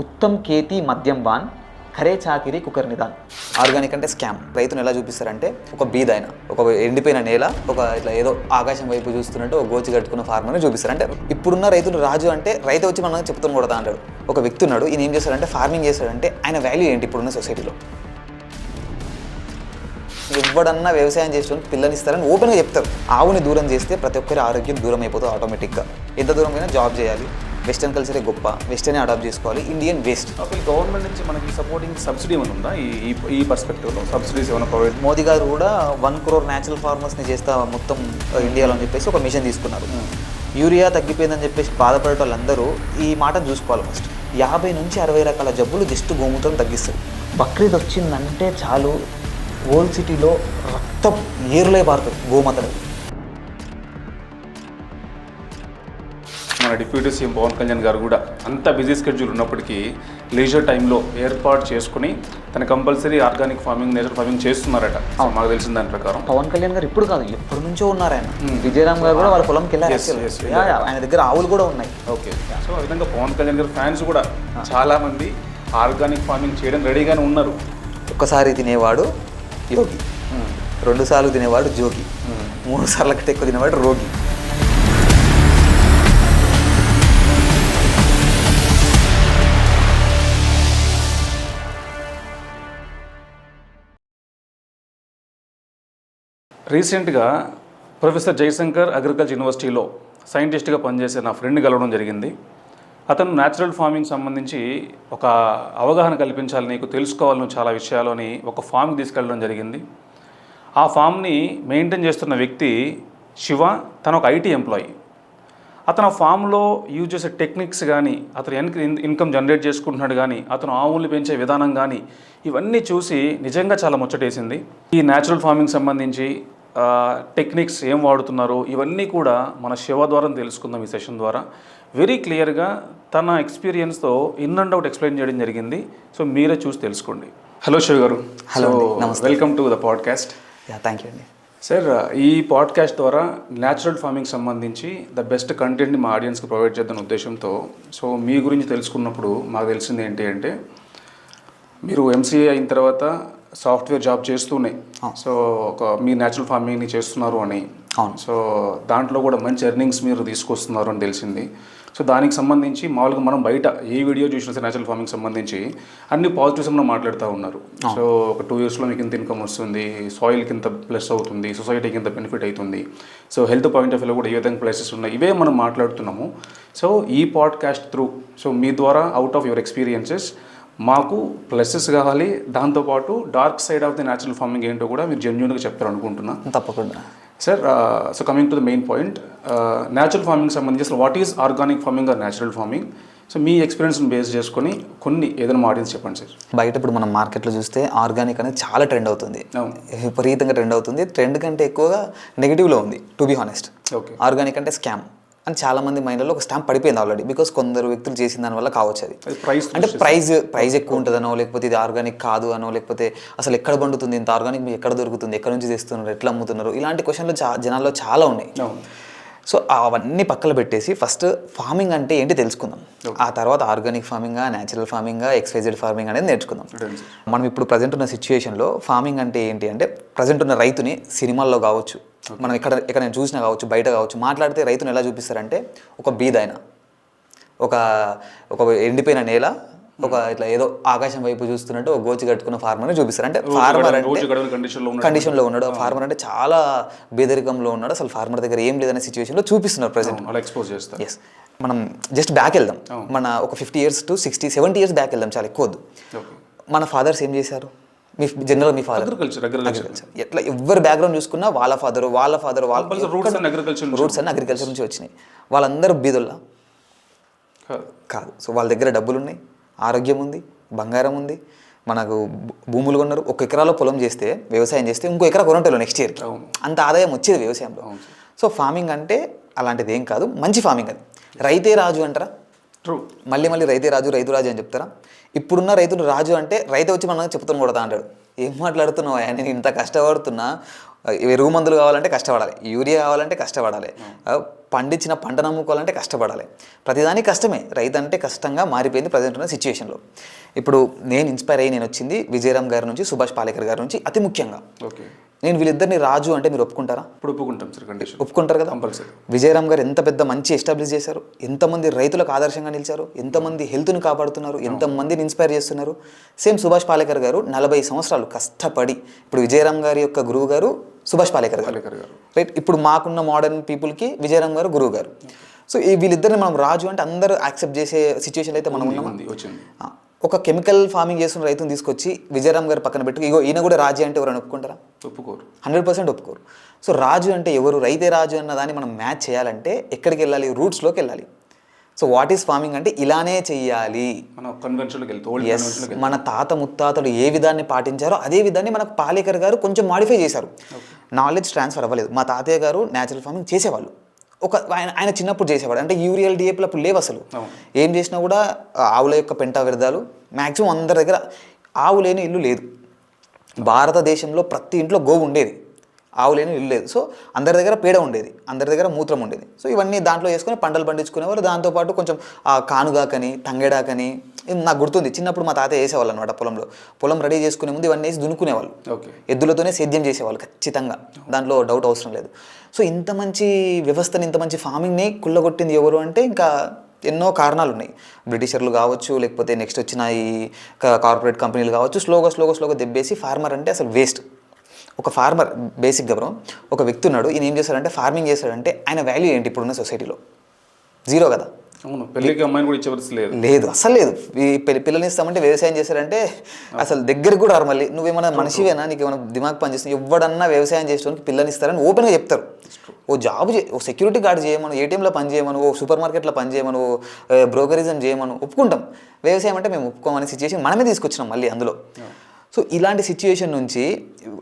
ఉత్తమ్ కేతి మద్యం వాన్ ఖరే చాకిరి cooker నిదాన్. Organic అంటే స్కామ్. రైతును ఎలా చూపిస్తారంటే ఒక బీదైన ఒక ఎండిపోయిన నేల ఒక ఇట్లా ఏదో ఆకాశం వైపు చూస్తున్నట్టు ఒక గోచి కట్టుకున్న ఫార్మర్ని చూపిస్తారు. అంటే ఇప్పుడున్న రైతులు రాజు అంటే రైతు వచ్చి మనం చెప్తాం కొడతా అంటాడు. ఒక వ్యక్తి ఉన్నాడు, ఈయన ఏం చేస్తాడంటే ఫార్మింగ్ చేస్తాడంటే ఆయన వాల్యూ ఏంటి ఇప్పుడున్న సొసైటీలో? ఎవడన్నా వ్యవసాయం చేసేవాళ్ళు పిల్లనిస్తారని ఓపెన్గా చెప్తారు. ఆవుని దూరం చేస్తే ప్రతి ఒక్కరి ఆరోగ్యం దూరం అయిపోతుంది ఆటోమేటిక్గా. ఎంత దూరం అయినా జాబ్ చేయాలి, వెస్టర్న్ కల్చరే గొప్ప, వెస్టర్నే అడాప్ట్ చేసుకోవాలి, ఇండియన్ వేస్ట్. అసలు గవర్నమెంట్ నుంచి మనకి సపోర్టింగ్ సబ్సిడీ ఏమైనా ఉందా ఈ పర్స్పెక్టివ్లో? సబ్సిడీస్ ఏమైనా ప్రొవైడ్? మోదీ గారు కూడా 1 crore న్యాచురల్ ఫార్మర్స్ని చేస్తా మొత్తం ఇండియాలో అని చెప్పేసి ఒక మిషన్ తీసుకున్నారు. యూరియా తగ్గిపోయిందని చెప్పేసి బాధపడే వాళ్ళందరూ ఈ మాటను చూసుకోవాలి. ఫస్ట్ 50 నుంచి 60 రకాల జబ్బులు జస్ట్ గోమూత్రం తగ్గిస్తుంది. బక్రీద్ వచ్చిందంటే చాలు ఓల్డ్ సిటీలో రక్తం ఏరులే పారుతుంది గోమాతలు. మన డిప్యూటీ సీఎం పవన్ కళ్యాణ్ గారు కూడా అంత బిజీ స్కెడ్యూల్ ఉన్నప్పటికీ లీజర్ టైంలో ఏర్పాటు చేసుకుని తన compulsory organic farming, natural farming చేస్తున్నారట. మాకు తెలిసిన దాని ప్రకారం పవన్ కళ్యాణ్ గారు ఇప్పుడు కాదు, ఎప్పటి నుంచో ఉన్నారు ఆయన. విజయరామ్ గారు కూడా వాళ్ళ పొలంకి వెళ్ళారు. ఆయన దగ్గర ఆవులు కూడా ఉన్నాయి. ఓకే. సో ఆ విధంగా పవన్ కళ్యాణ్ గారి ఫ్యాన్స్ కూడా చాలామంది ఆర్గానిక్ ఫార్మింగ్ చేయడం రెడీగానే ఉన్నారు. ఒక్కసారి తినేవాడు యోగి, 2 సార్లు తినేవాడు జోగి, 3 సార్ల కంటే ఎక్కువ తినేవాడు రోగి. రీసెంట్గా ప్రొఫెసర్ జయశంకర్ అగ్రికల్చర్ యూనివర్సిటీలో సైంటిస్ట్గా పనిచేసే నా ఫ్రెండ్ కలవడం జరిగింది. అతను న్యాచురల్ ఫార్మింగ్ సంబంధించి ఒక అవగాహన కల్పించాలి, నీకు తెలుసుకోవాలని చాలా విషయాలు అని ఒక ఫామ్కి తీసుకెళ్ళడం జరిగింది. ఆ ఫామ్ని మెయింటైన్ చేస్తున్న వ్యక్తి శివ, తను ఒక ఐటీ ఎంప్లాయీ. అతను ఆ ఫామ్లో యూజ్ చేసే టెక్నిక్స్ కానీ, అతను ఇన్కమ్ జనరేట్ చేసుకుంటున్నాడు కానీ, అతను ఆవులు పెంచే విధానం కానీ, ఇవన్నీ చూసి నిజంగా చాలా ముచ్చటేసింది. ఈ న్యాచురల్ ఫార్మింగ్ సంబంధించి టెక్నిక్స్ ఏం వాడుతున్నారో ఇవన్నీ కూడా మన శివ ద్వారా తెలుసుకుందాం ఈ సెషన్ ద్వారా. వెరీ క్లియర్గా తన ఎక్స్పీరియన్స్తో ఇన్ అండ్ అవుట్ ఎక్స్ప్లెయిన్ చేయడం జరిగింది. సో మీరే చూసి తెలుసుకోండి. హలో శివ గారు. Hello, welcome to the podcast. Thank you అండి. సార్, ఈ పాడ్కాస్ట్ ద్వారా న్యాచురల్ ఫార్మింగ్ సంబంధించి ద బెస్ట్ కంటెంట్ని మా ఆడియన్స్కి ప్రొవైడ్ చేద్దాం ఉద్దేశంతో సో మీ గురించి తెలుసుకున్నప్పుడు మాకు తెలిసింది ఏంటి అంటే మీరు ఎంసీఏ అయిన తర్వాత సాఫ్ట్వేర్ జాబ్ చేస్తూనే సో మీ న్యాచురల్ ఫార్మింగ్ని చేస్తున్నారు అని. సో దాంట్లో కూడా మంచి ఎర్నింగ్స్ మీరు తీసుకొస్తున్నారు అని తెలిసింది. సో దానికి సంబంధించి మామూలుగా మనం బయట ఏ వీడియో చూసినా సరే న్యాచురల్ ఫార్మింగ్ సంబంధించి అన్ని పాజిటివ్స్ మనం మాట్లాడుతూ ఉన్నారు. సో ఒక 2 yearsలో మీకు ఇంత ఇన్కమ్ వస్తుంది, సాయిల్కి ఇంత ప్లస్ అవుతుంది, సొసైటీకి ఇంత బెనిఫిట్ అవుతుంది, సో హెల్త్ పాయింట్ ఆఫ్ వ్యూలో కూడా ఏ విధంగా ప్లసెస్ ఉన్నాయి, ఇవే మనం మాట్లాడుతున్నాము. సో ఈ పాడ్కాస్ట్ త్రూ సో మీ ద్వారా అవుట్ ఆఫ్ యువర్ ఎక్స్పీరియన్సెస్ మాకు ప్లసెస్ కావాలి, దాంతోపాటు dark side of the natural farming ఏంటో కూడా మీరు జెన్యూన్గా చెప్తారు అనుకుంటున్నా. తప్పకుండా sir. So coming to the main point, natural farming సంబంధించి అసలు what is organic farming or natural farming? So మీ ఎక్స్పీరియన్స్ని బేస్ చేసుకొని కొన్ని ఏదైనా ఆడియన్స్ చెప్పండి సార్. బయట ఇప్పుడు మనం మార్కెట్లో చూస్తే ఆర్గానిక్ అనేది చాలా ట్రెండ్ అవుతుంది, విపరీతంగా ట్రెండ్ అవుతుంది. ట్రెండ్ కంటే ఎక్కువగా నెగిటివ్లో ఉంది to be honest. Okay. Organic అంటే స్కామ్ అని చాలామంది మైండ్లో ఒక స్టాంప్ పడిపోయింది ఆల్రెడీ. బికాస్ కొందరు వ్యక్తులు చేసిన దానివల్ల కావచ్చు అది. అంటే ప్రైజ్ ఎక్కువ ఉంటుందనో, లేకపోతే ఇది ఆర్గానిక్ కాదు అనో, లేకపోతే అసలు ఎక్కడ పండుతుంది ఇంత ఆర్గానిక్, మీకు ఎక్కడ దొరుకుతుంది, ఎక్కడ నుంచి తెస్తున్నారు, ఎట్లా అమ్ముతున్నారు, ఇలాంటి క్వశ్చన్లు జనాల్లో చాలా ఉన్నాయి. సో అవన్నీ పక్కన పెట్టేసి ఫస్ట్ ఫార్మింగ్ అంటే ఏంటి తెలుసుకుందాం. ఆ తర్వాత ఆర్గానిక్ ఫార్మింగా, న్యాచురల్ ఫార్మింగా, ఎక్స్వైజెడ్ ఫార్మింగ్ అనేది నేర్చుకుందాం. మనం ఇప్పుడు ప్రజెంట్ ఉన్న సిచ్యువేషన్లో ఫార్మింగ్ అంటే ఏంటి అంటే ప్రజెంట్ ఉన్న రైతుని సినిమాల్లో కావచ్చు, మనం ఎక్కడ నేను చూసినా కావచ్చు, బయట కావచ్చు, మాట్లాడితే రైతును ఎలా చూపిస్తారంటే ఒక బీదైన ఒక ఎండిపోయిన నేల ఒక ఇట్లా ఏదో ఆకాశం వైపు చూస్తున్నట్టు ఒక గోచి కట్టుకున్న ఫార్మర్ని చూపిస్తారు. అంటే ఫార్మర్ అంటే కండిషన్లో ఉన్నాడు, ఫార్మర్ అంటే చాలా బేదరికంలో ఉన్నాడు, అసలు ఫార్మర్ దగ్గర ఏం లేదనే సిచ్యువేషన్లో చూపిస్తున్నారు ప్రజెంట్. ఎస్, మనం జస్ట్ బ్యాక్ వెళ్దాం, మన ఒక 50 years to 60, 70 years బ్యాక్ వెళ్దాం, చాలా ఎక్కువ వద్దు. మన ఫాదర్స్ ఏం చేశారు? మీ ఫాదర్ అగ్రికల్చర్. ఎట్లా ఎవరి బ్యాక్గ్రౌండ్ చూసుకున్నా వాళ్ళ ఫాదర్ రూట్స్ అన్ని అగ్రికల్చర్ నుంచి వచ్చినాయి. వాళ్ళందరూ బీదోళ్ళ కాదు. సో వాళ్ళ దగ్గర డబ్బులు ఉన్నాయి, ఆరోగ్యం ఉంది, బంగారం ఉంది, మనకు భూములు కొన్నారు. 1 ఎకరాలో పొలం చేస్తే, వ్యవసాయం చేస్తే ఇంకో ఎకరా కొనంటారు నెక్స్ట్ ఇయర్కి, అంత ఆదాయం వచ్చేది వ్యవసాయంలో. సో ఫార్మింగ్ అంటే అలాంటిది ఏం కాదు, మంచి ఫార్మింగ్ అది. రైతే రాజు అంటారా? ట్రూ. మళ్ళీ రైతే రాజు, రైతు రాజు అని చెప్తారా? ఇప్పుడున్న రైతులు రాజు అంటే రైతు వచ్చి మనం చెప్తాను కొడతా అంటాడు. ఏం మాట్లాడుతున్నావు? నేను ఇంత కష్టపడుతున్నా, ఎరువు మందులు కావాలంటే కష్టపడాలి, యూరియా కావాలంటే కష్టపడాలి, పండించిన పంట నమ్ముకోవాలంటే కష్టపడాలి. ప్రతిదానికి కష్టమే. రైతు అంటే కష్టంగా మారిపోయింది ప్రజెంట్ ఉన్న సిచ్యువేషన్లో. ఇప్పుడు నేను ఇన్స్పైర్ అయ్యి నేను వచ్చింది విజయరామ్ గారి నుంచి, సుభాష్ పాలేకర్ గారి నుంచి. అతి ముఖ్యంగా ఓకే, నేను వీళ్ళిద్దరిని రాజు అంటే మీరు ఒప్పుకుంటారా? ఇప్పుడు ఒప్పుకుంటాం సార్, కండిషన్ ఒప్పుకుంటారు కదా. కంపల్సరీ. విజయరామ్ గారు ఎంత పెద్ద మంచి ఎస్టాబ్లిష్ చేశారు, ఎంతమంది రైతులకు ఆదర్శంగా నిలిచారు, ఎంతమంది హెల్త్ని కాపాడుతున్నారు, ఎంతమందిని ఇన్స్పైర్ చేస్తున్నారు. సేమ్ సుభాష్ పాలేకర్ గారు 40 సంవత్సరాలు కష్టపడి, ఇప్పుడు విజయరామ్ గారి యొక్క గురువు గారు సుభాష్ పాలేకర్ గారు, రైట్. ఇప్పుడు మాకున్న మోడర్న్ పీపుల్కి విజయరామ్ గారు గురువు గారు. సో ఈ వీళ్ళిద్దరిని మనం రాజు అంటే అందరూ యాక్సెప్ట్ చేసే సిచ్యువేషన్ అయితే మనం ఉన్నాం. ఒక కెమికల్ ఫార్మింగ్ చేస్తున్న రైతుని తీసుకొచ్చి విజయరామ్ గారు పక్కన పెట్టి ఇగో ఈయన కూడా రాజు అంటే ఎవరైనా ఒప్పుకుంటారా? ఒప్పుకోరు, 100% ఒప్పుకోరు. సో రాజు అంటే ఎవరు, రైతే రాజు అన్న దాన్ని మనం మ్యాచ్ చేయాలంటే ఎక్కడికి వెళ్ళాలి? రూట్స్లోకి వెళ్ళాలి. సో వాట్ ఈస్ ఫార్మింగ్ అంటే ఇలానే చెయ్యాలి. మన తాత ముత్తాతలు ఏ విధాన్ని పాటించారో అదే విధాన్ని మనకు పాలేకర్ గారు కొంచెం మాడిఫై చేశారు. నాలెడ్జ్ ట్రాన్స్ఫర్ అవ్వలేదు. మా తాతయ్య గారు న్యాచురల్ ఫార్మింగ్ చేసేవాళ్ళు. ఆయన చిన్నప్పుడు చేసేవాడు. అంటే యూరియల్ డిఏపీలు అప్పుడు లేవు అసలు. ఏం చేసినా కూడా ఆవుల యొక్క పెంట వ్యర్థాలు. మ్యాక్సిమం అందరి దగ్గర ఆవు లేని ఇల్లు లేదు. భారతదేశంలో ప్రతి ఇంట్లో గోవు ఉండేది, ఆవు లేని ఇల్లు లేదు. సో అందరి దగ్గర పేడ ఉండేది, అందరి దగ్గర మూత్రం ఉండేది. సో ఇవన్నీ దాంట్లో వేసుకొని పంటలు పండించుకునేవారు. దాంతోపాటు కొంచెం కానుగాకని, తంగేడాకని, నాకు గుర్తుంది చిన్నప్పుడు మా తాతయ్య వేసేవాళ్ళు అనమాట. పొలం రెడీ చేసుకునే ముందు ఇవన్నీ వేసి దున్నుకునేవాళ్ళు. ఎద్దులతోనే సేద్యం చేసేవాళ్ళు ఖచ్చితంగా, దాంట్లో డౌట్ అవసరం లేదు. సో ఇంత మంచి వ్యవస్థని, ఇంత మంచి ఫార్మింగ్ని కుళ్ళగొట్టింది ఎవరు అంటే ఇంకా ఎన్నో కారణాలు ఉన్నాయి. బ్రిటిషర్లు కావచ్చు, లేకపోతే నెక్స్ట్ వచ్చిన ఈ కార్పొరేట్ కంపెనీలు కావచ్చు. స్లోగా దెబ్బేసి ఫార్మర్ అంటే అసలు వేస్ట్. ఒక ఫార్మర్ బేసిక్గా బ్రో, ఒక వ్యక్తి ఉన్నాడు, ఈయన ఏం చేస్తాడంటే ఫార్మింగ్ చేస్తాడంటే ఆయన వాల్యూ ఏంటి ఇప్పుడున్న సొసైటీలో? జీరో కదా. అవును, పెళ్ళికి అమ్మాయిని కూడా ఇచ్చే లేదు, లేదు అసలు లేదు. ఈ పిల్లల్ని ఇస్తామంటే వ్యవసాయం చేశారంటే అసలు దగ్గరికి కూడా రారు. మళ్ళీ నువ్వేమన్నా మనిషివేనా, నీకు ఏమైనా దిమాగ్ పని చేస్తుంది? ఎవడన్నా వ్యవసాయం చేసేవానికి పిల్లల్ని ఇస్తారని ఓపెన్గా చెప్తారు. ఓ జాబ్ ఓ సెక్యూరిటీ గార్డ్ చేయమను, ఏటీఎంలో పని చేయమను, ఓ సూపర్ మార్కెట్లో పని చేయమను, ఓ బ్రోకరిజం చేయమను ఒప్పుకుంటాం. వ్యవసాయం అంటే మేము ఒప్పుకోమనే సిచ్యువేషన్ మనమే తీసుకొచ్చినాం మళ్ళీ అందులో. సో ఇలాంటి సిచ్యువేషన్ నుంచి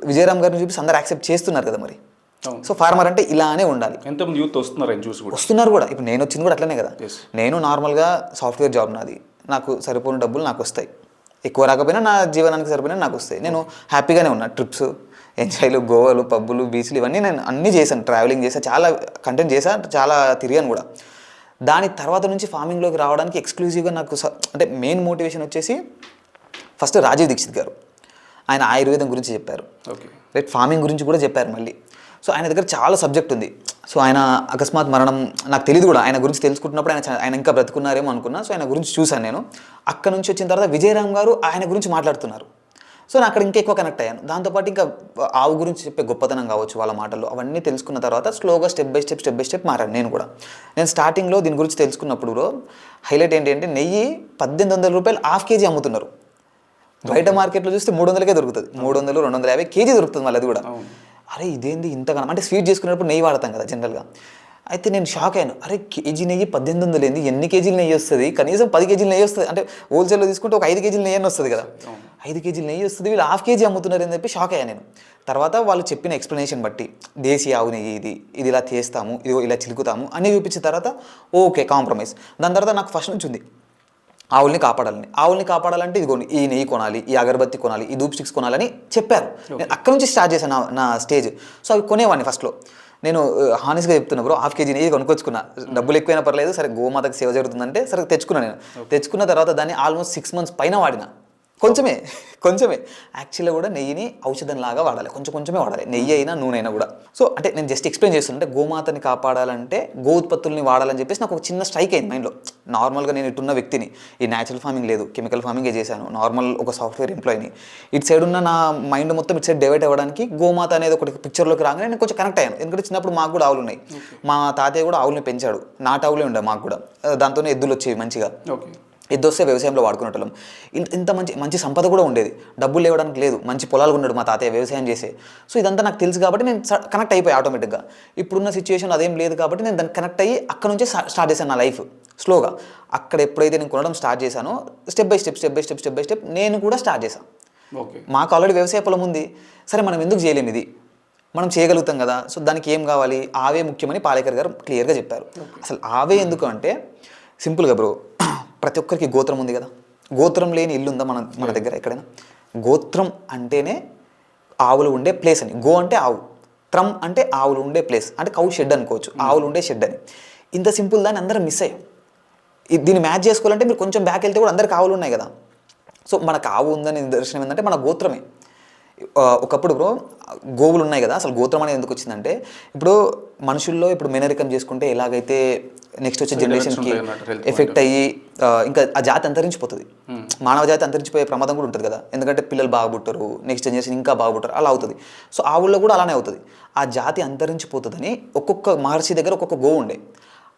విజయరామ్ గారిని చూపిస్తే అందరు యాక్సెప్ట్ చేస్తున్నారు కదా మరి. సో ఫార్మర్ అంటే ఇలానే ఉండాలి. ఎంతమంది యూత్ వస్తున్నారు కూడా. ఇప్పుడు నేను వచ్చింది కూడా అట్లనే కదా. నేను నార్మల్గా సాఫ్ట్వేర్ జాబ్ నాది, నాకు సరిపోయిన డబ్బులు నాకు వస్తాయి. ఎక్కువ రాకపోయినా నా జీవనానికి సరిపోయినా నాకు వస్తాయి. నేను హ్యాపీగానే ఉన్నా. ట్రిప్స్, ఎంజాయ్లు, గోవాలు, పబ్బులు, బీచ్లు ఇవన్నీ నేను అన్నీ చేశాను. ట్రావెలింగ్ చేశాను, చాలా కంటెంట్ చేశాను, చాలా తిరిగాను కూడా. దాని తర్వాత నుంచి ఫార్మింగ్లోకి రావడానికి ఎక్స్క్లూజివ్గా నాకు అంటే మెయిన్ మోటివేషన్ వచ్చేసి ఫస్ట్ రాజీవ్ దీక్షిత్ గారు. ఆయన ఆయుర్వేదం గురించి చెప్పారు, రైట్. ఫార్మింగ్ గురించి కూడా చెప్పారు మళ్ళీ. సో ఆయన దగ్గర చాలా సబ్జెక్ట్ ఉంది. సో ఆయన అకస్మాత్ మరణం నాకు తెలియదు కూడా. ఆయన గురించి తెలుసుకుంటున్నప్పుడు ఆయన ఇంకా బ్రతుకున్నారేమో అనుకున్నా. సో ఆయన గురించి చూశాను నేను. అక్కడ నుంచి వచ్చిన తర్వాత విజయరామ్ గారు ఆయన గురించి మాట్లాడుతున్నారు. సో నేను అక్కడ ఇంకా ఎక్కువ కనెక్ట్ అయ్యాను. దాంతోపాటు ఇంకా ఆవు గురించి చెప్పే గొప్పతనం కావచ్చు వాళ్ళ మాటల్లో, అవన్నీ తెలుసుకున్న తర్వాత స్లోగా స్టెప్ బై స్టెప్ మారాను నేను కూడా. నేను స్టార్టింగ్లో దీని గురించి తెలుసుకున్నప్పుడు హైలైట్ ఏంటంటే నెయ్యి 1800 రూపాయలు హాఫ్ కేజీ అమ్ముతున్నారు. బయట మార్కెట్లో చూస్తే 300కే దొరుకుతుంది. 300, 250 కేజీ దొరుకుతుంది మళ్ళీ అది కూడా. అరే ఇదేంది ఇంతగానో, అంటే స్వీట్ చేసుకునేటప్పుడు నెయ్యి వాడతాం కదా జనరల్గా. అయితే నేను షాక్ అయ్యాను. అరే కేజీ నెయ్యి 1800 ఏంది, ఎన్ని కేజీలు నెయ్యి వస్తుంది? కనీసం 10 కేజీలు నెయ్యి వస్తుంది. అంటే హోల్సేల్లో తీసుకుంటే ఒక 5 కేజీలు నెయ్యి వస్తుంది కదా. 5 కేజీలు నెయ్యి వస్తుంది, వీళ్ళు హాఫ్ కేజీ అమ్ముతున్నారు అని చెప్పి షాక్ అయ్యాను నేను. తర్వాత వాళ్ళు చెప్పిన ఎక్స్ప్లెనేషన్ బట్టి దేశీ ఆవు నెయ్యి ఇది ఇలా చేస్తాము, ఇది ఇలా చిలుకుతాము అని చూపించిన తర్వాత ఓకే కాంప్రమైజ్. దాని తర్వాత నాకు ఫస్ట్ నుంచి ఉంది ఆవుల్ని కాపాడాలంటే ఇదిగోండి ఈ నెయ్యి కొనాలి, ఈ అగరబత్తి కొనాలి, ఈ ధూప్ స్టిక్స్ కొనాలని చెప్పారు. నేను అక్కడ నుంచి స్టార్ట్ చేశాను నా స్టేజ్. సో అవి కొనేవాడిని ఫస్ట్లో. నేను హానెస్ట్గా చెప్తున్నా బ్రో, హాఫ్ కేజీ నెయ్యి కొనుక్కొచ్చుకున్నా. డబ్బులు ఎక్కువైనా పర్లేదు, సరే గోమాతకు సేవ జరుగుతుందంటే సరే తెచ్చుకున్నా. నేను తెచ్చుకున్న తర్వాత దాన్ని ఆల్మోస్ట్ 6 months పైన వాడిన. కొంచెమే యాక్చువల్గా కూడా నెయ్యిని ఔషధంలాగా వాడాలి, కొంచెమే వాడాలి, నెయ్యి అయినా నూనె అయినా కూడా. సో అంటే నేను జస్ట్ ఎక్స్ప్లెయిన్ చేస్తున్నా, అంటే గోమాతని కాపాడాలంటే గో ఉత్పత్తుల్ని వాడాలని చెప్పేసి నాకు ఒక చిన్న స్ట్రైక్ అయింది మైండ్లో. నార్మల్గా నేను ఇటున్న వ్యక్తిని, ఈ న్యాచురల్ ఫార్మింగ్ లేదు, కెమికల్ ఫార్మింగే చేశాను, నార్మల్ ఒక సాఫ్ట్వేర్ ఎంప్లాయీని. ఇటు సైడ్ ఉన్న నా మైండ్ మొత్తం ఇటు సైడ్ డైవర్ట్ అవ్వడానికి గోమాత అనేది ఒకటి పిక్చర్లోకి రాగానే నేను కొంచెం కనెక్ట్ అయ్యాను. ఎందుకంటే చిన్నప్పుడు మాకు కూడా ఆవులు ఉన్నాయి. మా తాతయ్య కూడా ఆవుల్ని పెంచాడు, నాటావులే ఉండే మాకు కూడా. దాంతోనే ఎద్దులు వచ్చేవి మంచిగా. ఎద్దు వస్తే వ్యవసాయంలో వాడుకునేటోళ్ళం. ఇంత మంచి సంపద కూడా ఉండేది. డబ్బులు లేవడానికి లేదు, మంచి పొలాలు ఉన్నాడు మా తాతయ్య వ్యవసాయం చేసే. సో ఇదంతా నాకు తెలుసు కాబట్టి నేను కనెక్ట్ అయిపోయి ఆటోమేటిక్గా. ఇప్పుడున్న సిచ్యువేషన్ అదేం లేదు కాబట్టి నేను దాన్ని కనెక్ట్ అయ్యి అక్కడ నుంచే స్టార్ట్ చేశాను నా లైఫ్ స్లోగా. అక్కడ ఎప్పుడైతే నేను కొనడం స్టార్ట్ చేశానో స్టెప్ బై స్టెప్ నేను కూడా స్టార్ట్ చేశాను. మాకు ఆల్రెడీ వ్యవసాయ పొలం ఉంది, సరే మనం ఎందుకు చేయలేము, ఇది మనం చేయగలుగుతాం కదా. సో దానికి ఏం కావాలి, ఆవే ముఖ్యమని పాలేకర్ గారు క్లియర్గా చెప్పారు. అసలు ఆవే ఎందుకు అంటే సింపుల్గా బ్రో, ప్రతి ఒక్కరికి గోత్రం ఉంది కదా. గోత్రం లేని ఇల్లు ఉందా మన దగ్గర ఎక్కడైనా? గోత్రం అంటేనే ఆవులు ఉండే ప్లేస్ అని. గో అంటే ఆవు, త్రమ్ అంటే ఆవులు ఉండే ప్లేస్, అంటే కౌ షెడ్ అనుకోవచ్చు, ఆవులు ఉండే షెడ్ అని. ఇంత సింపుల్ దాన్ని అందరం మిస్ అయ్యాం. దీన్ని మ్యాచ్ చేసుకోవాలంటే మీరు కొంచెం బ్యాక్ వెళ్తే కూడా అందరికి ఆవులు ఉన్నాయి కదా. సో మనకు ఆవు ఉందని నిదర్శనం ఏంటంటే మన గోత్రమే. ఒకప్పుడు బ్రో గోవులు ఉన్నాయి కదా, అసలు గోత్రం అనేది ఎందుకు వచ్చిందంటే ఇప్పుడు మనుషుల్లో ఇప్పుడు మెనరికం చేసుకుంటే ఎలాగైతే నెక్స్ట్ వచ్చే జనరేషన్కి ఎఫెక్ట్ అయ్యి ఇంకా ఆ జాతి అంతరించిపోతుంది, మానవ జాతి అంతరించిపోయే ప్రమాదం కూడా ఉంటుంది కదా. ఎందుకంటే పిల్లలు బాగా పుట్టరు, నెక్స్ట్ జనరేషన్ ఇంకా బాగా పుట్టరు, అలా అవుతుంది. సో ఆవుల్లో కూడా అలానే అవుతుంది. ఆ జాతి అంతరించిపోతుందని ఒక్కొక్క మహర్షి దగ్గర ఒక్కొక్క గోవు ఉండే.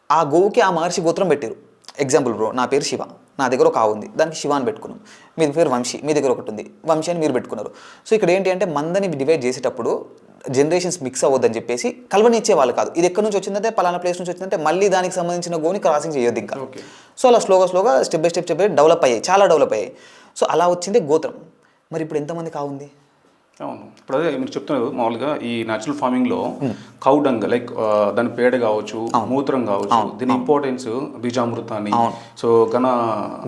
ఆ గోవుకి ఆ మహర్షి గోత్రం పెట్టారు. ఎగ్జాంపుల్ బ్రో, నా పేరు శివ, నా దగ్గర ఒక ఆవు ఉంది, దానికి శివ అని పెట్టుకున్నాం. మీ పేరు వంశీ, మీ దగ్గర ఒకటి ఉంది, వంశీ అని మీరు పెట్టుకున్నారు. సో ఇక్కడ ఏంటి అంటే మందని డివైడ్ చేసేటప్పుడు జనరేషన్స్ మిక్స్ అవ్వద్దని చెప్పేసి కలవనిచ్చే వాళ్ళు కాదు. ఇది ఎక్కడి నుంచి వచ్చిందంటే పలానా ప్లేస్ నుంచి వచ్చిందంటే మళ్ళీ దానికి సంబంధించిన గోని క్రాసింగ్ చేయొద్దు ఇంకా. సో అలా స్లోగా స్టెప్ బై స్టెప్ డెవలప్ అయ్యాయి, చాలా డెవలప్ అయ్యాయి. సో అలా వచ్చిందే గోత్రం. మరి ఇప్పుడు ఎంతమంది కావు ఉంది? అవును, ఇప్పుడు అదే మీరు చెప్తున్నారు. మామూలుగా ఈ న్యాచురల్ ఫార్మింగ్లో కౌ డంగ్ లైక్ దాని పేడ కావచ్చు, మూత్రం కావచ్చు, దీని ఇంపార్టెన్స్ బీజామృతాన్ని, సో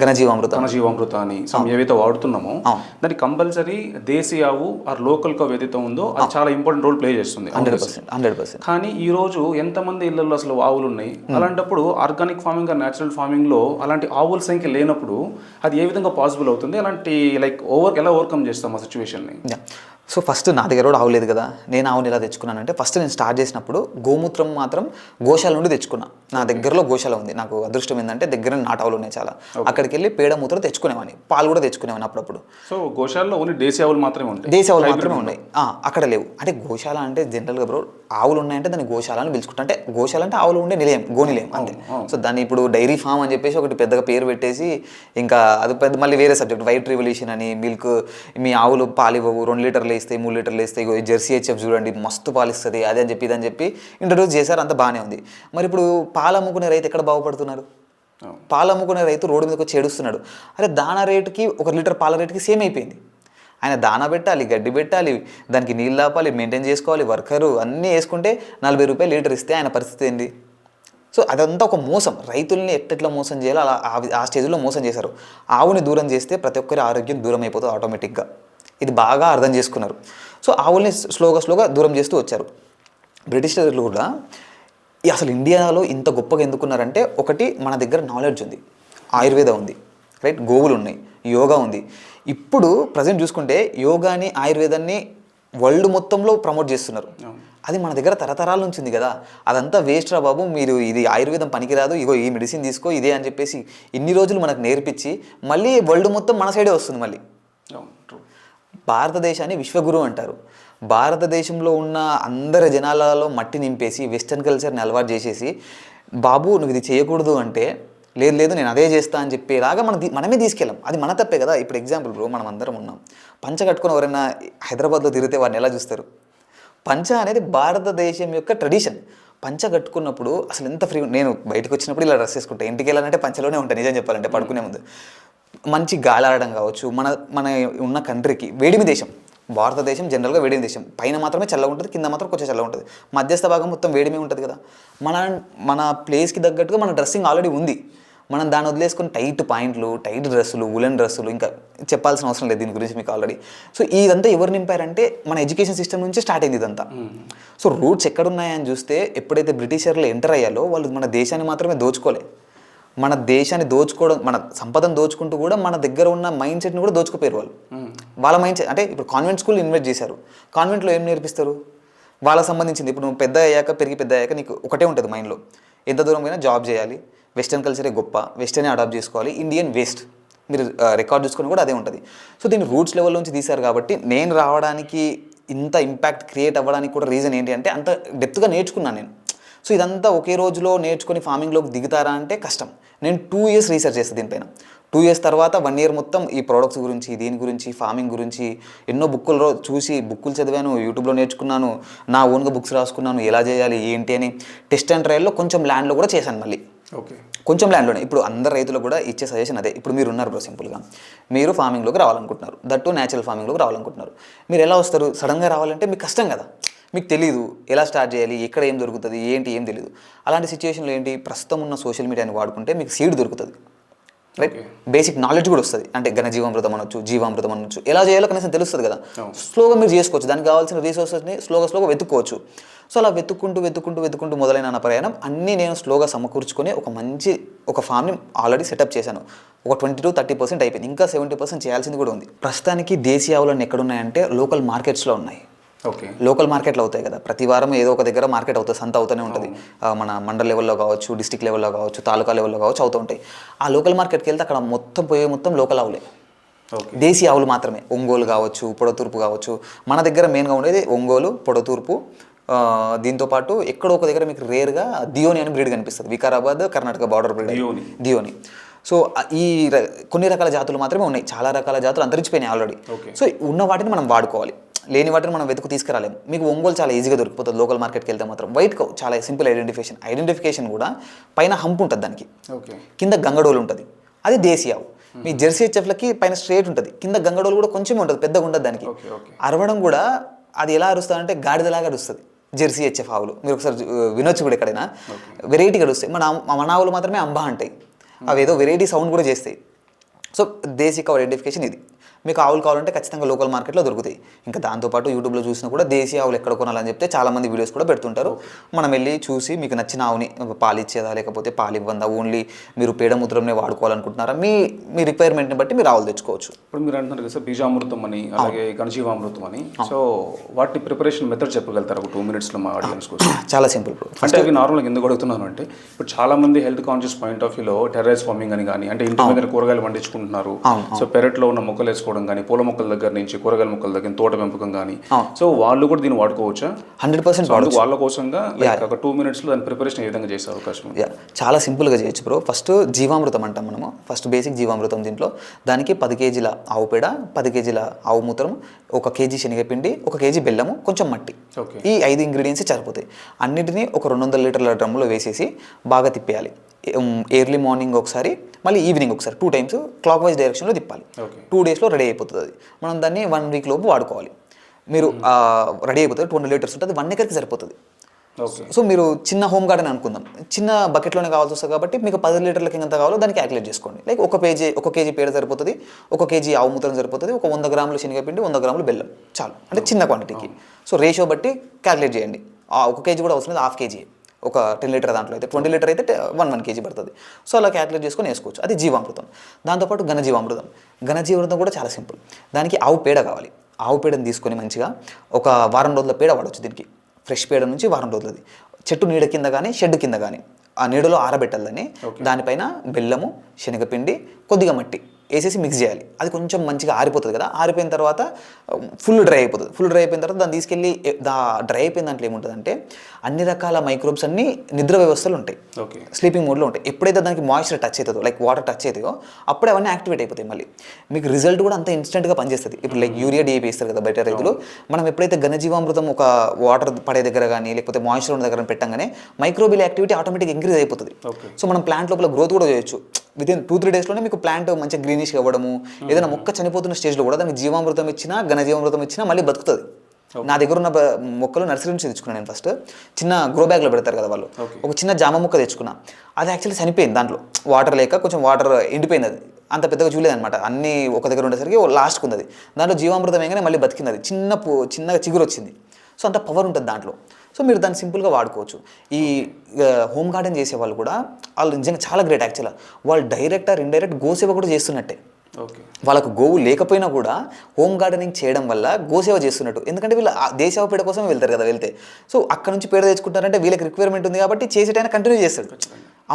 ఘనజీవామృతాన్ని ఏవైతే వాడుతున్నామో దాన్ని కంపల్సరీ దేశీ ఆవు ఆర్ లోకల్ కౌ ఏదైతే ఉందో అది చాలా ఇంపార్టెంట్ రోల్ ప్లే చేస్తుంది. 100%. కానీ ఈ రోజు ఎంతమంది ఇళ్లలో అసలు ఆవులు ఉన్నాయి? అలాంటప్పుడు ఆర్గానిక్ ఫార్మింగ్ ఆర్ న్యాచురల్ ఫార్మింగ్లో అలాంటి ఆవుల సంఖ్య లేనప్పుడు అది ఏ విధంగా పాసిబుల్ అవుతుంది? అలాంటి లైక్ ఎలా ఓవర్కమ్ చేస్తాం ఆ సిచ్యువేషన్ని? సో ఫస్ట్ నా దగ్గర కూడా ఆవు లేదు కదా, నేను ఆవుని ఎలా తెచ్చుకున్నానంటే ఫస్ట్ నేను స్టార్ట్ చేసినప్పుడు గోమూత్రం మాత్రం గోశాల నుండి తెచ్చుకున్నా. నా దగ్గరలో గోశాల ఉంది. నాకు అదృష్టం ఏంటంటే దగ్గర నాటావులు ఉన్నాయి చాలా. అక్కడికి వెళ్ళి పేడ మూత్రం తెచ్చుకునేవాడిని, పాలు కూడా తెచ్చుకునేవాడిని అప్పుడప్పుడు. సో గోశాలలో ఓన్లీ దేశీ ఆవులు మాత్రమే ఉంటాయి, దేశీ ఆవులు మాత్రమే ఉన్నాయి, అక్కడ లేవు. అంటే గోశాల అంటే జనరల్గా బ్రో ఆవులు ఉన్నాయంటే దాన్ని గోశాల అని పిలుచుకుంటా. అంటే గోశాల అంటే ఆవులు ఉండే నిలయం, గోనిలయం అంతే. సో దాన్ని ఇప్పుడు డైరీ ఫామ్ అని చెప్పేసి ఒకటి పెద్దగా పేరు పెట్టేసి ఇంకా అది పెద్ద మళ్ళీ వేరే సబ్జెక్ట్, వైట్ రివల్యూషన్ అని, మిల్క్ మీ ఆవులు పాలు ఇవ్వవు, 2 లీటర్లు వేస్తాయి, 3 లీటర్లు వేస్తాయి, జెర్సీ హెచ్ఎఫ్ చూడండి మస్తు పాలిస్తుంది, అదే అని చెప్పి ఇదని చెప్పి ఇంట్రడ్యూస్ చేశారు, అంత బాగానే ఉంది. మరి ఇప్పుడు పాలు అమ్ముకునే రైతు ఎక్కడ బాగుపడుతున్నారు? పాలు అమ్ముకునే రైతు రోడ్డు మీదకి వచ్చి ఏడుస్తున్నాడు. అరే దానా రేటుకి 1 లీటర్ పాల రేటుకి సేమ్ అయిపోయింది. ఆయన దానా పెట్టాలి, గడ్డి పెట్టాలి, దానికి నీళ్ళు ఆపాలి, మెయింటైన్ చేసుకోవాలి, వర్కరు అన్నీ వేసుకుంటే 40 రూపాయలు లీటర్ ఇస్తే ఆయన పరిస్థితి ఏంటి? సో అదంతా ఒక మోసం. రైతుల్ని ఎట్లా మోసం చేయాలో అలా ఆ స్టేజ్లో మోసం చేశారు. ఆవుని దూరం చేస్తే ప్రతి ఒక్కరి ఆరోగ్యం దూరం అయిపోతుంది ఆటోమేటిక్గా. ఇది బాగా అర్థం చేసుకున్నారు. సో ఆవుల్ని స్లోగా దూరం చేస్తూ వచ్చారు. బ్రిటిషర్లు కూడా అసలు ఇండియాలో ఇంత గొప్పగా ఎందుకున్నారంటే, ఒకటి మన దగ్గర నాలెడ్జ్ ఉంది, ఆయుర్వేద ఉంది, రైట్, గోవులు ఉన్నాయి, యోగా ఉంది. ఇప్పుడు ప్రజెంట్ చూసుకుంటే యోగాని ఆయుర్వేదాన్ని వరల్డ్ మొత్తంలో ప్రమోట్ చేస్తున్నారు. అది మన దగ్గర తరతరాల నుంచి ఉంది కదా. అదంతా వేస్ట్ రా బాబు, మీరు ఇది ఆయుర్వేదం పనికిరాదు, ఇగో ఈ మెడిసిన్ తీసుకో ఇదే అని చెప్పేసి ఇన్ని రోజులు మనకు నేర్పించి మళ్ళీ వరల్డ్ మొత్తం మన సైడే వస్తుంది. మళ్ళీ భారతదేశాన్ని విశ్వగురు అంటారు. భారతదేశంలో ఉన్న అందరి జనాలలో మట్టి నింపేసి వెస్టర్న్ కల్చర్ని అలవాటు చేసేసి, బాబు నువ్వు ఇది చేయకూడదు అంటే లేదు నేను అదే చేస్తా అని చెప్పేలాగా మనమే తీసుకెళ్ళాం. అది మన తప్పే కదా. ఇప్పుడు ఎగ్జాంపుల్ బ్రో, మనం అందరం ఉన్నాం, పంచ కట్టుకుని ఎవరైనా హైదరాబాద్లో తిరిగితే వారిని ఎలా చూస్తారు? పంచ అనేది భారతదేశం యొక్క ట్రెడిషన్. పంచ కట్టుకున్నప్పుడు అసలు ఎంత ఫ్రీ. నేను బయటకు వచ్చినప్పుడు ఇలా డ్రెస్ వేసుకుంటాను, ఇంటికి వెళ్ళాలంటే పంచలోనే ఉంటాను నిజం చెప్పాలంటే. పడుకునే ముందు మంచి గాలి ఆడడం కావచ్చు. మన ఉన్న కంట్రీకి వేడిమి దేశం భారతదేశం, జనరల్గా వేడిమి దేశం. పైన మాత్రమే చల్లగా ఉంటుంది, కింద మాత్రం కొంచెం చల్లగా ఉంటుంది, మధ్యస్థ భాగం మొత్తం వేడిమే ఉంటుంది కదా. మన ప్లేస్కి తగ్గట్టుగా మన డ్రెస్సింగ్ ఆల్రెడీ ఉంది. మనం దాన్ని వదిలేసుకొని టైట్ పాయింట్లు, టైట్ డ్రెస్సులు, ఉలెన్ డ్రెస్సులు, ఇంకా చెప్పాల్సిన అవసరం లేదు దీని గురించి మీకు ఆల్రెడీ. సో ఇదంతా ఎవరు నింపారంటే మన ఎడ్యుకేషన్ సిస్టమ్ నుంచి స్టార్ట్ అయింది ఇదంతా. సో రూట్స్ ఎక్కడున్నాయని చూస్తే, ఎప్పుడైతే బ్రిటిషర్లు ఎంటర్ అయ్యాలో వాళ్ళు మన దేశాన్ని మాత్రమే దోచుకోలే, మన దేశాన్ని దోచుకోవడం, మన సంపదను దోచుకుంటూ కూడా మన దగ్గర ఉన్న మైండ్ సెట్ని కూడా దోచుకుపోయారు వాళ్ళు. వాళ్ళ మైండ్ సెట్ అంటే ఇప్పుడు కాన్వెంట్ స్కూల్ ఇన్వెస్ట్ చేశారు. కాన్వెంట్లో ఏం నేర్పిస్తారు? వాళ్ళకి సంబంధించింది. ఇప్పుడు నువ్వు పెద్ద అయ్యాక నీకు ఒకటే ఉంటుంది మైండ్లో, ఎంత దూరం పోయినా జాబ్ చేయాలి, వెస్టర్న్ కల్చరే గొప్ప, వెస్టర్నే అడాప్ట్ చేసుకోవాలి, ఇండియన్ వేస్ట్. మీరు రికార్డ్ చూసుకొని కూడా అదే ఉంటుంది. సో దీన్ని రూట్స్ లెవెల్ నుంచి తీశారు కాబట్టి నేను రావడానికి, ఇంత ఇంపాక్ట్ క్రియేట్ అవ్వడానికి కూడా రీజన్ ఏంటి అంటే అంత డెప్త్గా నేర్చుకున్నాను నేను. సో ఇదంతా ఒకే రోజులో నేర్చుకొని ఫార్మింగ్లోకి దిగుతారా అంటే కష్టం. నేను 2 years రీసెర్చ్ చేస్తాను దీనిపైన. 2 years తర్వాత 1 year మొత్తం ఈ ప్రోడక్ట్స్ గురించి, దీని గురించి, ఫార్మింగ్ గురించి ఎన్నో బుక్కుల్లో చూసి, బుక్కులు చదివాను, యూట్యూబ్లో నేర్చుకున్నాను, నా ఓన్గా బుక్స్ రాసుకున్నాను, ఎలా చేయాలి ఏంటి అని. టెస్ట్ అండ్ ట్రయల్లో కొంచెం ల్యాండ్లో కూడా చేశాను మళ్ళీ. ఓకే, కొంచెం ల్యాండ్లోనే. ఇప్పుడు అందరు రైతులకు కూడా ఇచ్చే సజెషన్ అదే. ఇప్పుడు మీరు ఉన్నారు బ్రో, సింపుల్గా మీరు ఫార్మింగ్లోకి రావాలనుకుంటున్నారు, దట్టు న్యాచురల్ ఫార్మింగ్లోకి రావాలనుకుంటున్నారు. మీరు ఎలా వస్తారు? సడన్గా రావాలంటే మీకు కష్టం కదా, మీకు తెలీదు ఎలా స్టార్ట్ చేయాలి, ఎక్కడ ఏం దొరుకుతుంది ఏంటి ఏం తెలియదు. అలాంటి సిచ్యువేషన్లో ఏంటి, ప్రస్తుతం ఉన్న సోషల్ మీడియాని వాడుకుంటే మీకు సీడ్ దొరుకుతుంది. రైట్, బేసిక్ నాలెడ్జ్ కూడా వస్తుంది. అంటే ఘనజీవామృతం అనొచ్చు, జీవామృతం అనొచ్చు, ఎలా చేయాలో కనీసం తెలుస్తుంది కదా. స్లోగా మీరు చేసుకోవచ్చు, దానికి కావాల్సిన రిసోర్సెస్ని స్లోగా వెతుక్కోవచ్చు. సో అలా వెతుక్కుంటూ మొదలైన నా ప్రయాణం అన్నీ నేను స్లోగా సమకూర్చుకొని ఒక ఫామ్ని ఆల్రెడీ సెటప్ చేశాను. ఒక 20-30% అయిపోయింది, ఇంకా 70% చేయాల్సింది కూడా ఉంది. ప్రస్తుతానికి దేశీ ఆవులన్నీ ఎక్కడున్నాయంటే లోకల్ మార్కెట్స్లో ఉన్నాయి. ఓకే, లోకల్ మార్కెట్లో అవుతాయి కదా, ప్రతి వారం ఏదో ఒక దగ్గర మార్కెట్ అవుతుంది, సంత అవుతూనే ఉంటుంది. మన మండల్ లెవెల్లో కావచ్చు, డిస్టిక్ లెవెల్లో కావచ్చు, తాలూకా లెవెల్లో కావచ్చు అవుతూ ఉంటాయి. ఆ లోకల్ మార్కెట్కి వెళ్తే అక్కడ మొత్తం లోకల్ ఆవులే, దేశీ ఆవులు మాత్రమే. ఒంగోలు కావచ్చు, పొడతూర్పు కావచ్చు. మన దగ్గర మెయిన్గా ఉండేది ఒంగోలు, పొడతూర్పు. దీంతోపాటు ఎక్కడో ఒక దగ్గర మీకు రేర్గా దియోని అని బ్రీడ్ కనిపిస్తుంది, Vikarabad Karnataka border breed Deoni. So కొన్ని రకాల జాతులు మాత్రమే ఉన్నాయి, చాలా రకాల జాతులు అంతరించిపోయినాయి ఆల్రెడీ. సో ఉన్న వాటిని మనం వాడుకోవాలి, లేని వాటిని మనం వెతుకు తీసుకురాలేము. మీకు ఒంగోలు చాలా ఈజీగా దొరికిపోతుంది లోకల్ మార్కెట్కి వెళ్తే మాత్రం. వైట్ కౌ చాలా సింపుల్ ఐడెంటిఫికేషన్ కూడా పైన హంప్ ఉంటుంది దానికి, కింద గంగడోలు ఉంటుంది, అది దేశీ ఆవు. మీ జెర్సీ హెచ్ఎఫ్లకి పైన స్ట్రేట్ ఉంటుంది, కింద గంగడోలు కూడా కొంచెం ఉంటుంది, పెద్దగా ఉంటుంది దానికి. అరవడం కూడా అది ఎలా అరుస్తుంది అంటే గాడిదలాగా అరుస్తుంది జెర్సీ హెచ్ఎఫ్ ఆవులు. మీరు ఒకసారి వినొచ్చు కూడా ఎక్కడైనా, వెరైటీగా అరుస్తాయి. మన ఆవులు మాత్రమే అంబా అంటాయి, అవి ఏదో వెరైటీ సౌండ్ కూడా చేస్తాయి. సో దేశీ కౌ ఐడెంటిఫికేషన్ ఇది. మీకు ఆవులు కావాలంటే ఖచ్చితంగా లోకల్ మార్కెట్లో దొరుకుతాయి. ఇంకా దాంతోపాటు యూట్యూబ్లో చూసినా కూడా దేశీ ఆవులు ఎక్కడ కొనాలని చెప్తే చాలామంది వీడియోస్ కూడా పెడుతుంటారు. మనం వెళ్ళి చూసి మీకు నచ్చిన ఆవుని పాలిచ్చేదా లేకపోతే పాలివ్వందా, ఓన్లీ మీరు పేడమూత్రంనే వాడుకోవాలనుకుంటున్నారా, మీ రిక్వైర్మెంట్ని బట్టి మీరు ఆవులు తెచ్చుకోవచ్చు. ఇప్పుడు మీరు అంటున్నారు కదా సార్, బీజామృతం అని అలాగే ఘనజీవామృతం అని, సో వాటి ప్రిపరేషన్ మెథడ్ చెప్పగలుగుతారు ఒక 2 minutesలో మా ఆడియన్స్ కోసం? చాలా సింపుల్. అంటే అవి నార్మల్గా ఎందుకు అడుగుతున్నాను అంటే, ఇప్పుడు చాలా మంది హెల్త్ కాన్షియస్ పాయింట్ ఆఫ్ వ్యూలో టెర్రస్ ఫార్మింగ్ అని కానీ, అంటే ఇంటి దగ్గర కూరగాయలు పండించుకుంటున్నారు. సో పెరట్లో ఉన్న మొక్కలు వేసుకోవడం కానీ, పూల మొక్కల దగ్గర నుంచి కూరగాయల మొక్కల దగ్గర తోట పెంపకం కానీ, సో వాళ్ళు కూడా దీన్ని వాడుకోవచ్చా? 100% వాళ్ళ కోసంగా ఒక 2 minutesలో దాని ప్రిపరేషన్ ఏ విధంగా చేసే అవకాశం? చాలా సింపుల్గా చేయొచ్చు బ్రో. ఫస్ట్ జీవామృతం అంటాం మనము, ఫస్ట్ బేసిక్ జీవామృతం. దీంట్లో దానికి 10 kgల ఆవు పేడ, 10 kgల ఆవు మూత్రం, 1 kg శనగపిండి, 1 kg బెల్లము, కొంచెం మట్టి, ఈ 5 ఇంగ్రీడియంట్స్ సరిపోతాయి. అన్నిటినీ ఒక 200 లీటర్ల డ్రమ్ములో వేసేసి బాగా తిప్పేయాలి. ఎర్లీ మార్నింగ్ ఒకసారి, మళ్ళీ ఈవినింగ్ ఒకసారి, 2 times క్లాక్ వైజ్ డైరెక్షన్లో తిప్పాలి. 2 daysలో రెడీ అయిపోతుంది అది. మనం దాన్ని 1 week లోపు వాడుకోవాలి. మీరు రెడీ అయిపోతుంది, 200 liters ఉంటుంది, 1 acreకి సరిపోతుంది. సో మీరు చిన్న హోమ్ గార్డెన్ అనుకుందాం, చిన్న బకెట్లోనే కావాల్సి వస్తుంది కాబట్టి మీకు 10 లీటర్లకి ఎంత కావాలో దానికి క్యాలిక్యులేట్ చేసుకోండి. లైక్ 1 kg పేడ సరిపోతుంది, 1 kg ఆవు మూత్రం సరిపోతుంది, 100 grams శనగపిండి, 100 grams బెల్లం, చాలు. అంటే చిన్న క్వాంటిటీకి. సో రేషియో బట్టి క్యాలిక్యులేట్ చేయండి. 1 kg కూడా అవసరం లేదు, 1/2 kg. ఒక 10 లీటర్ దాంట్లో అయితే 20 లీటర్ అయితే 1 kg పడుతుంది. సో అలా క్యాలిక్యులేట్ చేసుకొని వేసుకోవచ్చు. అది జీవామృతం. దాంతోపాటు ఘనజీవామృతం కూడా చాలా సింపుల్. దానికి ఆవు పేడ కావాలి. ఆవు పేడని తీసుకొని మంచిగా ఒక వారం రోజుల పేడ వాడవచ్చు దీనికి. ఫ్రెష్ పేడ నుంచి వారం రోజులది, చెట్టు నీడ కింద కానీ షెడ్ కింద కానీ, ఆ నీడలో ఆరబెట్టాలని. దానిపైన బెల్లము, శనగపిండి, కొద్దిగా మట్టి వేసేసి మిక్స్ చేయాలి. అది కొంచెం మంచిగా ఆరిపోతుంది కదా, ఆరిపోయిన తర్వాత ఫుల్ డ్రై అయిపోయిన తర్వాత దాన్ని తీసుకెళ్ళి డ్రై అయిపోయిన దాంట్లో ఏముంటుందంటే అన్ని రకాల మైక్రోబ్స్ అన్ని నిద్ర వ్యవస్థలు ఉంటాయి, స్లీపింగ్ మోడ్లో ఉంటాయి. ఎప్పుడైతే దానికి మాయిశ్చర్ టచ్ అవుతుందో, లైక్ వాటర్ టచ్ అవుతాయో, అప్పుడే అవన్నీ యాక్టివేట్ అయిపోతాయి. మళ్ళీ మీకు రిజల్ట్ కూడా అంత ఇన్స్టెంట్గా పనిచేస్తుంది. ఇప్పుడు లైక్ యూరియా డిఏపి ఇస్తారు కదా బయట రైతులు, మనం ఎప్పుడైతే ఘనజీవామృతం ఒక వాటర్ పడే దగ్గర కానీ లేకపోతే మాయిశ్చర్ ఉన్న దగ్గర పెట్టంగానే మైక్రోబియల్ యాక్టివిటీ ఆటోమేటిక్గా ఇంక్రీజ్ అయిపోతుంది. సో మనం ప్లాంట్ లోపల గ్రోత్ కూడా చేయొచ్చు. వితిన్ 2-3 daysలోనే మీకు ప్లాంట్ మంచిగా గ్రీనిష్గా అవ్వడము, ఏదైనా మొక్క చనిపోతున్న స్టేజ్లో కూడా దానికి జీవామృతం ఇచ్చినా ఘనజీవామృతం ఇచ్చినా మళ్ళీ బతుకుతుంది. నా దగ్గర ఉన్న మొక్కలు నర్సరీ నుంచి తెచ్చుకున్నాను నేను. ఫస్ట్ చిన్న గ్రో బ్యాగ్లో పెడతారు కదా వాళ్ళు, ఒక చిన్న జామ మొక్క తెచ్చుకున్నా. అది యాక్చువల్లీ చనిపోయింది, దాంట్లో వాటర్ లేక కొంచెం వాటర్ ఎండిపోయింది. అది అంత పెద్దగా చూడలేదన్నమాట, అన్నీ ఒక దగ్గర ఉండేసరికి లాస్ట్కి ఉంది. దాంట్లో జీవామృతం వేయగానే మళ్ళీ బతికింది. అది చిన్నగా చిగురు వచ్చింది. సో అంత పవర్ ఉంటుంది దాంట్లో. సో మీరు దాన్ని సింపుల్గా వాడుకోవచ్చు. ఈ హోమ్ గార్డెన్ చేసే వాళ్ళు కూడా వాళ్ళు నిజంగా చాలా గ్రేట్. యాక్చువల్గా వాళ్ళు డైరెక్ట్ ఆర్ ఇండైరెక్ట్ గోసేవ కూడా చేస్తున్నట్టే. వాళ్ళకు గోవు లేకపోయినా కూడా హోమ్ గార్డెనింగ్ చేయడం వల్ల గోసేవ చేస్తున్నట్టు. ఎందుకంటే వీళ్ళు దేశవ పేడ కోసం వెళ్తారు కదా, వెళ్తే సో అక్కడ నుంచి పేడ తెచ్చుకుంటారంటే వీళ్ళకి రిక్వైర్మెంట్ ఉంది కాబట్టి చేసేటైనా కంటిన్యూ చేస్తాడు.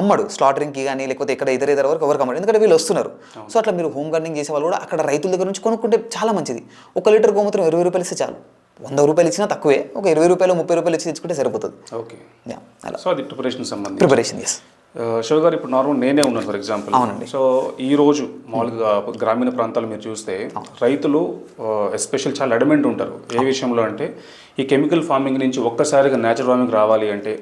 అమ్మడు స్లాటరింగ్కి కానీ లేకపోతే ఇక్కడ ఇతర వరకు ఎవరికి అమ్మడు, ఎందుకంటే వీళ్ళు వస్తున్నారు. సో అట్లా మీరు హోమ్ గార్డెనింగ్ చేసే వాళ్ళు కూడా అక్కడ రైతుల దగ్గర నుంచి కొనుక్కుంటే చాలా మంచిది. 1 లీటర్ గోమూత్రం 20 రూపాయలు ఇస్తే చాలు. 100 రూపాయలు ఇచ్చినా తక్కువే, ఒక 20 రూపాయలు 30 రూపాయలు ఇచ్చి తెచ్చుకుంటే సరిపోతుంది. ఓకే, సో అది ప్రిపరేషన్ ఎస్. శివ గారు, ఇప్పుడు నార్మల్ నేనే ఉన్నాను ఫర్ ఎగ్జాంపుల్. అవునండి. సో ఈ రోజు మామూలుగా గ్రామీణ ప్రాంతాలు మీరు చూస్తే రైతులు ఎస్పెషల్ చాలా అడమెంట్ ఉంటారు ఏ విషయంలో అంటే, ఈ కెమికల్ ఫార్మింగ్ నుంచి ఒక్కసారిగా న్యాచురల్ ఫార్మింగ్ రావాలి అంటే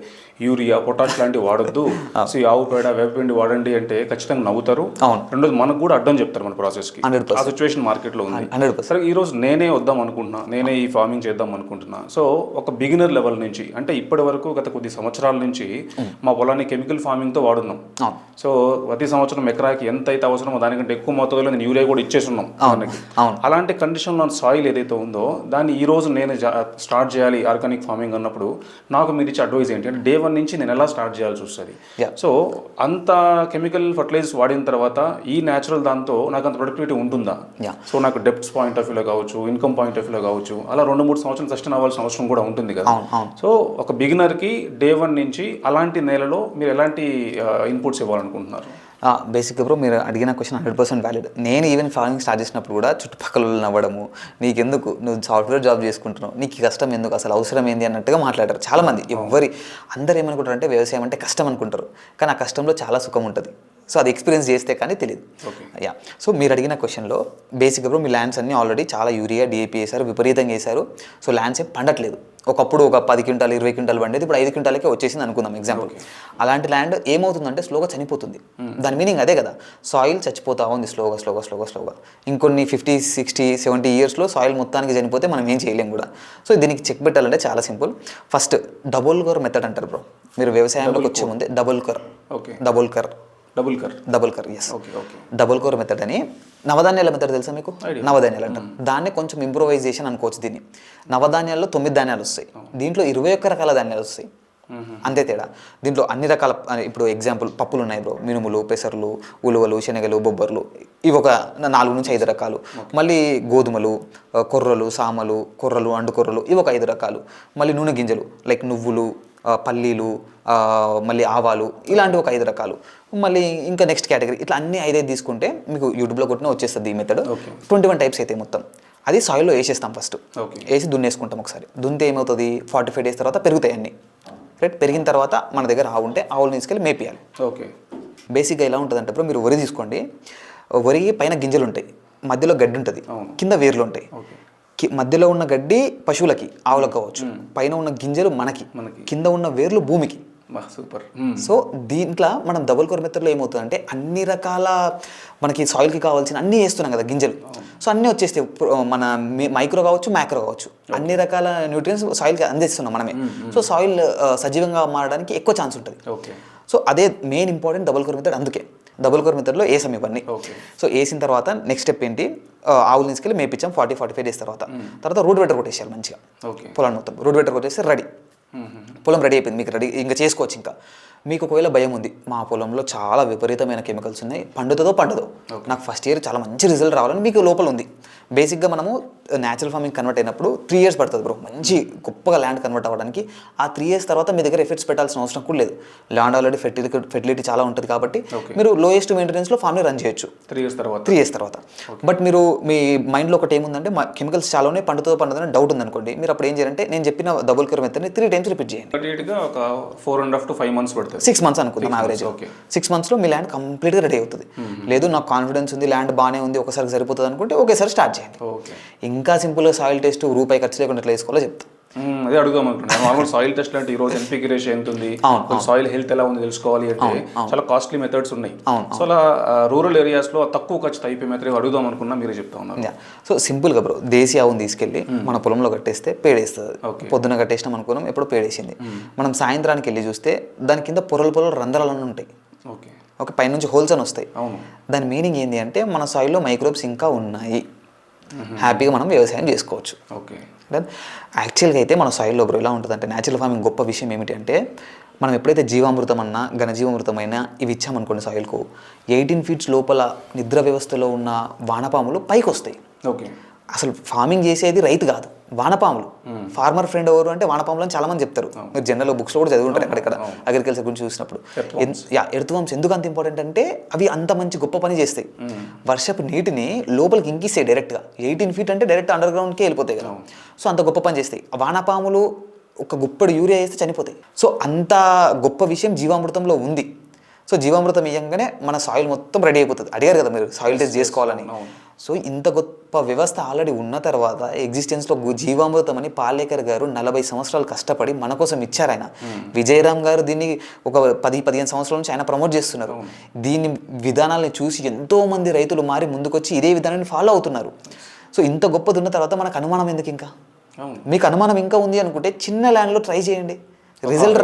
యూరియా, పొటాష్ లాంటివి వాడొద్దు, సో ఆవు పేడ, వేపపిండి వాడండి అంటే ఖచ్చితంగా నవ్వుతారు. రెండోది మనకు కూడా అడ్డం చెప్తారు మన ప్రాసెస్కి. ఆ సిచ్యువేషన్ మార్కెట్లో ఉంది. సరే ఈ రోజు నేనే వద్దాం అనుకుంటున్నా, నేనే ఈ ఫార్మింగ్ చేద్దాం అనుకుంటున్నా. సో ఒక బిగినర్ లెవెల్ నుంచి అంటే ఇప్పటి వరకు గత కొద్ది సంవత్సరాల నుంచి మా పొలాన్ని కెమికల్ ఫార్మింగ్తో వాడున్నాం. సో ప్రతి సంవత్సరం ఎకరాకి ఎంత అయితే అవసరమో దానికంటే ఎక్కువ మొత్తంలో నేను యూరియా కూడా ఇచ్చేస్తున్నాం మనకి. అలాంటి కండిషన్లో సాయిల్ ఏదైతే ఉందో దాన్ని ఈ రోజు నేను స్టార్ట్ చేయాలి ఆర్గానిక్ ఫార్మింగ్ అన్నప్పుడు నాకు మీరు ఇచ్చే అడ్వైస్ ఏంటి అంటే డే 1 నుంచి నేను ఎలా స్టార్ట్ చేయాల్సి వస్తుంది. సో అంత కెమికల్ ఫర్టిలైజర్స్ వాడిన తర్వాత ఈ న్యాచురల్ దాంతో నాకు అంత ప్రొడక్టివిటీ ఉంటుందా? సో నాకు డెప్త్ పాయింట్ ఆఫ్ వ్యూలో కావచ్చు, ఇన్కమ్ పాయింట్ ఆఫ్ వ్యూలో కావచ్చు, అలా 2-3 సంవత్సరాలు సస్టైన్ అవ్వాల్సిన అవసరం కూడా ఉంటుంది కదా. సో ఒక బిగినర్కి డే 1 నుంచి అలాంటి నేలలో మీరు ఎలాంటి ఇన్పుట్స్ ఇవ్వాలనుకుంటున్నారు? బేసిక్గా బ్రో మీరు అడిగిన క్వశ్చన్ 100% వ్యాలిడ్. నేను ఈవెన్ ఫార్మింగ్ స్టార్ట్ చేసినప్పుడు కూడా చుట్టుపక్కల నవ్వడము, నీకెందుకు నువ్వు సాఫ్ట్వేర్ జాబ్ చేసుకుంటున్నావు, నీకు కష్టం ఎందుకు, అసలు అవసరం ఏంది అన్నట్టుగా మాట్లాడారు చాలామంది. అందరు ఏమనుకుంటారు అంటే వ్యవసాయం అంటే కష్టం అనుకుంటారు, కానీ ఆ కష్టంలో చాలా సుఖం ఉంటుంది. సో అది ఎక్స్పీరియన్స్ చేస్తే కానీ తెలియదు. సో మీరు అడిగిన క్వశ్చన్లో బేసిక్గా బ్రో మీ ల్యాండ్స్ అన్నీ ఆల్రెడీ చాలా యూరియా డిఏపీ వేశారు, విపరీతంగా వేశారు. సో ల్యాండ్స్ ఏం పండట్లేదు. ఒకప్పుడు ఒక 10 క్వింటాలు 20 క్వింటాలు పండేది, ఇప్పుడు 5 క్వింటాలకే వచ్చేసింది అనుకుందాం ఎగ్జాంపుల్. అలాంటి ల్యాండ్ ఏమవుతుందంటే స్లోగా చనిపోతుంది. దాని మీనింగ్ అదే కదా, సాయిల్ చచ్చిపోతా ఉంది స్లోగా. ఇంకొన్ని 50, 60, 70 ఇయర్స్లో సాయిల్ మొత్తానికి చనిపోతే మనం ఏం చేయలేం కూడా. సో దీనికి చెక్ పెట్టాలంటే చాలా సింపుల్. ఫస్ట్ డబుల్ కర్ మెథడ్ అంటారు బ్రో. మీరు వ్యవసాయంలోకి వచ్చే ముందే డబుల్ కర్ ఎస్ డబుల్ కోర్ మెథడ్ అని నవధాన్యాల మెథడ్ తెలుసా మీకు? నవధాన్యాలు అంటారు దాన్ని. కొంచెం ఇంప్రూవైజేషన్ అనుకోవచ్చు దీన్ని. నవధాన్యాల్లో 9 ధాన్యాలు వస్తాయి, దీంట్లో 21 రకాల ధాన్యాలు వస్తాయి, అంతే తేడా. దీంట్లో అన్ని రకాల, ఇప్పుడు ఎగ్జాంపుల్ పప్పులు ఉన్నాయి బ్రో, మినుములు, పెసర్లు, ఉలువలు, శనగలు, బొబ్బర్లు, ఇవి ఒక 4 నుంచి 5 రకాలు. మళ్ళీ గోధుమలు, కొర్రలు, సామలు, కొర్రలు, అండు కొర్రలు, ఇవి ఒక 5 రకాలు. మళ్ళీ నూనె గింజలు లైక్ నువ్వులు, పల్లీలు, మళ్ళీ ఆవాలు, ఇలాంటి ఒక 5 రకాలు. మళ్ళీ ఇంకా నెక్స్ట్ కేటగిరీ, ఇట్లా అన్ని 5 తీసుకుంటే మీకు యూట్యూబ్లో కొట్టినా వచ్చేస్తుంది ఈ మెథడ్. 21 టైప్స్ అయితే మొత్తం. అది సాయిల్లో వేసేస్తాం ఫస్ట్, వేసి దున్నేసుకుంటాం ఒకసారి. దున్నితే ఏమవుతుంది, 45 డేస్ తర్వాత పెరుగుతాయి అన్నీ. రైట్, పెరిగిన తర్వాత మన దగ్గర ఆవు ఉంటే ఆవులు తీసుకెళ్ళి మేపియాలి. బేసిక్గా ఎలా ఉంటుందంటే ఇప్పుడు మీరు వరి తీసుకోండి, వరి పైన గింజలు ఉంటాయి, మధ్యలో గడ్డి ఉంటుంది, కింద వేర్లు ఉంటాయి. మధ్యలో ఉన్న గడ్డి పశువులకి, ఆవులకు కావచ్చు, పైన ఉన్న గింజలు మనకి, కింద ఉన్న వేర్లు భూమికి. సూపర్. సో దీంట్లో మనం డబుల్ కోర్ మెథడ్లో ఏమవుతుందంటే అన్ని రకాల మనకి సాయిల్కి కావాల్సిన అన్నీ వేస్తున్నాం కదా గింజలు. సో అన్నీ వచ్చేస్తాయి, మన మైక్రో కావచ్చు, మ్యాక్రో కావచ్చు, అన్ని రకాల న్యూట్రియన్స్ సాయిల్కి అందిస్తున్నాం మనమే. సో సాయిల్ సజీవంగా మారడానికి ఎక్కువ ఛాన్స్ ఉంటుంది. సో అదే main important double core method. అందుకే డబుల్ కోర్ మెథడ్లో వేసాం ఇవన్నీ. సో వేసిన తర్వాత నెక్స్ట్ స్టెప్ ఏంటి, ఆవులు తీసుకెళ్ళి మేపించాం 40-45 డేస్ తర్వాత రూట్ వెటర్ కొట్టేసారు మంచిగా పొలాన్ని మొత్తం. రూట్ వెటర్ కొట్టేస్తే రెడీ, పొలం రెడీ అయిపోయింది, మీకు రెడీ ఇంకా చేసుకోవచ్చు. ఇంకా మీకు ఒకవేళ భయం ఉంది, మా పొలంలో చాలా విపరీతమైన కెమికల్స్ ఉన్నాయి, పండుతుందో నాకు ఫస్ట్ ఇయర్ చాలా మంచి రిజల్ట్ రావాలని మీకు లోపల ఉంది. బేసిక్గా మనము న్యాచురల్ ఫార్మింగ్ కన్వర్ట్ అయినప్పుడు 3 years పడుతుంది బ్రో, మంచి గొప్పగా ల్యాండ్ కన్వర్ట్ అవ్వడానికి. ఆ 3 years తర్వాత మీ దగ్గర ఎఫెక్ట్స్ పెట్టాల్సిన అవసరం కూడా లేదు. ల్యాండ్ ఆల్రెడీ ఫెర్టిలిటీ చాలా ఉంటుంది కాబట్టి మీరు లోయెస్ట్ మెయింటెనెన్స్లో ఫార్మ్ని రన్ చేయొచ్చు 3 years తర్వాత. బట్ మీరు మీ మైండ్లో ఒకటి ఏముందంటే కెమికల్స్ చాలా ఉన్నాయి, పండుతుందని డౌట్ ఉందనుకోండి, మీరు అప్పుడు ఏం చేయాలంటే నేను చెప్పిన డబుల్ కోర్ మెథడ్ని 3 times రిపీట్ చేయండి. 4.5 to 5 months పడుతుంది, 6 months అనుకుందాం యావరేజ్. 6 monthsలో మీ ల్యాండ్ కంప్లీట్గా రెడీ అవుతుంది. లేదు నాకు కాన్ఫిడెన్స్ ఉంది, ల్యాండ్ బాగానే ఉంది, ఒకసారి సరిపోతుంది అనుకుంటే ఒకేసారి స్టార్ట్ చేయండి. ఇంకా సింపుల్గా సాయిల్ టెస్ట్ రూపాయి ఖర్చు లేకుండా ఎట్లా వేసుకోవాలో చెప్తా. అదే అడుగుదాం అనుకుంటున్నాను. నార్మల్ సాయిల్ టెస్ట్ అంటే ఈ రోజు ఎన్పీకే రేషియో ఎంత ఉంది, సాయిల్ హెల్త్ ఎలా ఉంది తెలుసుకోవాలి అంటే చాలా కాస్ట్లీ మెథడ్స్ ఉన్నాయి. సో అలా రూరల్ ఏరియాస్లో తక్కువ ఖర్చు టైప్ మెథడ్ అడుగుదాం అనుకున్నా, మీరే చెప్తా ఉన్నారు. సో సింపుల్గా బ్రో, దేశీ ఆవును తీసుకెళ్ళి మన పొలంలో కట్టేస్తే పేడేస్తుంది. పొద్దున కట్టేసినాం అనుకున్నాం, ఎప్పుడు పేడేసింది. మనం సాయంత్రానికి వెళ్ళి చూస్తే దాని కింద పొరలు రంధ్రాలను ఉంటాయి, ఓకే, పైనుంచి హోల్స్ అని వస్తాయి. దాని మీనింగ్ ఏంటి అంటే మన సాయిల్లో మైక్రోబ్స్ ఇంకా ఉన్నాయి, హ్యాపీగా మనం వ్యవసాయం చేసుకోవచ్చు. యాక్చువల్గా అయితే మన సాయిల్లో బ్రో ఎలా ఉంటుందంటే, న్యాచురల్ ఫార్మింగ్ గొప్ప విషయం ఏమిటి అంటే, మనం ఎప్పుడైతే జీవామృతం అన్నా ఘనజీవామృతమైనా ఇవి ఇచ్చామనుకోండి సాయిల్కు, 18 feet లోపల నిద్ర వ్యవస్థలో ఉన్న వానపాములు పైకి వస్తాయి. అసలు ఫార్మింగ్ చేసేది రైతు కాదు, వానపాములు. ఫార్మర్ ఫ్రెండ్ ఎవరు అంటే వానపాములు అని చాలా మంది చెప్తారు. మీరు జనరల్ బుక్స్లో కూడా చదివి ఉంటారు ఎక్కడెక్కడ అగ్రికల్చర్ గురించి చూసినప్పుడు. ఎర్త్వామ్స్ ఎందుకు అంత ఇంపార్టెంట్ అంటే అవి అంత మంచి గొప్ప పని చేస్తాయి. వర్షపు నీటిని లోపలికి ఇంకిస్తాయి డైరెక్ట్గా. 18 feet అంటే డైరెక్ట్ అండర్ గ్రౌండ్కే వెళ్ళిపోతాయి కదా. సో అంత గొప్ప పని చేస్తాయి. వానపాములు ఒక గుప్పడి యూరియా వేస్తే చనిపోతాయి. సో అంత గొప్ప విషయం జీవామృతంలో ఉంది. సో జీవామృతం ఇవ్వగానే మన సాయిల్ మొత్తం రెడీ అయిపోతుంది. అడిగారు కదా మీరు సాయిల్ టెస్ట్ చేసుకోవాలని. సో ఇంత గొప్ప వ్యవస్థ ఆల్రెడీ ఉన్న తర్వాత ఎగ్జిస్టెన్స్లో జీవామృతం అని పాలేకర్ గారు 40 సంవత్సరాలు కష్టపడి మన కోసం ఇచ్చారు. ఆయన విజయరామ్ గారు దీన్ని ఒక 10-15 సంవత్సరాల నుంచి ఆయన ప్రమోట్ చేస్తున్నారు. దీని విధానాలను చూసి ఎంతోమంది రైతులు మారి ముందుకొచ్చి ఇదే విధానాన్ని ఫాలో అవుతున్నారు. సో ఇంత గొప్పది ఉన్న తర్వాత మనకు అనుమానం ఎందుకు? ఇంకా మీకు అనుమానం ఇంకా ఉంది అనుకుంటే చిన్న ల్యాండ్లో ట్రై చేయండి, రిజల్ట్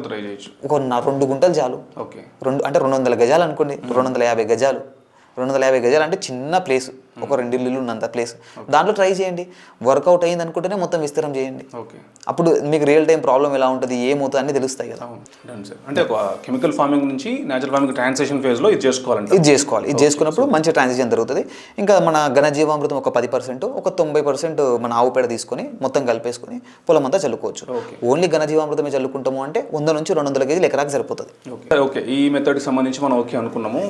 ట్రై చేయొచ్చు. ఒక 2 గుంటలు చాలు. ఓకే, 200 గజాలు అనుకోండి, 250 గజాలు. 250 గజాలు అంటే చిన్న ప్లేస్, ఒక 2 ఇల్లులు ఉన్నంత ప్లేస్. దాంట్లో ట్రై చేయండి. వర్కౌట్ అయింది అనుకుంటేనే మొత్తం విస్తరం చేయండి. ఓకే, అప్పుడు మీకు రియల్ టైం ప్రాబ్లం ఎలా ఉంటుంది, ఏమవుతుంది అన్నీ తెలుస్తాయి కదా. అంటే ఒక కెమికల్ ఫార్మింగ్ నుంచి న్యాచురల్ ఫార్మింగ్ ట్రాన్సిషన్ ఫేజ్లో ఇది చేసుకోవాలి. ఇది చేసుకున్నప్పుడు మంచి ట్రాన్సిషన్ జరుగుతుంది. ఇంకా మన ఘనజీవామృతం ఒక 10%, ఒక 90% మన ఆవు పేడ తీసుకొని మొత్తం కలిపేసుకొని పొలం అంతా చల్లుకోవచ్చు. ఓన్లీ ఘనజీవామృతమే చల్లుకుంటాము అంటే 100 నుంచి 200 కేజీలు ఎకరాకి సరిపోతుంది. ఓకే, ఈ మెథడ్కి సంబంధించి మనం ఓకే అనుకున్నాము.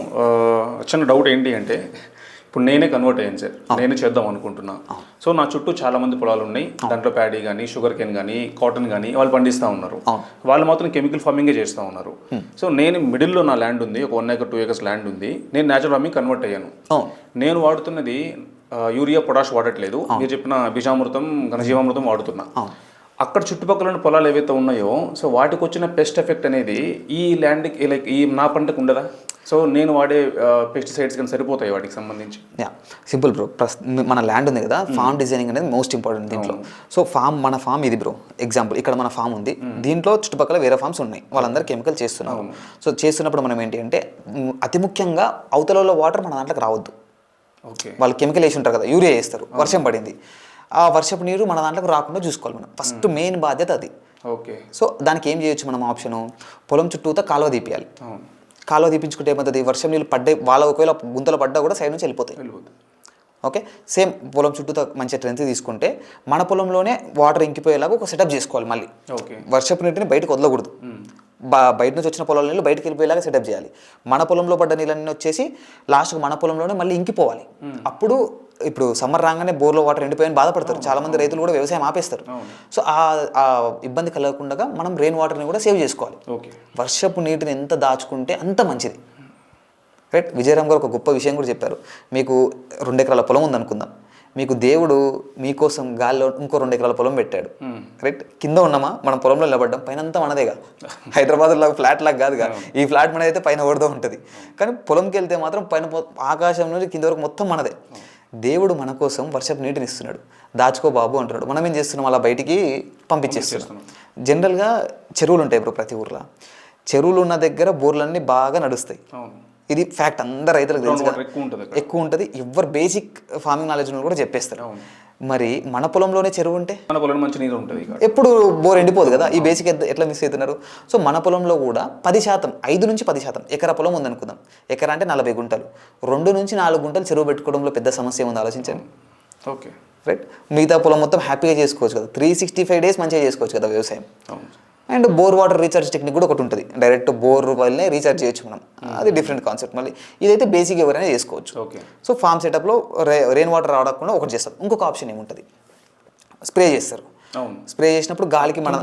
చిన్న డౌట్ ఏంటి అంటే, ఇప్పుడు నేనే కన్వర్ట్ అయ్యాను సార్, నేనే చేద్దాం అనుకుంటున్నా. సో నా చుట్టూ చాలా మంది పొలాలు ఉన్నాయి, దాంట్లో ప్యాడీ కానీ, షుగర్ కేన్ కానీ, కాటన్ కానీ వాళ్ళు పండిస్తూ ఉన్నారు. వాళ్ళు మాత్రం కెమికల్ ఫార్మింగే చేస్తూ ఉన్నారు. సో నేను మిడిల్లో నా ల్యాండ్ ఉంది, ఒక 1 acre 2 acres ల్యాండ్ ఉంది. నేను న్యాచురల్ ఫార్మింగ్ కన్వర్ట్ అయ్యాను. నేను వాడుతున్నది యూరియా, పొటాష్ వాడట్లేదు. మీరు చెప్పిన బీజామృతం, ఘనజీవామృతం వాడుతున్నా. అక్కడ చుట్టుపక్కల ఉన్న పొలాలు ఏవైతే ఉన్నాయో, సో వాటికి వచ్చిన పెస్ట్ ఎఫెక్ట్ అనేది ఈ ల్యాండ్కి లైక్ ఈ నా పంటకు ఉండదా? సో నేను వాడే పెస్టిసైడ్స్ కానీ సరిపోతాయి వాటికి సంబంధించి? Simple bro. మన ల్యాండ్ ఉంది కదా, ఫామ్ డిజైనింగ్ అనేది మోస్ట్ ఇంపార్టెంట్ దీంట్లో. సో మన ఫామ్ ఇది బ్రో. ఎగ్జాంపుల్ ఇక్కడ మన ఫామ్ ఉంది, దీంట్లో చుట్టుపక్కల వేరే ఫామ్స్ ఉన్నాయి, వాళ్ళందరూ కెమికల్ చేస్తున్నారు. సో చేస్తున్నప్పుడు మనం ఏంటి అంటే, అతి ముఖ్యంగా అవతలలో వాటర్ మన దాంట్లోకి రావద్దు. ఓకే, వాళ్ళు కెమికల్ వేసి ఉంటారు కదా, యూరియా వేస్తారు, వర్షం పడింది, ఆ వర్షపు నీరు మన దాంట్లోకి రాకుండా చూసుకోవాలి మనం. ఫస్ట్ మెయిన్ బాధ్యత అది. ఓకే, సో దానికి ఏం చేయొచ్చు మనం ఆప్షను, పొలం చుట్టూతో కాలువ తీపియాలి. కాలువ తీపించుకుంటే ఏమవుతుంది, వర్షం నీళ్ళు పడ్డాయి, వాళ్ళ ఒకవేళ గుంతలు పడ్డా కూడా సైడ్ నుంచి వెళ్ళిపోతాయి. ఓకే, సేమ్ పొలం చుట్టూతో మంచి ట్రెంత్ తీసుకుంటే మన పొలంలోనే వాటర్ ఇంకిపోయేలాగా ఒక సెటప్ చేసుకోవాలి. మళ్ళీ వర్షపు నీటిని బయటకు వదలకూడదు, బయట నుంచి వచ్చిన పొలాల నీళ్ళు బయటకు వెళ్ళిపోయేలాగా సెటప్ చేయాలి. మన పొలంలో పడ్డ నీళ్ళన్నీ వచ్చేసి లాస్ట్కి మన పొలంలోనే మళ్ళీ ఇంకిపోవాలి. అప్పుడు ఇప్పుడు సమ్మర్ రాగానే బోర్లో వాటర్ ఎండిపోయాని బాధపడతారు చాలా మంది రైతులు, కూడా వ్యవసాయం ఆపేస్తారు. సో ఆ ఇబ్బంది కలగకుండా మనం రెయిన్ వాటర్ని కూడా సేవ్ చేసుకోవాలి. వర్షపు నీటిని ఎంత దాచుకుంటే అంత మంచిది. రైట్. విజయరామ్ గారు ఒక గొప్ప విషయం కూడా చెప్పారు. మీకు 2 ఎకరాల పొలం ఉందనుకుందాం, మీకు దేవుడు మీకోసం గాల్లో ఇంకో 2 ఎకరాల పొలం పెట్టాడు. రైట్. కింద ఉన్నామా మనం పొలంలో నిలబడ్డాం, పైన అంతా మనదేగా. హైదరాబాద్ లాగా ఫ్లాట్ లాగా కాదుగా, ఈ ఫ్లాట్ మనది అయితే పైన ఓడుతూ ఉంటుంది. కానీ పొలంకి వెళ్తే మాత్రం పైన ఆకాశం నుంచి కింద వరకు మొత్తం మనదే. దేవుడు మన కోసం వర్షపు నీటిని ఇస్తున్నాడు, దాచుకో బాబు అంటున్నాడు. మనం ఏం చేస్తున్నాం, అలా బయటికి పంపించేస్తున్నాం. జనరల్గా చెరువులు ఉంటాయి ఇప్పుడు ప్రతి ఊర్లో, చెరువులు ఉన్న దగ్గర బోర్లన్నీ బాగా నడుస్తాయి. ఇది ఫ్యాక్ట్, అందరు రైతులకు తెలుసు, ఎక్కువ ఉంటుంది. ఎవరు బేసిక్ ఫార్మింగ్ నాలెడ్జ్ కూడా చెప్పేస్తారు. మరి మన పొలంలోనే చెరువు ఉంటే మన పొలంలో మంచి నీరు ఉంటుంది, ఎప్పుడు బోర్ ఎండిపోదు కదా. ఈ బేసిక్ ఎట్లా మిస్ అవుతున్నారు? సో మన పొలంలో కూడా 10%, 5 నుంచి 10%, ఎకరా పొలం ఉందనుకుందాం, ఎకరా అంటే 40 గుంటలు, 2 నుంచి 4 గుంటలు చెరువు పెట్టుకోవడంలో పెద్ద సమస్య ఏముంది ఆలోచించండి. Okay, right. మిగతా పొలం మొత్తం హ్యాపీగా చేసుకోవచ్చు కదా, 365 days మంచిగా చేసుకోవచ్చు కదా వ్యవసాయం. And bore water recharge technique కూడా ఒకటి ఉంటుంది, డైరెక్ట్ బోర్ వల్లనే రీఛార్జ్ చేయొచ్చు మనం, అది డిఫరెంట్ కాన్సెప్ట్. మళ్ళీ ఇదైతే బేసిక్ ఎవరైనా చేసుకోవచ్చు. సో ఫార్మ్ సెటప్లో రెయిన్ వాటర్ రావకుండా ఒకటి చేస్తారు. ఇంకొక ఆప్షన్ ఏముంటుంది, స్ప్రే చేస్తారు. స్ప్రే చేసినప్పుడు గాలికి మన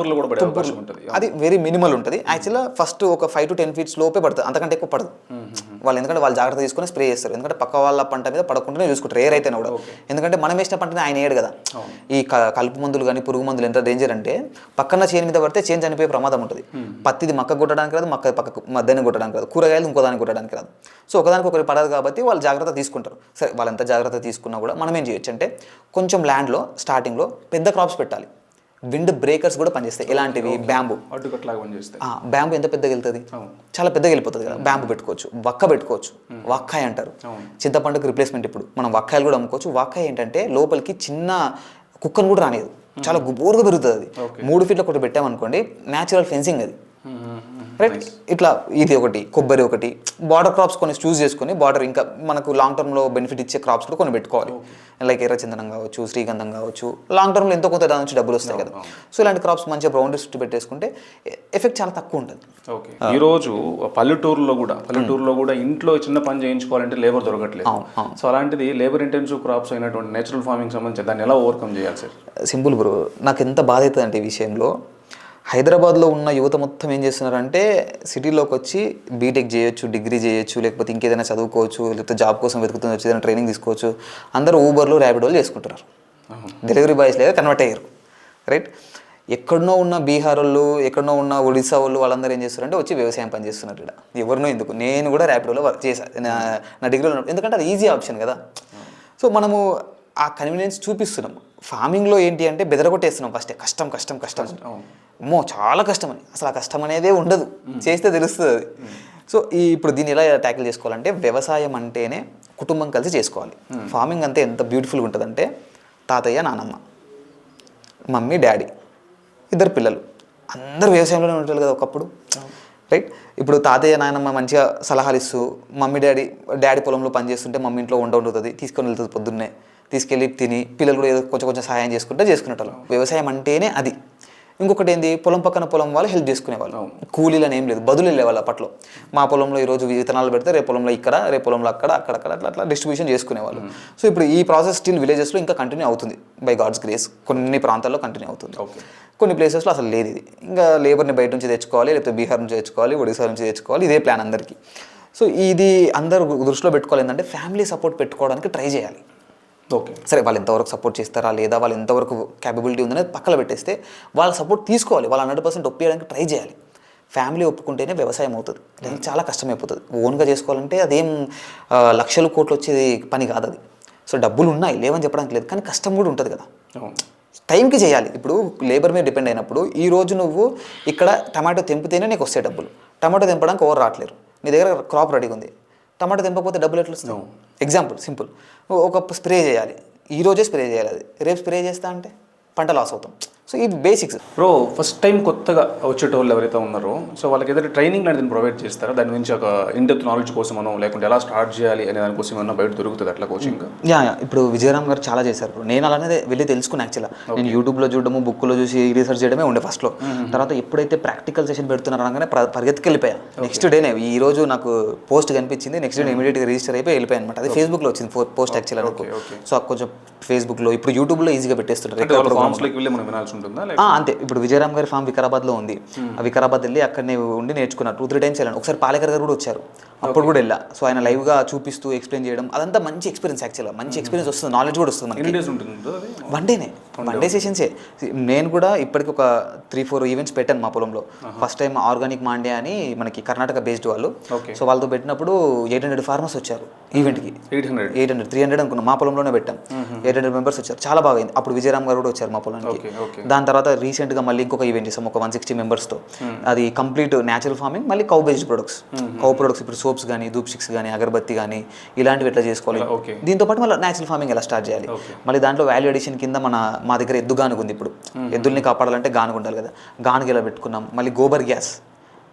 అది వెరీ మినిమల్ ఉంటుంది. యాక్చువల్గా ఫస్ట్ ఒక 5 to 10 feet లోపే పడుతుంది, అంతకంటే ఎక్కువ పడదు. వాళ్ళు ఎందుకంటే వాళ్ళు జాగ్రత్త తీసుకొని స్ప్రే చేస్తారు, ఎందుకంటే పక్క వాళ్ళ పంట మీద పడకుండానే చూసుకుంటారు ఏర్ అయితేనే కూడా. ఎందుకంటే మనం వేసిన పంటని ఆయన వేయడు కదా. ఈ కలుపు మందులు కానీ పురుగు మందులు ఎంత డేంజర్ అంటే, పక్కన చేను మీద పడితే చేను చనిపోయే ప్రమాదం ఉంటుంది. పత్తిది మక్క కొట్టడానికి రాదు, మక్క పక్క మధ్యాహ్నం కొట్టడానికి రాదు, కూరగాయలు ఇంకో దానికి కొట్టడానికి రాదు. సో ఒకదానికి ఒకటి పడదు కాబట్టి వాళ్ళు జాగ్రత్త తీసుకుంటారు. సరే, వాళ్ళు ఎంత జాగ్రత్త తీసుకున్నా కూడా మనం ఏం చేయొచ్చు అంటే, కొంచెం ల్యాండ్లో స్టార్టింగ్లో పెద్ద క్రాప్స్ పెట్టాలి. విండ్ బ్రేకర్స్ కూడా పనిచేస్తాయి. ఎలాంటివి, బ్యాంబూ. బ్యాంబూ ఎంత పెద్దగా వెళ్తుంది, చాలా పెద్దగా వెళ్ళిపోతుంది కదా. బ్యాంబూ పెట్టుకోవచ్చు, వక్క పెట్టుకోవచ్చు, వక్కాయ అంటారు. చింతపండుకి రిప్లేస్మెంట్ ఇప్పుడు మనం వక్కాయలు కూడా అమ్ముకోవచ్చు. వక్కాయ ఏంటంటే లోపలికి చిన్న కుక్కను కూడా రానియదు, చాలా గుబోరుగా పెరుగుతుంది. అది 3 feet ఒకటి పెట్టామనుకోండి, న్యాచురల్ ఫెన్సింగ్ అది. రైట్. ఇట్లా ఇది ఒకటి, కొబ్బరి ఒకటి, బార్డర్ క్రాప్స్ కొన్ని చూస్ చేసుకొని, బార్డర్ ఇంకా మనకు లాంగ్ టర్మ్లో బెనిఫిట్ ఇచ్చే క్రాప్స్ కూడా కొన్ని పెట్టుకోవాలి. లైక్ ఎర్రచందనం కావచ్చు, శ్రీగంధం కావచ్చు, లాంగ్ టర్మ్లో ఎంతో కొంత దాని నుంచి డబ్బులు వస్తాయి కదా. సో ఇలాంటి క్రాప్స్ మంచిగా బౌండరీస్ చుట్టూ పెట్టేసుకుంటే ఎఫెక్ట్ చాలా తక్కువ ఉంటుంది. ఓకే. ఈరోజు పల్లెటూరులో కూడా ఇంట్లో చిన్న పని చేయించుకోవాలంటే లేబర్ దొరకట్లేదు. సో అలాంటిది లేబర్ ఇంటెన్సివ్ క్రాప్స్ అయినటువంటి నేచురల్ ఫార్మింగ్ సంబంధించి దాన్ని ఎలా ఓవర్కమ్ చేయాలి సార్? Simple bro. నాకు ఎంత బాధ అవుతుంది అంటే ఈ విషయంలో, హైదరాబాద్లో ఉన్న యువత మొత్తం ఏం చేస్తున్నారంటే, సిటీలోకి వచ్చి బీటెక్ చేయొచ్చు, డిగ్రీ చేయొచ్చు, లేకపోతే ఇంకేదైనా చదువుకోవచ్చు, లేకపోతే జాబ్ కోసం వెతుకుతుంది వచ్చి ఏదైనా ట్రైనింగ్ తీసుకోవచ్చు. అందరూ ఊబర్లు, ర్యాపిడోలు చేసుకుంటున్నారు, డెలివరీ బాయ్స్ లేదా కన్వర్ట్ అయ్యారు. రైట్. ఎక్కడనో ఉన్న బీహార్ వాళ్ళు, ఎక్కడనో ఉన్న ఒడిశా వాళ్ళు, వాళ్ళందరూ ఏం చేస్తారంటే వచ్చి వ్యవసాయం పని చేస్తున్నారు ఇక్కడ. ఎవరినో ఎందుకు, నేను కూడా ర్యాపిడోలో వర్క్ చేశాను నా డిగ్రీలో, ఎందుకంటే అది ఈజీ ఆప్షన్ కదా. సో మనము ఆ కన్వీనియన్స్ చూపిస్తున్నాం. ఫార్మింగ్లో ఏంటి అంటే బెదరగొట్టేస్తున్నాం ఫస్ట్ కష్టం కష్టం కష్టం అమ్మో చాలా కష్టం అని. అసలు ఆ కష్టం అనేదే ఉండదు, చేస్తే తెలుస్తుంది అది. సో ఇప్పుడు దీన్ని ఎలా ట్యాకిల్ చేసుకోవాలంటే వ్యవసాయం అంటేనే కుటుంబం కలిసి చేసుకోవాలి. ఫార్మింగ్ అంతే ఎంత బ్యూటిఫుల్గా ఉంటుందంటే తాతయ్య నానమ్మ మమ్మీ డాడీ 2 పిల్లలు అందరూ వ్యవసాయంలోనే ఉంటారు కదా ఒకప్పుడు, రైట్? ఇప్పుడు తాతయ్య నాయనమ్మ మంచిగా సలహాలు ఇస్తూ డాడీ పొలంలో పని చేస్తుంటే మమ్మీ ఇంట్లో వండుతుంది, తీసుకొని వెళ్తుంది పొద్దున్నే, తీసుకెళ్ళి తిని పిల్లలు కూడా ఏదో కొంచెం కొంచెం సహాయం చేసుకునేటోళ్ళు. వ్యవసాయం అంటేనే అది. ఇంకొకటి ఏంది, పొలం పక్కన పొలం వాళ్ళు హెల్ప్ చేసుకునేవాళ్ళు, కూలీలని ఏం లేదు, బదులు వెళ్ళేవాళ్ళు అప్పట్లో. మా పొలంలో ఈరోజు విత్తనాలు పెడితే రేపు పొలంలో ఇక్కడ, రేపు పొలంలో అక్కడక్కడ అట్లా డిస్ట్రిబ్యూషన్ చేసుకునేవాళ్ళు. సో ఇప్పుడు ఈ ప్రాసెస్ స్టిల్ విలేజెస్లో ఇంకా కంటిన్యూ అవుతుంది బై గాడ్స్ గ్రేస్. కొన్ని ప్రాంతాల్లో కంటిన్యూ అవుతుంది, కొన్ని ప్లేసెస్లో అసలు లేదు ఇది. ఇంకా లేబర్ని బయట నుంచి తెచ్చుకోవాలి, లేకపోతే బీహార్ నుంచి తెచ్చుకోవాలి, ఒడిశా నుంచి తెచ్చుకోవాలి, ఇదే ప్లాన్ అందరికీ. సో ఇది అందరూ దృష్టిలో పెట్టుకోవాలి. ఏంటంటే ఫ్యామిలీ సపోర్ట్ పెట్టుకోవడానికి ట్రై చేయాలి. ఓకే, సరే వాళ్ళు ఎంతవరకు సపోర్ట్ చేస్తారా లేదా, వాళ్ళు ఎంతవరకు క్యాపబిలిటీ ఉందనేది పక్కన పెట్టేస్తే వాళ్ళ సపోర్ట్ తీసుకోవాలి, వాళ్ళు 100% ఒప్పించడానికి ట్రై చేయాలి. ఫ్యామిలీ ఒప్పుకుంటేనే వ్యవసాయం అవుతుంది, లేదంటే చాలా కష్టమైపోతుంది. ఓన్గా చేసుకోవాలంటే అదేం లక్షలు కోట్లు వచ్చేది పని కాదు అది. సో డబ్బులు ఉన్నాయి, లేవని చెప్పడానికి లేదు, కానీ కష్టం కూడా ఉంటుంది కదా, టైంకి చేయాలి. ఇప్పుడు లేబర్ మీద డిపెండ్ అయినప్పుడు ఈరోజు నువ్వు ఇక్కడ టమాటో తెంపితేనే నీకు వస్తాయి డబ్బులు. టమాటో తెంపడానికి ఎవరు రావట్లేరు, నీ దగ్గర క్రాప్ రెడీగా ఉంది, టమాటో తెంపకపోతే డబ్బులు ఎట్లా వస్తాయి? ఎగ్జాంపుల్ సింపుల్, ఒక స్ప్రే చేయాలి, ఈరోజే స్ప్రే చేయాలి, అది రేపు స్ప్రే చేస్తా అంటే పంట లాస్ అవుతాం. సో ఇది బేసిక్స్. బ్రో ఫస్ట్ టైం కొత్తగా వచ్చేటోళ్ళు ఎవరైతే ఉన్నారో సో వాళ్ళకి ఏదైతే ట్రైనింగ్ అనేది ప్రొవైడ్ చేస్తారో దాని గురించి ఒక ఇన్డెప్త్ నాలెడ్జ్ కోసమనో లేకుంటే ఎలా స్టార్ట్ చేయాలి అనే దానికోసం ఏమన్నా బయట దొరుకుతుంది అట్లా కోచింగ్? యా ఇప్పుడు విజయరామ్ గారు చాలా చేశారు బ్రో. నేను అలానే వెళ్ళి తెలుసుకున్నాను యాక్చువల్గా. నేను యూట్యూబ్లో చూడడము, బుక్లో చూసి రీసెర్చ్ చేయడమే ఉండే ఫస్ట్లో. తర్వాత ఎప్పుడైతే ప్రాక్టికల్ సెషన్ పెడుతున్నారు అనగానే పరిగెత్తుకు వెళ్ళిపోయా. నెక్స్ట్ డేనే ఈ రోజు నాకు పోస్ట్ కనిపించింది, నెక్స్ట్ డే ఇమీడియట్గా రిజిస్టర్ అయిపోయి వెళ్ళిపోయాను అనమాట. అది ఫేస్బుక్లో వచ్చింది పోస్ట్ యాక్చువల్గా నాకు. సో కొంచెం ఫేస్బుక్లో ఇప్పుడు యూట్యూబ్లో ఈజీగా పెట్టేస్తుంటారు. అంతే, ఇప్పుడు విజయరామ్ గారి ఫామ్ వికారాబాద్లో ఉంది. ఆ వికారాబాద్ వెళ్ళి అక్కడనే ఉండి నేర్చుకున్నారు. 2-3 టైమ్స్ వెళ్ళాను. ఒకసారి పాలేకర్ గారు కూడా వచ్చారు, అప్పుడు కూడా వెళ్ళా. సో ఆయన లైవ్గా చూపిస్తూ ఎక్స్ప్లెయిన్ చేయడం అదంతా మంచి ఎక్స్పీరియన్స్. యాక్చువల్గా మంచి ఎక్స్పీరియన్స్ వస్తుంది, నాలెడ్జ్ కూడా వస్తుంది మనకి. వన్ డే సెషన్సే. నేను కూడా ఇప్పటికి ఒక 3-4 ఈవెంట్స్ పెట్టాను మా పొలంలో. ఫస్ట్ టైం ఆర్గానిక్ మాండే అని మనకి కర్ణాటక బేస్డ్ వాళ్ళు. సో వాళ్ళతో పెట్టినప్పుడు 800 ఫార్మర్స్ వచ్చారు ఈవెంట్కి. 300 అనుకున్నాం, మా పొలంలోనే పెట్టాం. 800 మెంబర్స్ వచ్చారు, చాలా బాగా అయింది. అప్పుడు విజయరామ్ గారు కూడా వచ్చారు మా పొలానికి. దాని తర్వాత రీసెంట్గా మళ్ళీ ఇంకొక ఈవెంట్ చేసాం ఒక 160 మెంబర్స్తో. అది కంప్లీట్ న్యాచురల్ ఫార్మింగ్, మళ్ళీ cow based products. Cow products ఇప్పుడు సోప్స్ కానీ, ధూప్ స్టిక్స్ కానీ, అగరబత్తి కానీ ఇలాంటివి ఎట్లా చేసుకోవాలి, దీంతో పాటు మళ్ళీ న్యాచురల్ ఫార్మింగ్ ఎలా స్టార్ట్ చేయాలి. మళ్ళీ దాంట్లో వాల్యూ అడిషన్ కింద మా దగ్గర ఎద్దు గానుగు ఉంది. ఇప్పుడు ఎద్దుల్ని కాపాడాలంటే గానుగు ఉండాలి కదా, గానుగు ఎలా పెట్టుకున్నాం. మళ్ళీ గోబర్ గ్యాస్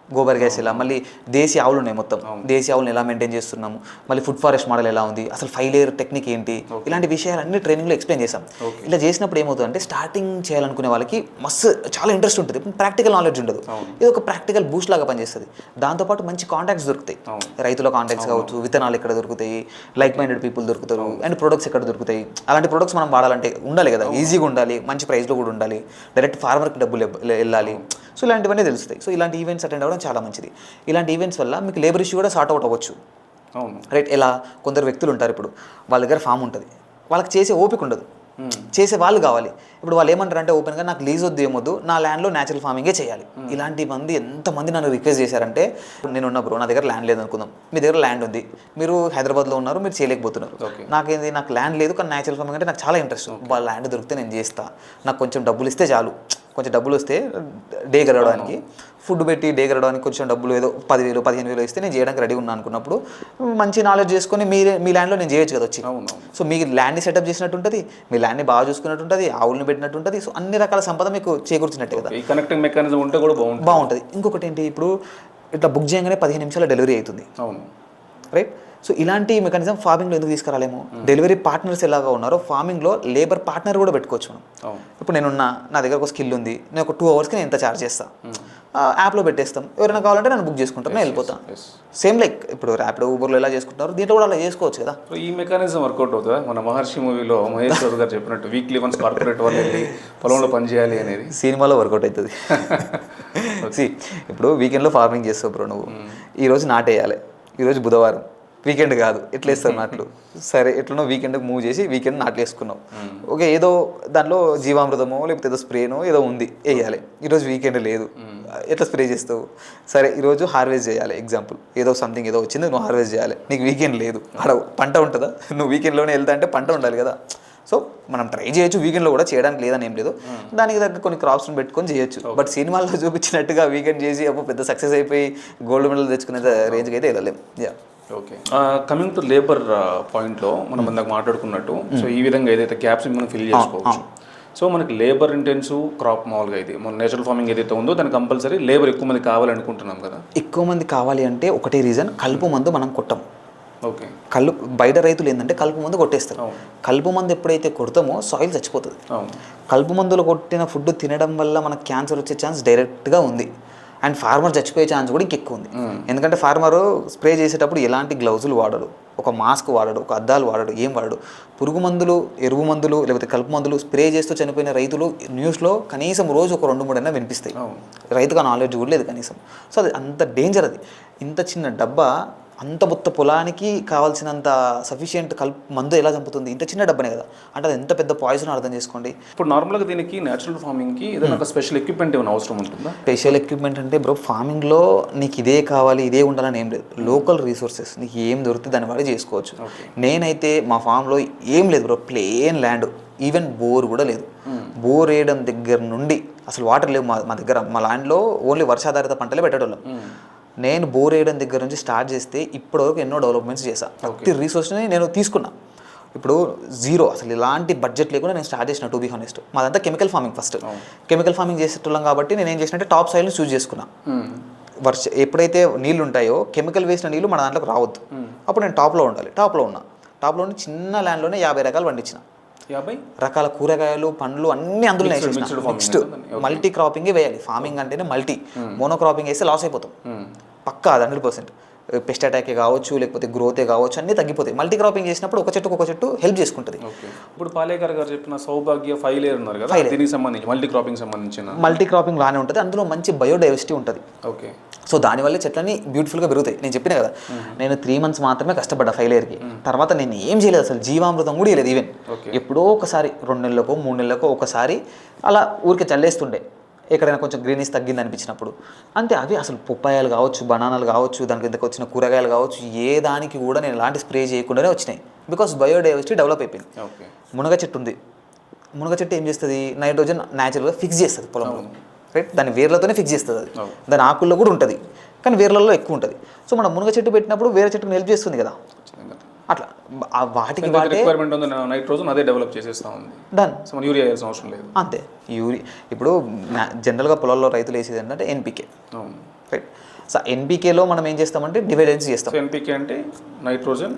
ఇలా, మళ్ళీ దేశీ ఆవులు ఉన్నాయి, మొత్తం దేశీ ఆవులను ఎలా మెయింటైన్ చేస్తున్నాము, మళ్ళీ ఫుడ్ ఫారెస్ట్ మోడల్ ఎలా ఉంది, అసలు 5 లేయర్ టెక్నిక్ ఏంటి, ఇలాంటి విషయాలన్నీ ట్రైనింగ్లో ఎక్స్ప్లెయిన్ చేసాం. ఇలా చేసినప్పుడు ఏమవుతుందంటే స్టార్టింగ్ చేయాలనుకునే వాళ్ళకి మస్తు చాలా ఇంట్రెస్ట్ ఉంటుంది, ప్రాక్టికల్ నాలెడ్జ్ ఉండదు. ఇది ఒక ప్రాక్టికల్ బూస్ట్ లాగా పనిచేస్తుంది. దాంతోపాటు మంచి కాంటాక్ట్స్ దొరుకుతాయి, రైతుల కాంటాక్ట్స్ కావచ్చు, విత్తనాలు ఎక్కడ దొరుకుతాయి, లైక్ మైండెడ్ పీపుల్ దొరుకుతారు, అండ్ ప్రొడక్ట్స్ ఎక్కడ దొరుకుతాయి. అలాంటి ప్రొడక్ట్స్ మనం వాడాలంటే ఉండాలి కదా, ఈజీగా ఉండాలి, మంచి ప్రైస్లో కూడా ఉండాలి, డైరెక్ట్ ఫార్మర్కి డబ్బులు వెళ్ళాలి. సో ఇలాంటివన్నీ తెలుస్తాయి. సో ఇలాంటి ఈవెంట్స్ అటెండ్ అవ్వడం చాలా మంచిది. ఇలాంటి ఈవెంట్స్ వల్ల మీకు లేబర్ ఇష్యూ కూడా సార్ట్ అవుట్ అవ్వచ్చు. రైట్, ఎలా కొందరు వ్యక్తులు ఉంటారు, ఇప్పుడు వాళ్ళ దగ్గర ఫామ్ ఉంటుంది, వాళ్ళకి చేసే ఓపిక ఉండదు, చేసే వాళ్ళు కావాలి. ఇప్పుడు వాళ్ళు ఏమంటారు అంటే ఓపెన్గా నాకు లీజ్ వద్దు, ఏమొద్దు, నా ల్యాండ్లో న్యాచురల్ ఫార్మింగే చేయాలి. ఇలాంటి మంది ఎంతమంది నన్ను రిక్వెస్ట్ చేశారంటే, నేనున్న బ్రో నా దగ్గర ల్యాండ్ లేదు అనుకుందాం, మీ దగ్గర ల్యాండ్ ఉంది, మీరు హైదరాబాద్లో ఉన్నారు, మీరు చేయలేకపోతున్నారు. నాకు ల్యాండ్ లేదు కానీ న్యాచురల్ ఫార్మింగ్ అంటే నాకు చాలా ఇంట్రెస్ట్. వాళ్ళ ల్యాండ్ దొరికితే నేను చేస్తా, నాకు కొంచెం డబ్బులు ఇస్తే చాలు, కొంచెం డబ్బులు వస్తే డే గడవడానికి, ఫుడ్ పెట్టి డే గడవడానికి కొంచెం డబ్బులు ఏదో 10,000-15,000 ఇస్తే నేను చేయడానికి రెడీ ఉన్నాను అనుకున్నప్పుడు మంచి నాలెడ్జ్ చేసుకొని మీ ల్యాండ్లో నేను చేయొచ్చు కదా వచ్చి. సో మీ ల్యాండ్ని సెటప్ చేసినట్టు ఉంటుంది, మీ ల్యాండ్ని బాగా చూసుకున్నట్టు ఉంటుంది, ఆవులను పెట్టినట్టు ఉంటుంది. సో అన్ని రకాల సంపద మీకు చేకూర్చినట్టే కదా. ఈ కనెక్టింగ్ మెకానిజం ఉంటే కూడా బాగుంటుంది. ఇంకొకటి ఏంటి, ఇప్పుడు ఇట్లా బుక్ చేయగానే 15 నిమిషాల్లో డెలివరీ అవుతుంది, రైట్. సో ఇలాంటి మెకానిజం ఫార్మింగ్లో ఎందుకు తీసుకురాలేము? డెలివరీ పార్ట్నర్స్ ఎలాగా ఉన్నారో ఫార్మింగ్లో లేబర్ పార్ట్నర్ కూడా పెట్టుకోవచ్చు మనం. ఇప్పుడు నేనున్నా, నా దగ్గర ఒక స్కిల్ ఉంది, నేను ఒక 2 అవర్స్కి నేను ఇంత ఛార్జ్ చేస్తాను, యాప్లో పెట్టేస్తాం, ఎవరైనా కావాలంటే నన్ను బుక్ చేసుకుంటాను, నేను వెళ్ళిపోతాను. సేమ్ లైక్ ఇప్పుడు ర్యాపిడో, ఊబర్లో ఎలా చేసుకుంటున్నారు, దీంట్లో కూడా అలా చేసుకోవచ్చు కదా. ఈ మెకానిజం వర్కౌట్ అవుతుందా? మన మహర్షి మూవీలో మహేష్ బాబు గారు చెప్పినట్టు వీక్లీ వన్స్ కార్పొరేట్ వాళ్ళు వెళ్ళి పొలంలో పని చేయాలి అనేది సినిమాలో వర్కౌట్ అవుతుంది. ఇప్పుడు వీకెండ్లో ఫార్మింగ్ చేస్తావు బ్రో, నువ్వు ఈరోజు నాటేయాలి, ఈరోజు బుధవారం, వీకెండ్ కాదు, ఎట్లా వేస్తావు నాట్లు, సరే ఎట్లనో వీకెండ్కి మూవ్ చేసి వీకెండ్ నాట్లు వేసుకున్నావు, ఓకే, ఏదో దాంట్లో జీవామృతమో లేకపోతే ఏదో స్ప్రేనో ఏదో ఉంది వేయాలి, ఈరోజు వీకెండ్ లేదు, ఎట్లా స్ప్రే చేస్తావు, సరే ఈరోజు హార్వెస్ట్ చేయాలి, ఎగ్జాంపుల్ ఏదో సంథింగ్ ఏదో వచ్చింది, నువ్వు హార్వెస్ట్ చేయాలి, నీకు వీకెండ్ లేదు, అక్కడ పంట ఉంటుందా, నువ్వు వీకెండ్లోనే వెళ్తా అంటే పంట ఉండాలి కదా. సో మనం ట్రై చేయొచ్చు, వీకెండ్లో కూడా చేయడానికి లేదని ఏం లేదు, దానికి తగ్గ కొన్ని క్రాప్స్ని పెట్టుకొని చేయొచ్చు. బట్ సినిమాల్లో చూపించినట్టుగా వీకెండ్ చేసి అప్పుడు పెద్ద సక్సెస్ అయిపోయి గోల్డ్ మెడల్ తెచ్చుకునే రేంజ్కి అయితే వెళ్ళలేము. Yeah. Okay, coming to labour పాయింట్లో మనం ఇందాక మాట్లాడుకున్నట్టు, సో ఈ విధంగా ఏదైతే గ్యాప్స్ మనం ఫిల్ చేసుకోవచ్చు. సో మనకి లేబర్ ఇంటెన్సివ్ క్రాప్ మామూలుగా అయితే మన నేచురల్ ఫార్మింగ్ ఏదైతే ఉందో దానికి కంపల్సరీ లేబర్ ఎక్కువ మంది కావాలనుకుంటున్నాం కదా. ఎక్కువ మంది కావాలి అంటే ఒకటే రీజన్, కలుపు మందు మనం కొట్టం. ఓకే, బయట రైతులు ఏంటంటే కలుపు మందు కొట్టేస్తారు. కలుపు మందు ఎప్పుడైతే కొడతామో సాయిల్ చచ్చిపోతుంది. కలుపు మందులు కొట్టిన ఫుడ్ తినడం వల్ల మనకు క్యాన్సర్ వచ్చే ఛాన్స్ డైరెక్ట్గా ఉంది. అండ్ ఫార్మర్ చచ్చిపోయే ఛాన్స్ కూడా ఇంకెక్కువ ఉంది. ఎందుకంటే ఫార్మర్ స్ప్రే చేసేటప్పుడు ఎలాంటి గ్లౌజులు వాడడు, ఒక మాస్క్ వాడడు, ఒక అద్దాలు వాడడు, ఏం వాడడు. పురుగు మందులు, ఎరువు మందులు, లేకపోతే కలుపు మందులు స్ప్రే చేస్తూ చనిపోయిన రైతులు న్యూస్లో కనీసం రోజు ఒక 2-3 అయినా వినిపిస్తాయి. రైతుగా నాలెడ్జ్ కూడా లేదు కనీసం. సో అది అంత డేంజర్. అది ఇంత చిన్న డబ్బా అంత మొత్త పొలానికి కావాల్సినంత సఫిషియంట్ మందు ఎలా చంపుతుంది? ఇంత చిన్న డబ్బనే కదా, అంటే అది ఎంత పెద్ద పాయిజన్ అర్థం చేసుకోండి. ఇప్పుడు నార్మల్గా దీనికి నేచురల్ ఫార్మింగ్కి ఏదైనా ఒక స్పెషల్ ఎక్విప్మెంట్ ఏమైనా అవసరం ఉంటుందా? స్పెషల్ ఎక్విప్మెంట్ అంటే బ్రో, ఫార్మింగ్లో నీకు ఇదే కావాలి ఇదే ఉండాలని ఏం లేదు. లోకల్ రీసోర్సెస్ నీకు ఏం దొరికితే దాన్ని వాడి చేసుకోవచ్చు. నేనైతే మా ఫామ్లో ఏం లేదు bro, plain land, even bore కూడా లేదు. బోర్ వేయడం దగ్గర నుండి అసలు వాటర్ లేవు మా దగ్గర. మా ల్యాండ్లో ఓన్లీ వర్షాధారిత పంటలే పెట్టేటోళ్ళం. నేను బోర్ వేయడం దగ్గర నుంచి స్టార్ట్ చేస్తే ఇప్పటివరకు ఎన్నో డెవలప్మెంట్స్ చేశాను. ప్రతి రీసోర్స్ని నేను తీసుకున్నా. ఇప్పుడు జీరో, అసలు ఇలాంటి బడ్జెట్ లేకుండా నేను స్టార్ట్ చేసిన, టు బీ హానెస్ట్. మాదంతా chemical farming. First chemical farming చేసేటోళ్ళం కాబట్టి నేను ఏం చేసినట్టే టాప్ సాయిల్ని చూస్ చేసుకున్నా. ఎప్పుడైతే నీళ్ళు ఉంటాయో కెమికల్ వేసిన నీళ్ళు మన దాంట్లోకి రావద్దు. అప్పుడు నేను టాప్లో ఉండాలి. టాప్లో ఉండి చిన్న ల్యాండ్లోనే 50 రకాలు పండించిన. 50 రకాల కూరగాయలు, పండ్లు అన్నీ అందులో వేసేసిన. నెక్స్ట్ మల్టీ క్రాపింగే వేయాలి. ఫార్మింగ్ అంటేనే మల్టీ. మోనో క్రాపింగ్ వేస్తే లాస్ అయిపోతాం పక్కా, 100%. పెస్ట్ అటాకే కావచ్చు, లేకపోతే గ్రోతే కావచ్చు, అన్నీ తగ్గిపోతాయి. మల్టీ క్రాపింగ్ చేసినప్పుడు ఒక చెట్టు హెల్ప్ చేసుకుంటుంది. ఇప్పుడు పాలేకర్ గారు చెప్పిన సౌభాగ్య 5 లేయర్ ఉన్నారు కదా, దీనికి సంబంధించి మల్టీ క్రాపింగ్ సంబంధించిన మల్టీ క్రాపింగ్ లానే ఉంటుంది. అందులో మంచి బయోడైవర్సిటీ ఉంటుంది. ఓకే, సో దానివల్ల చెట్లన్నీ బ్యూటిఫుల్గా పెరుగుతాయి. నేను చెప్పిన కదా, నేను 3 months మాత్రమే కష్టపడ్డా 5 లేయర్కి. తర్వాత నేను ఏం చేయలేదు, అసలు జీవామృతం కూడా చేయలేదు. ఈవెన్ ఎప్పుడో ఒకసారి 2 నెలలకో 3 నెలలకో ఒకసారి అలా ఊరికే చల్లేస్తుండే, ఎక్కడైనా కొంచెం గ్రీనిష్ తగ్గింది అనిపించినప్పుడు అంతే. అవి అసలు పప్పాయాలు కావచ్చు, బనానాలు కావచ్చు, దానికి ఇంతకు వచ్చిన కూరగాయలు కావచ్చు, ఏ దానికి కూడా నేను ఎలాంటి స్ప్రే చేయకుండానే వచ్చినాయి. బికాస్ బయోడైవర్సిటీ డెవలప్ అయిపోయింది. మునగ చెట్టు ఉంది. మునగ చెట్టు ఏం చేస్తుంది, నైట్రోజన్ న్యాచురల్గా ఫిక్స్ చేస్తుంది పొలంలో, రైట్? దాని వేర్లతోనే ఫిక్స్ చేస్తుంది. అది దాని ఆకుల్లో కూడా ఉంటుంది, కానీ వేర్లలో ఎక్కువ ఉంటుంది. సో మనం మునగ చెట్టు పెట్టినప్పుడు వేరే చెట్టుకు హెల్ప్ చేస్తుంది కదా. అట్లా వాటికి రిక్వైర్మెంట్ ఉంది, నైట్రోజన్ అదే డెవలప్ చేసేస్తా ఉంది. డన్. సో మన యూరియా వేయాల్సిన అవసరం లేదు. అంతే. ఇప్పుడు జనరల్గా పొలాల్లో రైతులు వేసేది ఏంటంటే ఎన్పికే, రైట్? సో ఎన్పికేలో మనం ఏం చేస్తామంటే డివైడెన్స్ చేస్తాం. ఎన్పికే అంటే నైట్రోజన్,